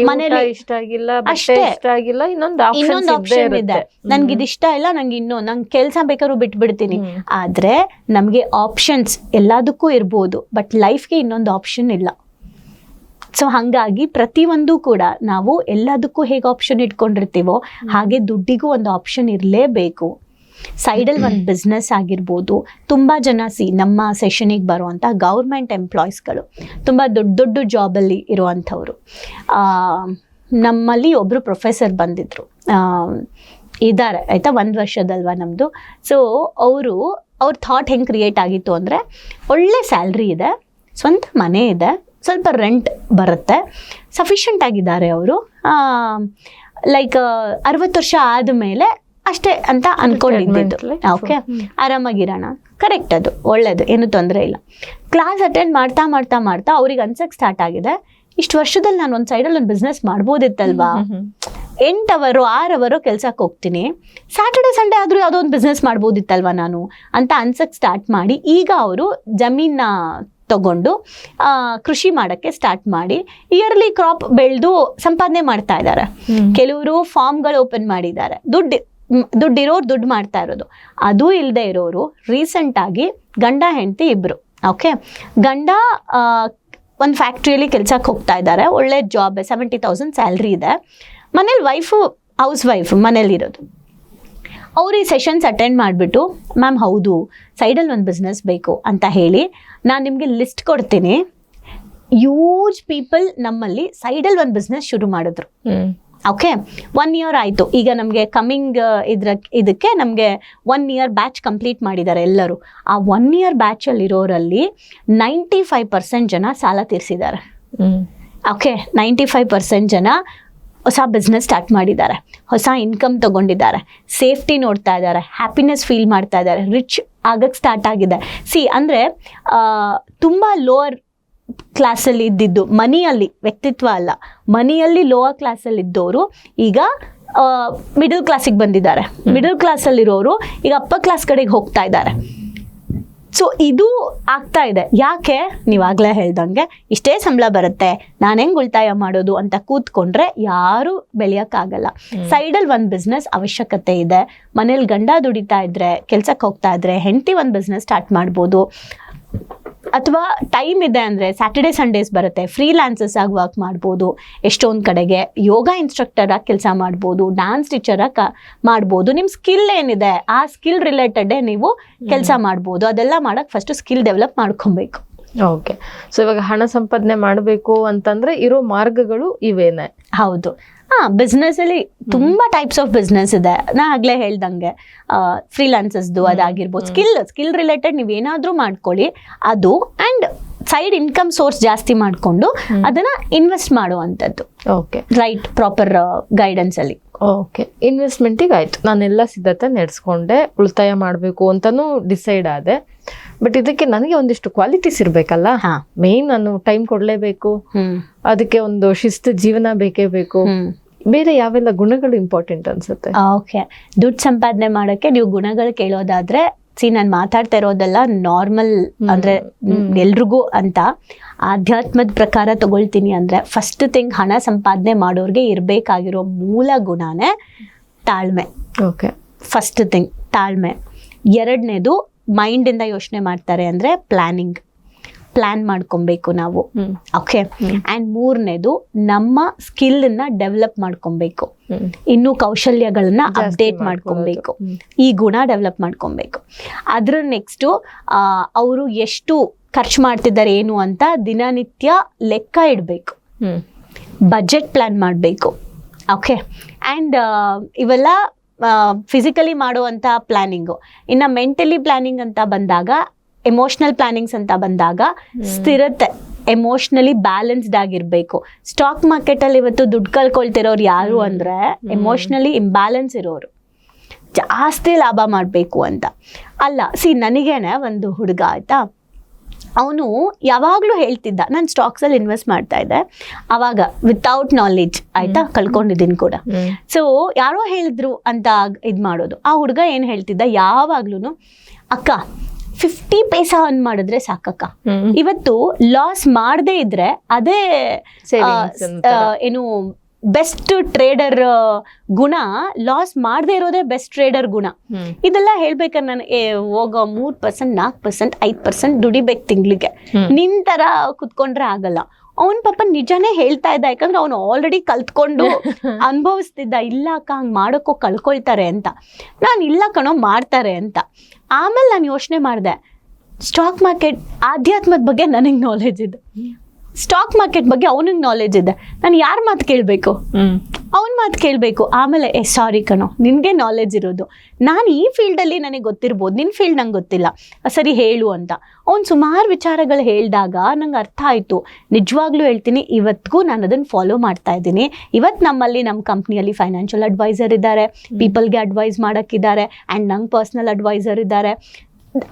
ಮನೇಲಿ ಇಷ್ಟ ಆಗಿಲ್ಲ, ಅಷ್ಟೇ ಇಷ್ಟ ಆಗಿಲ್ಲ, ಇನ್ನೊಂದು ಆಪ್ಷನ್ ಇದೆ. ನನ್ಗೆ ಇದು ಇಷ್ಟ ಇಲ್ಲ, ನಂಗೆ ನಂಗೆ ಕೆಲಸ ಬೇಕಾದ್ರೂ ಬಿಟ್ಬಿಡ್ತೀನಿ. ಆದರೆ ನಮಗೆ ಆಪ್ಷನ್ಸ್ ಎಲ್ಲದಕ್ಕೂ ಇರ್ಬೋದು, ಬಟ್ ಲೈಫ್ಗೆ ಇನ್ನೊಂದು ಆಪ್ಷನ್ ಇಲ್ಲ. ಸೊ ಹಾಗಾಗಿ ಪ್ರತಿಯೊಂದು ಕೂಡ ನಾವು ಎಲ್ಲದಕ್ಕೂ ಹೇಗೆ ಆಪ್ಷನ್ ಇಟ್ಕೊಂಡಿರ್ತೀವೋ ಹಾಗೆ ದುಡ್ಡಿಗೂ ಒಂದು ಆಪ್ಷನ್ ಇರಲೇಬೇಕು. ಸೈಡಲ್ಲಿ ಒಂದು ಬಿಸ್ನೆಸ್ ಆಗಿರ್ಬೋದು. ತುಂಬ ಜನ ನಮ್ಮ ಸೆಷನಿಗೆ ಬರುವಂಥ ಗೌರ್ಮೆಂಟ್ ಎಂಪ್ಲಾಯೀಸ್ಗಳು, ತುಂಬ ದೊಡ್ಡ ದೊಡ್ಡ ಜಾಬಲ್ಲಿ ಇರುವಂಥವ್ರು. ನಮ್ಮಲ್ಲಿ ಒಬ್ಬರು ಪ್ರೊಫೆಸರ್ ಬಂದಿದ್ರು, ಇದ್ದಾರೆ ಆಯಿತಾ, 1 ವರ್ಷದಲ್ವಾ ನಮ್ಮದು. ಸೊ ಅವ್ರ ಥಾಟ್ ಹೆಂಗೆ ಕ್ರಿಯೇಟ್ ಆಗಿತ್ತು ಅಂದರೆ, ಒಳ್ಳೆ ಸ್ಯಾಲ್ರಿ ಇದೆ, ಸ್ವಂತ ಮನೆ ಇದೆ, ಸ್ವಲ್ಪ ರೆಂಟ್ ಬರುತ್ತೆ, ಸಫಿಷಿಯೆಂಟ್ ಆಗಿದ್ದಾರೆ ಅವರು, ಲೈಕ್ 60 ವರ್ಷ ಆದಮೇಲೆ ಅಷ್ಟೇ ಅಂತ ಅನ್ಕೊಂಡಿದ್ದು. ಓಕೆ, ಆರಾಮಾಗಿರೋಣ. ಕರೆಕ್ಟ್, ಅದು ಒಳ್ಳೇದು, ಏನೂ ತೊಂದರೆ ಇಲ್ಲ. ಕ್ಲಾಸ್ ಅಟೆಂಡ್ ಮಾಡ್ತಾ ಮಾಡ್ತಾ ಮಾಡ್ತಾ ಅವ್ರಿಗೆ ಅನ್ಸಕ್ಕೆ ಸ್ಟಾರ್ಟ್ ಆಗಿದೆ, ಇಷ್ಟು ವರ್ಷದಲ್ಲಿ ನಾನು ಒಂದು ಸೈಡಲ್ಲಿ ಒಂದು ಬಿಸ್ನೆಸ್ ಮಾಡ್ಬೋದಿತ್ತಲ್ವಾ, 8 ಅವರ್ 6 ಅವರ್ ಕೆಲ್ಸಕ್ಕೆ ಹೋಗ್ತೀನಿ, ಸ್ಯಾಟರ್ಡೆ ಸಂಡೇ ಆದರೂ ಯಾವುದೋ ಒಂದು ಬಿಸ್ನೆಸ್ ಮಾಡ್ಬೋದಿತ್ತಲ್ವಾ ನಾನು ಅಂತ ಅನ್ಸಕ್ಕೆ ಸ್ಟಾರ್ಟ್ ಮಾಡಿ, ಈಗ ಅವರು ಜಮೀನ ತಗೊಂಡು ಕೃಷಿ ಮಾಡೋಕ್ಕೆ ಸ್ಟಾರ್ಟ್ ಮಾಡಿ ಇಯರ್ಲಿ ಕ್ರಾಪ್ ಬೆಳೆದು ಸಂಪಾದನೆ ಮಾಡ್ತಾ ಇದ್ದಾರೆ. ಕೆಲವರು ಫಾರ್ಮ್ಗಳು ಓಪನ್ ಮಾಡಿದ್ದಾರೆ, ದುಡ್ಡಿರೋರು ದುಡ್ಡು ಮಾಡ್ತಾ ಇರೋದು. ಅದು ಇಲ್ಲದೆ ಇರೋರು ರೀಸೆಂಟಾಗಿ ಗಂಡ ಹೆಂಡತಿ ಇಬ್ಬರು, ಓಕೆ, ಗಂಡ ಒಂದು ಫ್ಯಾಕ್ಟ್ರಿಯಲ್ಲಿ ಕೆಲ್ಸಕ್ಕೆ ಹೋಗ್ತಾ ಇದ್ದಾರೆ, ಒಳ್ಳೆ ಜಾಬ್, 70,000 ಸ್ಯಾಲ್ರಿ ಇದೆ. ಮನೇಲಿ ಹೌಸ್ ವೈಫ್ ಮನೇಲಿರೋದು. ಅವ್ರು ಈ ಸೆಷನ್ಸ್ ಅಟೆಂಡ್ ಮಾಡಿಬಿಟ್ಟು, ಮ್ಯಾಮ್ ಹೌದು ಸೈಡಲ್ಲಿ ಒಂದು ಬಿಸ್ನೆಸ್ ಬೇಕು ಅಂತ ಹೇಳಿ ನಾನು ನಿಮಗೆ ಲಿಸ್ಟ್ ಕೊಡ್ತೀನಿ. ಹ್ಯೂಜ್ ಪೀಪಲ್ ನಮ್ಮಲ್ಲಿ ಸೈಡಲ್ಲಿ ಒಂದು ಬಿಸ್ನೆಸ್ ಶುರು ಮಾಡಿದ್ರು. ಓಕೆ, 1 ಇಯರ್ ಆಯಿತು. ಈಗ ನಮಗೆ ಕಮ್ಮಿಂಗ್ ಇದಕ್ಕೆ ನಮಗೆ 1 ಇಯರ್ ಬ್ಯಾಚ್ ಕಂಪ್ಲೀಟ್ ಮಾಡಿದ್ದಾರೆ ಎಲ್ಲರೂ. ಆ 1 ಇಯರ್ ಬ್ಯಾಚಲ್ಲಿರೋರಲ್ಲಿ 95% ಜನ ಸಾಲ ತೀರಿಸಿದ್ದಾರೆ. ಓಕೆ, 95% ಜನ ಹೊಸ ಬಿಸ್ನೆಸ್ ಸ್ಟಾರ್ಟ್ ಮಾಡಿದ್ದಾರೆ, ಹೊಸ ಇನ್ಕಮ್ ತೊಗೊಂಡಿದ್ದಾರೆ, ಸೇಫ್ಟಿ ನೋಡ್ತಾ ಇದ್ದಾರೆ, ಹ್ಯಾಪಿನೆಸ್ ಫೀಲ್ ಮಾಡ್ತಾ ಇದ್ದಾರೆ, ರಿಚ್ ಆಗಕ್ಕೆ ಸ್ಟಾರ್ಟ್ ಆಗಿದೆ. ಅಂದರೆ ತುಂಬ ಲೋವರ್ ಕ್ಲಾಸಲ್ಲಿ ಇದ್ದಿದ್ದು, ಮನಿಯಲ್ಲಿ, ವ್ಯಕ್ತಿತ್ವ ಅಲ್ಲ, ಮನಿಯಲ್ಲಿ ಲೋವರ್ ಕ್ಲಾಸಲ್ಲಿ ಇದ್ದವರು ಈಗ ಮಿಡಲ್ ಕ್ಲಾಸಿಗೆ ಬಂದಿದ್ದಾರೆ. ಮಿಡಲ್ ಕ್ಲಾಸಲ್ಲಿರೋರು ಈಗ ಅಪ್ಪರ್ ಕ್ಲಾಸ್ ಕಡೆಗೆ ಹೋಗ್ತಾ ಇದ್ದಾರೆ. ಸೊ ಇದು ಆಗ್ತಾ ಇದೆ. ಯಾಕೆ? ನೀವಾಗಲೇ ಹೇಳ್ದಂಗೆ ಇಷ್ಟೇ ಸಂಬಳ ಬರುತ್ತೆ, ನಾನು ಹೆಂಗೆ ಉಳಿತಾಯ ಮಾಡೋದು ಅಂತ ಕೂತ್ಕೊಂಡ್ರೆ ಯಾರು ಬೆಳೆಯೋಕ್ಕಾಗಲ್ಲ. ಸೈಡಲ್ಲಿ ಒಂದು ಬಿಸ್ನೆಸ್ ಅವಶ್ಯಕತೆ ಇದೆ. ಮನೇಲಿ ಗಂಡ ದುಡಿತಾ ಇದ್ರೆ, ಕೆಲ್ಸಕ್ಕೆ ಹೋಗ್ತಾ ಇದ್ರೆ ಹೆಂಡತಿ ಒಂದು ಬಿಸ್ನೆಸ್ ಸ್ಟಾರ್ಟ್ ಮಾಡ್ಬೋದು. ಅಥವಾ ಟೈಮ್ ಇದೆ ಅಂದರೆ ಸ್ಯಾಟರ್ಡೆ ಸಂಡೇಸ್ ಬರುತ್ತೆ, ಫ್ರೀಲಾನ್ಸಸ್ ಆಗಿ ವರ್ಕ್ ಮಾಡ್ಬೋದು. ಎಷ್ಟೊಂದು ಕಡೆಗೆ ಯೋಗ ಇನ್ಸ್ಟ್ರಕ್ಟರಾಗಿ ಕೆಲಸ ಮಾಡ್ಬೋದು, ಡ್ಯಾನ್ಸ್ ಟೀಚರಾಗಿ ಮಾಡ್ಬೋದು. ನಿಮ್ಮ ಸ್ಕಿಲ್ ಏನಿದೆ ಆ ಸ್ಕಿಲ್ ರಿಲೇಟೆಡೇ ನೀವು ಕೆಲಸ ಮಾಡ್ಬೋದು. ಅದೆಲ್ಲ ಮಾಡೋಕ್ಕೆ ಫಸ್ಟು ಸ್ಕಿಲ್ ಡೆವಲಪ್ ಮಾಡ್ಕೊಬೇಕು. ಓಕೆ, ಸೊ ಇವಾಗ ಹಣ ಸಂಪಾದನೆ ಮಾಡಬೇಕು ಅಂತಂದ್ರೆ ಇರೋ ಮಾರ್ಗಗಳು ಇವೇನೆ? ಹೌದು. ಬಿಸ್ನೆಸ್ಸಲ್ಲಿ ತುಂಬ ಟೈಪ್ಸ್ ಆಫ್ ಬಿಸ್ನೆಸ್ ಇದೆ. ನಾ ಆಗಲೇ ಹೇಳ್ದಂಗೆ ಫ್ರೀಲಾನ್ಸಸ್ದು ಅದಾಗಿರ್ಬೋದು, ಸ್ಕಿಲ್ ರಿಲೇಟೆಡ್ ನೀವೇನಾದರೂ ಮಾಡ್ಕೊಳ್ಳಿ ಅದು, ಆ್ಯಂಡ್ ಸೈಡ್ ಇನ್ಕಮ್ ಸೋರ್ಸ್ ಜಾಸ್ತಿ ಮಾಡಿಕೊಂಡು ಅದನ್ನು ಇನ್ವೆಸ್ಟ್ ಮಾಡುವಂಥದ್ದು. ಓಕೆ, ರೈಟ್, ಪ್ರಾಪರ್ ಗೈಡೆನ್ಸಲ್ಲಿ. ಓಕೆ, ಇನ್ವೆಸ್ಟ್ಮೆಂಟಿಗೆ ಆಯಿತು, ನಾನೆಲ್ಲ ಸಿದ್ಧತೆ ನಡೆಸ್ಕೊಂಡೆ, ಉಳಿತಾಯ ಮಾಡಬೇಕು ಅಂತಲೂ ಡಿಸೈಡ್ ಆದೆ. ಬಟ್ ಇದಕ್ಕೆ ನನಗೆ ಒಂದಿಷ್ಟು ಕ್ವಾಲಿಟೀಸ್ ಇರಬೇಕಲ್ಲ. ಮೇನ್ ನಾನು ಟೈಮ್ ಕೊಡಲೇಬೇಕು, ಅದಕ್ಕೆ ಒಂದು ಶಿಸ್ತು ಜೀವನ ಬೇಕೇ ಬೇಕು. ಬೇರೆ ಯಾವೆಲ್ಲ ಗುಣಗಳು ಇಂಪಾರ್ಟೆಂಟ್ ಅನ್ಸುತ್ತೆ? ಓಕೆ, ದುಡ್ಡು ಸಂಪಾದನೆ ಮಾಡೋಕ್ಕೆ ನೀವು ಗುಣಗಳು ಕೇಳೋದಾದ್ರೆ, ನಾನು ಮಾತಾಡ್ತಾ ಇರೋದೆಲ್ಲ ನಾರ್ಮಲ್ ಅಂದ್ರೆ ಎಲ್ರಿಗೂ ಅಂತ. ಆಧ್ಯಾತ್ಮದ ಪ್ರಕಾರ ತಗೊಳ್ತೀನಿ ಅಂದ್ರೆ, ಫಸ್ಟ್ ಥಿಂಗ್ ಹಣ ಸಂಪಾದನೆ ಮಾಡೋರ್ಗೆ ಇರಬೇಕಾಗಿರೋ ಮೂಲ ಗುಣನೇ ತಾಳ್ಮೆ. ಓಕೆ, ಫಸ್ಟ್ ಥಿಂಗ್ ತಾಳ್ಮೆ. ಎರಡನೇದು ಮೈಂಡಿಂದ ಯೋಚನೆ ಮಾಡ್ತಾರೆ ಅಂದರೆ ಪ್ಲ್ಯಾನ್ ಮಾಡ್ಕೊಬೇಕು ನಾವು. ಓಕೆ, ಆ್ಯಂಡ್ ಮೂರನೇದು ನಮ್ಮ ಸ್ಕಿಲ್ನ ಡೆವಲಪ್ ಮಾಡ್ಕೊಬೇಕು, ಇನ್ನೂ ಕೌಶಲ್ಯಗಳನ್ನ ಅಪ್ಡೇಟ್ ಮಾಡ್ಕೊಬೇಕು, ಈ ಗುಣ ಡೆವಲಪ್ ಮಾಡ್ಕೊಬೇಕು. ಅದ್ರ ನೆಕ್ಸ್ಟು ಅವರು ಎಷ್ಟು ಖರ್ಚು ಮಾಡ್ತಿದ್ದಾರೆ ಏನು ಅಂತ ದಿನನಿತ್ಯ ಲೆಕ್ಕ ಇಡಬೇಕು, ಬಜೆಟ್ ಪ್ಲ್ಯಾನ್ ಮಾಡಬೇಕು. ಓಕೆ, ಆ್ಯಂಡ್ ಇವೆಲ್ಲ ಫಿಸಿಕಲಿ ಮಾಡುವಂಥ ಪ್ಲ್ಯಾನಿಂಗು. ಇನ್ನು ಮೆಂಟಲಿ ಪ್ಲ್ಯಾನಿಂಗ್ ಅಂತ ಬಂದಾಗ, ಎಮೋಷ್ನಲ್ ಪ್ಲಾನಿಂಗ್ಸ್ ಅಂತ ಬಂದಾಗ ಸ್ಥಿರತೆ, ಎಮೋಷ್ನಲಿ ಬ್ಯಾಲೆನ್ಸ್ಡ್ ಆಗಿರಬೇಕು. ಸ್ಟಾಕ್ ಮಾರ್ಕೆಟಲ್ಲಿ ಇವತ್ತು ದುಡ್ಡು ಕಳ್ಕೊಳ್ತಿರೋರು ಯಾರು ಅಂದರೆ ಎಮೋಷ್ನಲಿ ಇಂಬ್ಯಾಲೆನ್ಸ್ ಇರೋರು. ಜಾಸ್ತಿ ಲಾಭ ಮಾಡಬೇಕು ಅಂತ ಅಲ್ಲ. ನನಗೇನೆ ಒಂದು ಹುಡುಗ ಆಯಿತಾ, ಅವನು ಯಾವಾಗಲೂ ಹೇಳ್ತಿದ್ದ, ನಾನು ಸ್ಟಾಕ್ಸಲ್ಲಿ ಇನ್ವೆಸ್ಟ್ ಮಾಡ್ತಾ ಇದ್ದೆ, ಆವಾಗ ವಿತೌಟ್ ನಾಲೆಡ್ಜ್ ಆಯಿತಾ, ಕಳ್ಕೊಂಡಿದ್ದೀನಿ ಕೂಡ. ಸೊ ಯಾರೋ ಹೇಳಿದ್ರು ಅಂತ ಇದು ಮಾಡೋದು. ಆ ಹುಡುಗ ಏನು ಹೇಳ್ತಿದ್ದ, ಯಾವಾಗ್ಲೂ ಅಕ್ಕ 50 ಪೈಸಾ ಅರ್ನ್ ಮಾಡಿದ್ರೆ ಸಾಕಕ್ಕ, ಇವತ್ತು ಲಾಸ್ ಮಾಡದೇ ಇದ್ರೆ ಅದೇ ಏನು ಬೆಸ್ಟ್ ಟ್ರೇಡರ್ ಗುಣ, ಲಾಸ್ ಮಾಡದೇ ಇರೋದೇ ಬೆಸ್ಟ್ ಟ್ರೇಡರ್ ಗುಣ. ಇದೆಲ್ಲ ಹೇಳ್ಬೇಕಾದ್ರೆ ನಾನು ಹೋಗೋ 3%, 4%, 5% ದುಡಿಬೇಕು ತಿಂಗಳಿಗೆ. ನಿನ್ ತರ ಕುತ್ಕೊಂಡ್ರೆ ಆಗಲ್ಲ. ಅವನ್ ಪಾಪ ನಿಜಾನೇ ಹೇಳ್ತಾ ಇದ್ದ, ಯಾಕಂದ್ರೆ ಅವನು ಆಲ್ರೆಡಿ ಕಲ್ತ್ಕೊಂಡು ಅನುಭವಿಸ್ತಿದ್ದ. ಇಲ್ಲ ಅಕ್ಕ ಹಂಗೆ ಮಾಡೋಕ್ಕೋ ಕಳ್ಕೊಳ್ತಾರೆ ಅಂತ. ನಾನು ಇಲ್ಲ ಕಣೋ ಮಾಡ್ತಾರೆ ಅಂತ. ಆಮೇಲೆ ನಾನು ಯೋಚನೆ ಮಾಡಿದೆ, ಸ್ಟಾಕ್ ಮಾರ್ಕೆಟ್ ಆಧ್ಯಾತ್ಮದ ಬಗ್ಗೆ ನನಗೆ ನಾಲೆಜ್ ಇದೆ, ಸ್ಟಾಕ್ ಮಾರ್ಕೆಟ್ ಬಗ್ಗೆ ಅವನಿಗೆ ನಾಲೆಜ್ ಇದೆ, ನಾನು ಯಾರ ಮಾತು ಕೇಳಬೇಕು? ಅವನ ಮಾತು ಕೇಳಬೇಕು. ಆಮೇಲೆ ಸಾರಿ ಕಣೋ, ನಿನಗೆ ನಾಲೆಜ್ ಇರೋದು, ನಾನು ಈ ಫೀಲ್ಡಲ್ಲಿ ನನಗೆ ಗೊತ್ತಿರ್ಬೋದು, ನಿನ್ನ ಫೀಲ್ಡ್ ನಂಗೆ ಗೊತ್ತಿಲ್ಲ, ಸರಿ ಹೇಳು ಅಂತ. ಅವ್ನು ಸುಮಾರು ವಿಚಾರಗಳು ಹೇಳಿದಾಗ ನಂಗೆ ಅರ್ಥ ಆಯಿತು. ನಿಜವಾಗ್ಲೂ ಹೇಳ್ತೀನಿ, ಇವತ್ತಿಗೂ ನಾನು ಅದನ್ನು ಫಾಲೋ ಮಾಡ್ತಾ ಇದ್ದೀನಿ. ಇವತ್ತು ನಮ್ಮಲ್ಲಿ ನಮ್ಮ ಕಂಪ್ನಿಯಲ್ಲಿ ಫೈನಾನ್ಷಿಯಲ್ ಅಡ್ವೈಸರ್ ಇದ್ದಾರೆ, ಪೀಪಲ್ಗೆ ಅಡ್ವೈಸ್ ಮಾಡೋಕ್ಕಿದ್ದಾರೆ, ಆ್ಯಂಡ್ ನಂಗೆ ಪರ್ಸ್ನಲ್ ಅಡ್ವೈಸರ್ ಇದ್ದಾರೆ.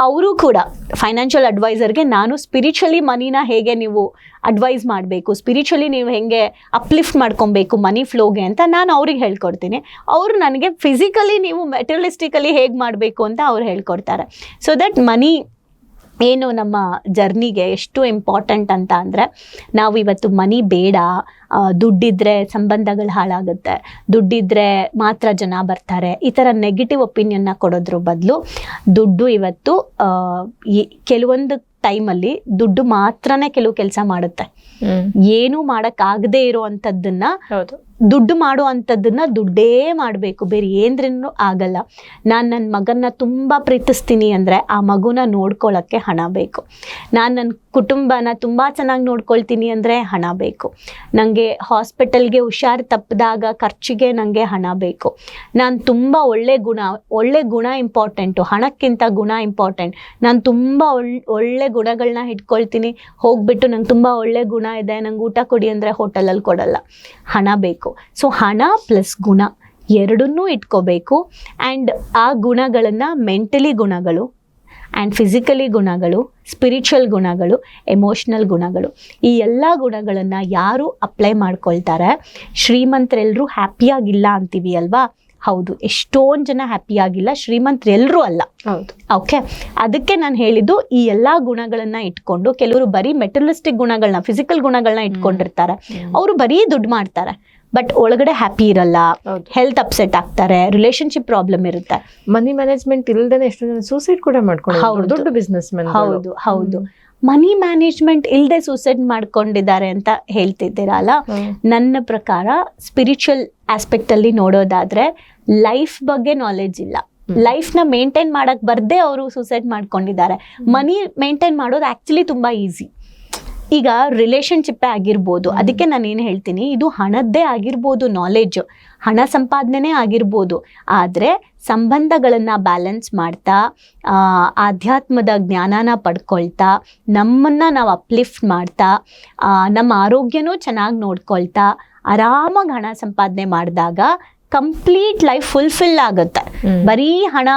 ಅವರು ಕೂಡ ಫೈನಾನ್ಷಿಯಲ್ ಅಡ್ವೈಸರ್ಗೆ ನಾನು ಸ್ಪಿರಿಚುವಲಿ ಮನಿನ ಹೇಗೆ ನೀವು ಅಡ್ವೈಸ್ ಮಾಡಬೇಕು, ಸ್ಪಿರಿಚುವಲಿ ನೀವು ಹೇಗೆ ಅಪ್ಲಿಫ್ಟ್ ಮಾಡ್ಕೊಬೇಕು ಮನಿ ಫ್ಲೋಗೆ ಅಂತ ನಾನು ಅವ್ರಿಗೆ ಹೇಳ್ಕೊಡ್ತೀನಿ. ಅವರು ನನಗೆ ಫಿಸಿಕಲಿ ನೀವು ಮೆಟೀರಿಯಲಿಸ್ಟಿಕಲಿ ಹೇಗೆ ಮಾಡಬೇಕು ಅಂತ ಅವ್ರು ಹೇಳ್ಕೊಡ್ತಾರೆ. ಸೊ ದಟ್ ಮನಿ ಏನು ನಮ್ಮ ಜರ್ನಿಗೆ ಎಷ್ಟು ಇಂಪಾರ್ಟೆಂಟ್ ಅಂತ ಅಂದರೆ, ನಾವು ಇವತ್ತು ಮನಿ ಬೇಡ, ದುಡ್ಡಿದ್ರೆ ಸಂಬಂಧಗಳು ಹಾಳಾಗುತ್ತೆ, ದುಡ್ಡಿದ್ರೆ ಮಾತ್ರ ಜನ ಬರ್ತಾರೆ, ಈ ಥರ ನೆಗೆಟಿವ್ ಒಪಿನಿಯನ್ನ ಕೊಡೋದ್ರ ಬದಲು, ದುಡ್ಡು ಇವತ್ತು ಕೆಲವೊಂದು ಟೈಮಲ್ಲಿ ದುಡ್ಡು ಮಾತ್ರನೇ ಕೆಲವು ಕೆಲಸ ಮಾಡುತ್ತೆ. ಏನೂ ಮಾಡೋಕ್ಕಾಗದೇ ಇರೋ ಅಂಥದ್ದನ್ನ ದುಡ್ಡು ಮಾಡೋ ಅಂಥದ್ದನ್ನ ದುಡ್ಡೇ ಮಾಡಬೇಕು, ಬೇರೆ ಏನ್ದ್ರೂ ಆಗಲ್ಲ. ನಾನು ನನ್ನ ಮಗನ್ನ ತುಂಬ ಪ್ರೀತಿಸ್ತೀನಿ ಅಂದರೆ ಆ ಮಗುನ ನೋಡ್ಕೊಳ್ಳೋಕ್ಕೆ ಹಣ ಬೇಕು. ನಾನು ನನ್ನ ಕುಟುಂಬನ ತುಂಬ ಚೆನ್ನಾಗಿ ನೋಡ್ಕೊಳ್ತೀನಿ ಅಂದರೆ ಹಣ ಬೇಕು. ನನಗೆ ಹಾಸ್ಪಿಟಲ್ಗೆ ಹುಷಾರು ತಪ್ಪಿದಾಗ ಖರ್ಚಿಗೆ ನನಗೆ ಹಣ ಬೇಕು. ನಾನು ತುಂಬ ಒಳ್ಳೆ ಗುಣ ಇಂಪಾರ್ಟೆಂಟು, ಹಣಕ್ಕಿಂತ ಗುಣ ಇಂಪಾರ್ಟೆಂಟ್. ನಾನು ತುಂಬ ಒಳ್ಳೆ ಗುಣಗಳನ್ನ ಇಟ್ಕೊಳ್ತೀನಿ. ಹೋಗ್ಬಿಟ್ಟು ನಂಗೆ ತುಂಬ ಒಳ್ಳೆ ಗುಣ ಇದೆ, ನಂಗೆ ಊಟ ಕೊಡಿ ಅಂದರೆ ಹೋಟೆಲಲ್ಲಿ ಕೊಡಲ್ಲ, ಹಣ ಬೇಕು. ಸೊ ಹಣ ಪ್ಲಸ್ ಗುಣ ಎರಡನ್ನೂ ಇಟ್ಕೋಬೇಕು. ಆ್ಯಂಡ್ ಆ ಗುಣಗಳನ್ನು ಮೆಂಟಲಿ ಗುಣಗಳು ಆ್ಯಂಡ್ ಫಿಸಿಕಲಿ ಗುಣಗಳು, ಸ್ಪಿರಿಚುವಲ್ ಗುಣಗಳು, ಎಮೋಷ್ನಲ್ ಗುಣಗಳು, ಈ ಎಲ್ಲ ಗುಣಗಳನ್ನು ಯಾರು ಅಪ್ಲೈ ಮಾಡ್ಕೊಳ್ತಾರೆ, ಶ್ರೀಮಂತರೆಲ್ಲರೂ ಹ್ಯಾಪಿಯಾಗಿಲ್ಲ ಅಂತೀವಿ ಅಲ್ವಾ? ಹೌದು, ಎಷ್ಟೊಂದು ಜನ ಹ್ಯಾಪಿಯಾಗಿಲ್ಲ, ಶ್ರೀಮಂತರೆಲ್ಲರೂ ಅಲ್ಲ. ಹೌದು, ಓಕೆ. ಅದಕ್ಕೆ ನಾನು ಹೇಳಿದ್ದು, ಈ ಎಲ್ಲ ಗುಣಗಳನ್ನು ಇಟ್ಕೊಂಡು ಕೆಲವರು ಬರೀ ಮೆಟೀರಿಯಲಿಸ್ಟಿಕ್ ಗುಣಗಳನ್ನ, ಫಿಸಿಕಲ್ ಗುಣಗಳನ್ನ ಇಟ್ಕೊಂಡಿರ್ತಾರೆ. ಅವರು ಬರೀ ದುಡ್ಡು ಮಾಡ್ತಾರೆ, ಬಟ್ ಒಳಗಡೆ ಹ್ಯಾಪಿ ಇರಲ್ಲ, ಹೆಲ್ತ್ ಅಪ್ಸೆಟ್ ಆಗ್ತಾರೆ, ರಿಲೇಶನ್ಶಿಪ್ ಪ್ರಾಬ್ಲಮ್ ಇರುತ್ತೆ. ಮನಿ ಮ್ಯಾನೇಜ್ಮೆಂಟ್ ಇಲ್ಲದೇನೆ ಎಷ್ಟೋ ಜನ ಸೂಸೈಡ್ ಕೂಡ ಮಾಡ್ಕೊಂಡು ದೊಡ್ಡ ಬಿಸ್ನೆಸ್ ಮ್ಯಾನ್. ಹೌದು. ಮನಿ ಮ್ಯಾನೇಜ್ಮೆಂಟ್ ಇಲ್ಲದೆ ಸೂಸೈಡ್ ಮಾಡ್ಕೊಂಡಿದ್ದಾರೆ ಅಂತ ಹೇಳ್ತಿದ್ದೀರಲ್ಲ, ನನ್ನ ಪ್ರಕಾರ ಸ್ಪಿರಿಚುವಲ್ ಆಸ್ಪೆಕ್ಟ್ ಅಲ್ಲಿ ನೋಡೋದಾದ್ರೆ ಲೈಫ್ ಬಗ್ಗೆ ನಾಲೆಜ್ ಇಲ್ಲ, ಲೈಫ್ನ ಮೇಂಟೈನ್ ಮಾಡಕ್ ಬರ್ದೇ ಅವರು ಸೂಸೈಡ್ ಮಾಡ್ಕೊಂಡಿದ್ದಾರೆ. ಮನಿ ಮೇಂಟೈನ್ ಮಾಡೋದು ಆಕ್ಚುಲಿ ತುಂಬಾ ಈಸಿ. ಈಗ ರಿಲೇಶನ್ಶಿಪ್ಪೇ ಆಗಿರ್ಬೋದು, ಅದಕ್ಕೆ ನಾನು ಏನು ಹೇಳ್ತೀನಿ, ಇದು ಹಣದ್ದೇ ಆಗಿರ್ಬೋದು, ನಾಲೆಜ್, ಹಣ ಸಂಪಾದನೆ ಆಗಿರ್ಬೋದು, ಆದರೆ ಸಂಬಂಧಗಳನ್ನು ಬ್ಯಾಲೆನ್ಸ್ ಮಾಡ್ತಾ, ಆಧ್ಯಾತ್ಮದ ಜ್ಞಾನನ ಪಡ್ಕೊಳ್ತಾ, ನಮ್ಮನ್ನು ನಾವು ಅಪ್ಲಿಫ್ಟ್ ಮಾಡ್ತಾ, ನಮ್ಮ ಆರೋಗ್ಯನೂ ಚೆನ್ನಾಗಿ ನೋಡ್ಕೊಳ್ತಾ ಆರಾಮಾಗಿ ಹಣ ಸಂಪಾದನೆ ಮಾಡಿದಾಗ ಕಂಪ್ಲೀಟ್ ಲೈಫ್ ಫುಲ್ಫಿಲ್ ಆಗುತ್ತೆ. ಬರೀ ಹಣ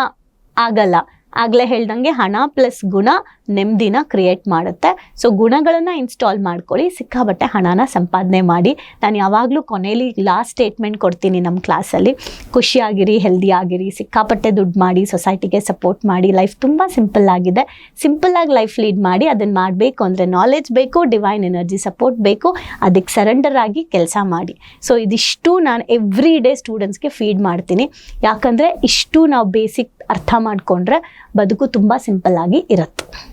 ಆಗಲ್ಲ. ಆಗಲೇ ಹೇಳ್ದಂಗೆ ಹಣ ಪ್ಲಸ್ ಗುಣ ನೆಮ್ಮದಿನ ಕ್ರಿಯೇಟ್ ಮಾಡುತ್ತೆ. ಸೊ ಗುಣಗಳನ್ನು ಇನ್ಸ್ಟಾಲ್ ಮಾಡ್ಕೊಳ್ಳಿ, ಸಿಕ್ಕಾಬಟ್ಟೆ ಹಣನ ಸಂಪಾದನೆ ಮಾಡಿ. ನಾನು ಯಾವಾಗಲೂ ಕೊನೆಯಲ್ಲಿ ಲಾಸ್ಟ್ ಸ್ಟೇಟ್ಮೆಂಟ್ ಕೊಡ್ತೀನಿ ನಮ್ಮ ಕ್ಲಾಸಲ್ಲಿ, ಖುಷಿಯಾಗಿರಿ, ಹೆಲ್ದಿ ಆಗಿರಿ, ಸಿಕ್ಕಾಪಟ್ಟೆ ದುಡ್ಡು ಮಾಡಿ, ಸೊಸೈಟಿಗೆ ಸಪೋರ್ಟ್ ಮಾಡಿ. ಲೈಫ್ ತುಂಬ ಸಿಂಪಲ್ ಆಗಿದೆ, ಸಿಂಪಲ್ಲಾಗಿ ಲೈಫ್ ಲೀಡ್ ಮಾಡಿ. ಅದನ್ನು ಮಾಡಬೇಕು ಅಂದರೆ ನಾಲೆಜ್ ಬೇಕು, ಡಿವೈನ್ ಎನರ್ಜಿ ಸಪೋರ್ಟ್ ಬೇಕು, ಅದಕ್ಕೆ ಸರೆಂಡರ್ ಆಗಿ ಕೆಲಸ ಮಾಡಿ. ಸೊ ಇದಿಷ್ಟು ನಾನು ಎವ್ರಿ ಡೇ ಸ್ಟೂಡೆಂಟ್ಸ್ಗೆ ಫೀಡ್ ಮಾಡ್ತೀನಿ. ಯಾಕಂದರೆ ಇಷ್ಟು ನಾವು ಬೇಸಿಕ್ ಅರ್ಥ ಮಾಡಿಕೊಂಡ್ರೆ ಬದುಕು ತುಂಬ ಸಿಂಪಲ್ ಆಗಿ ಇರುತ್ತೆ.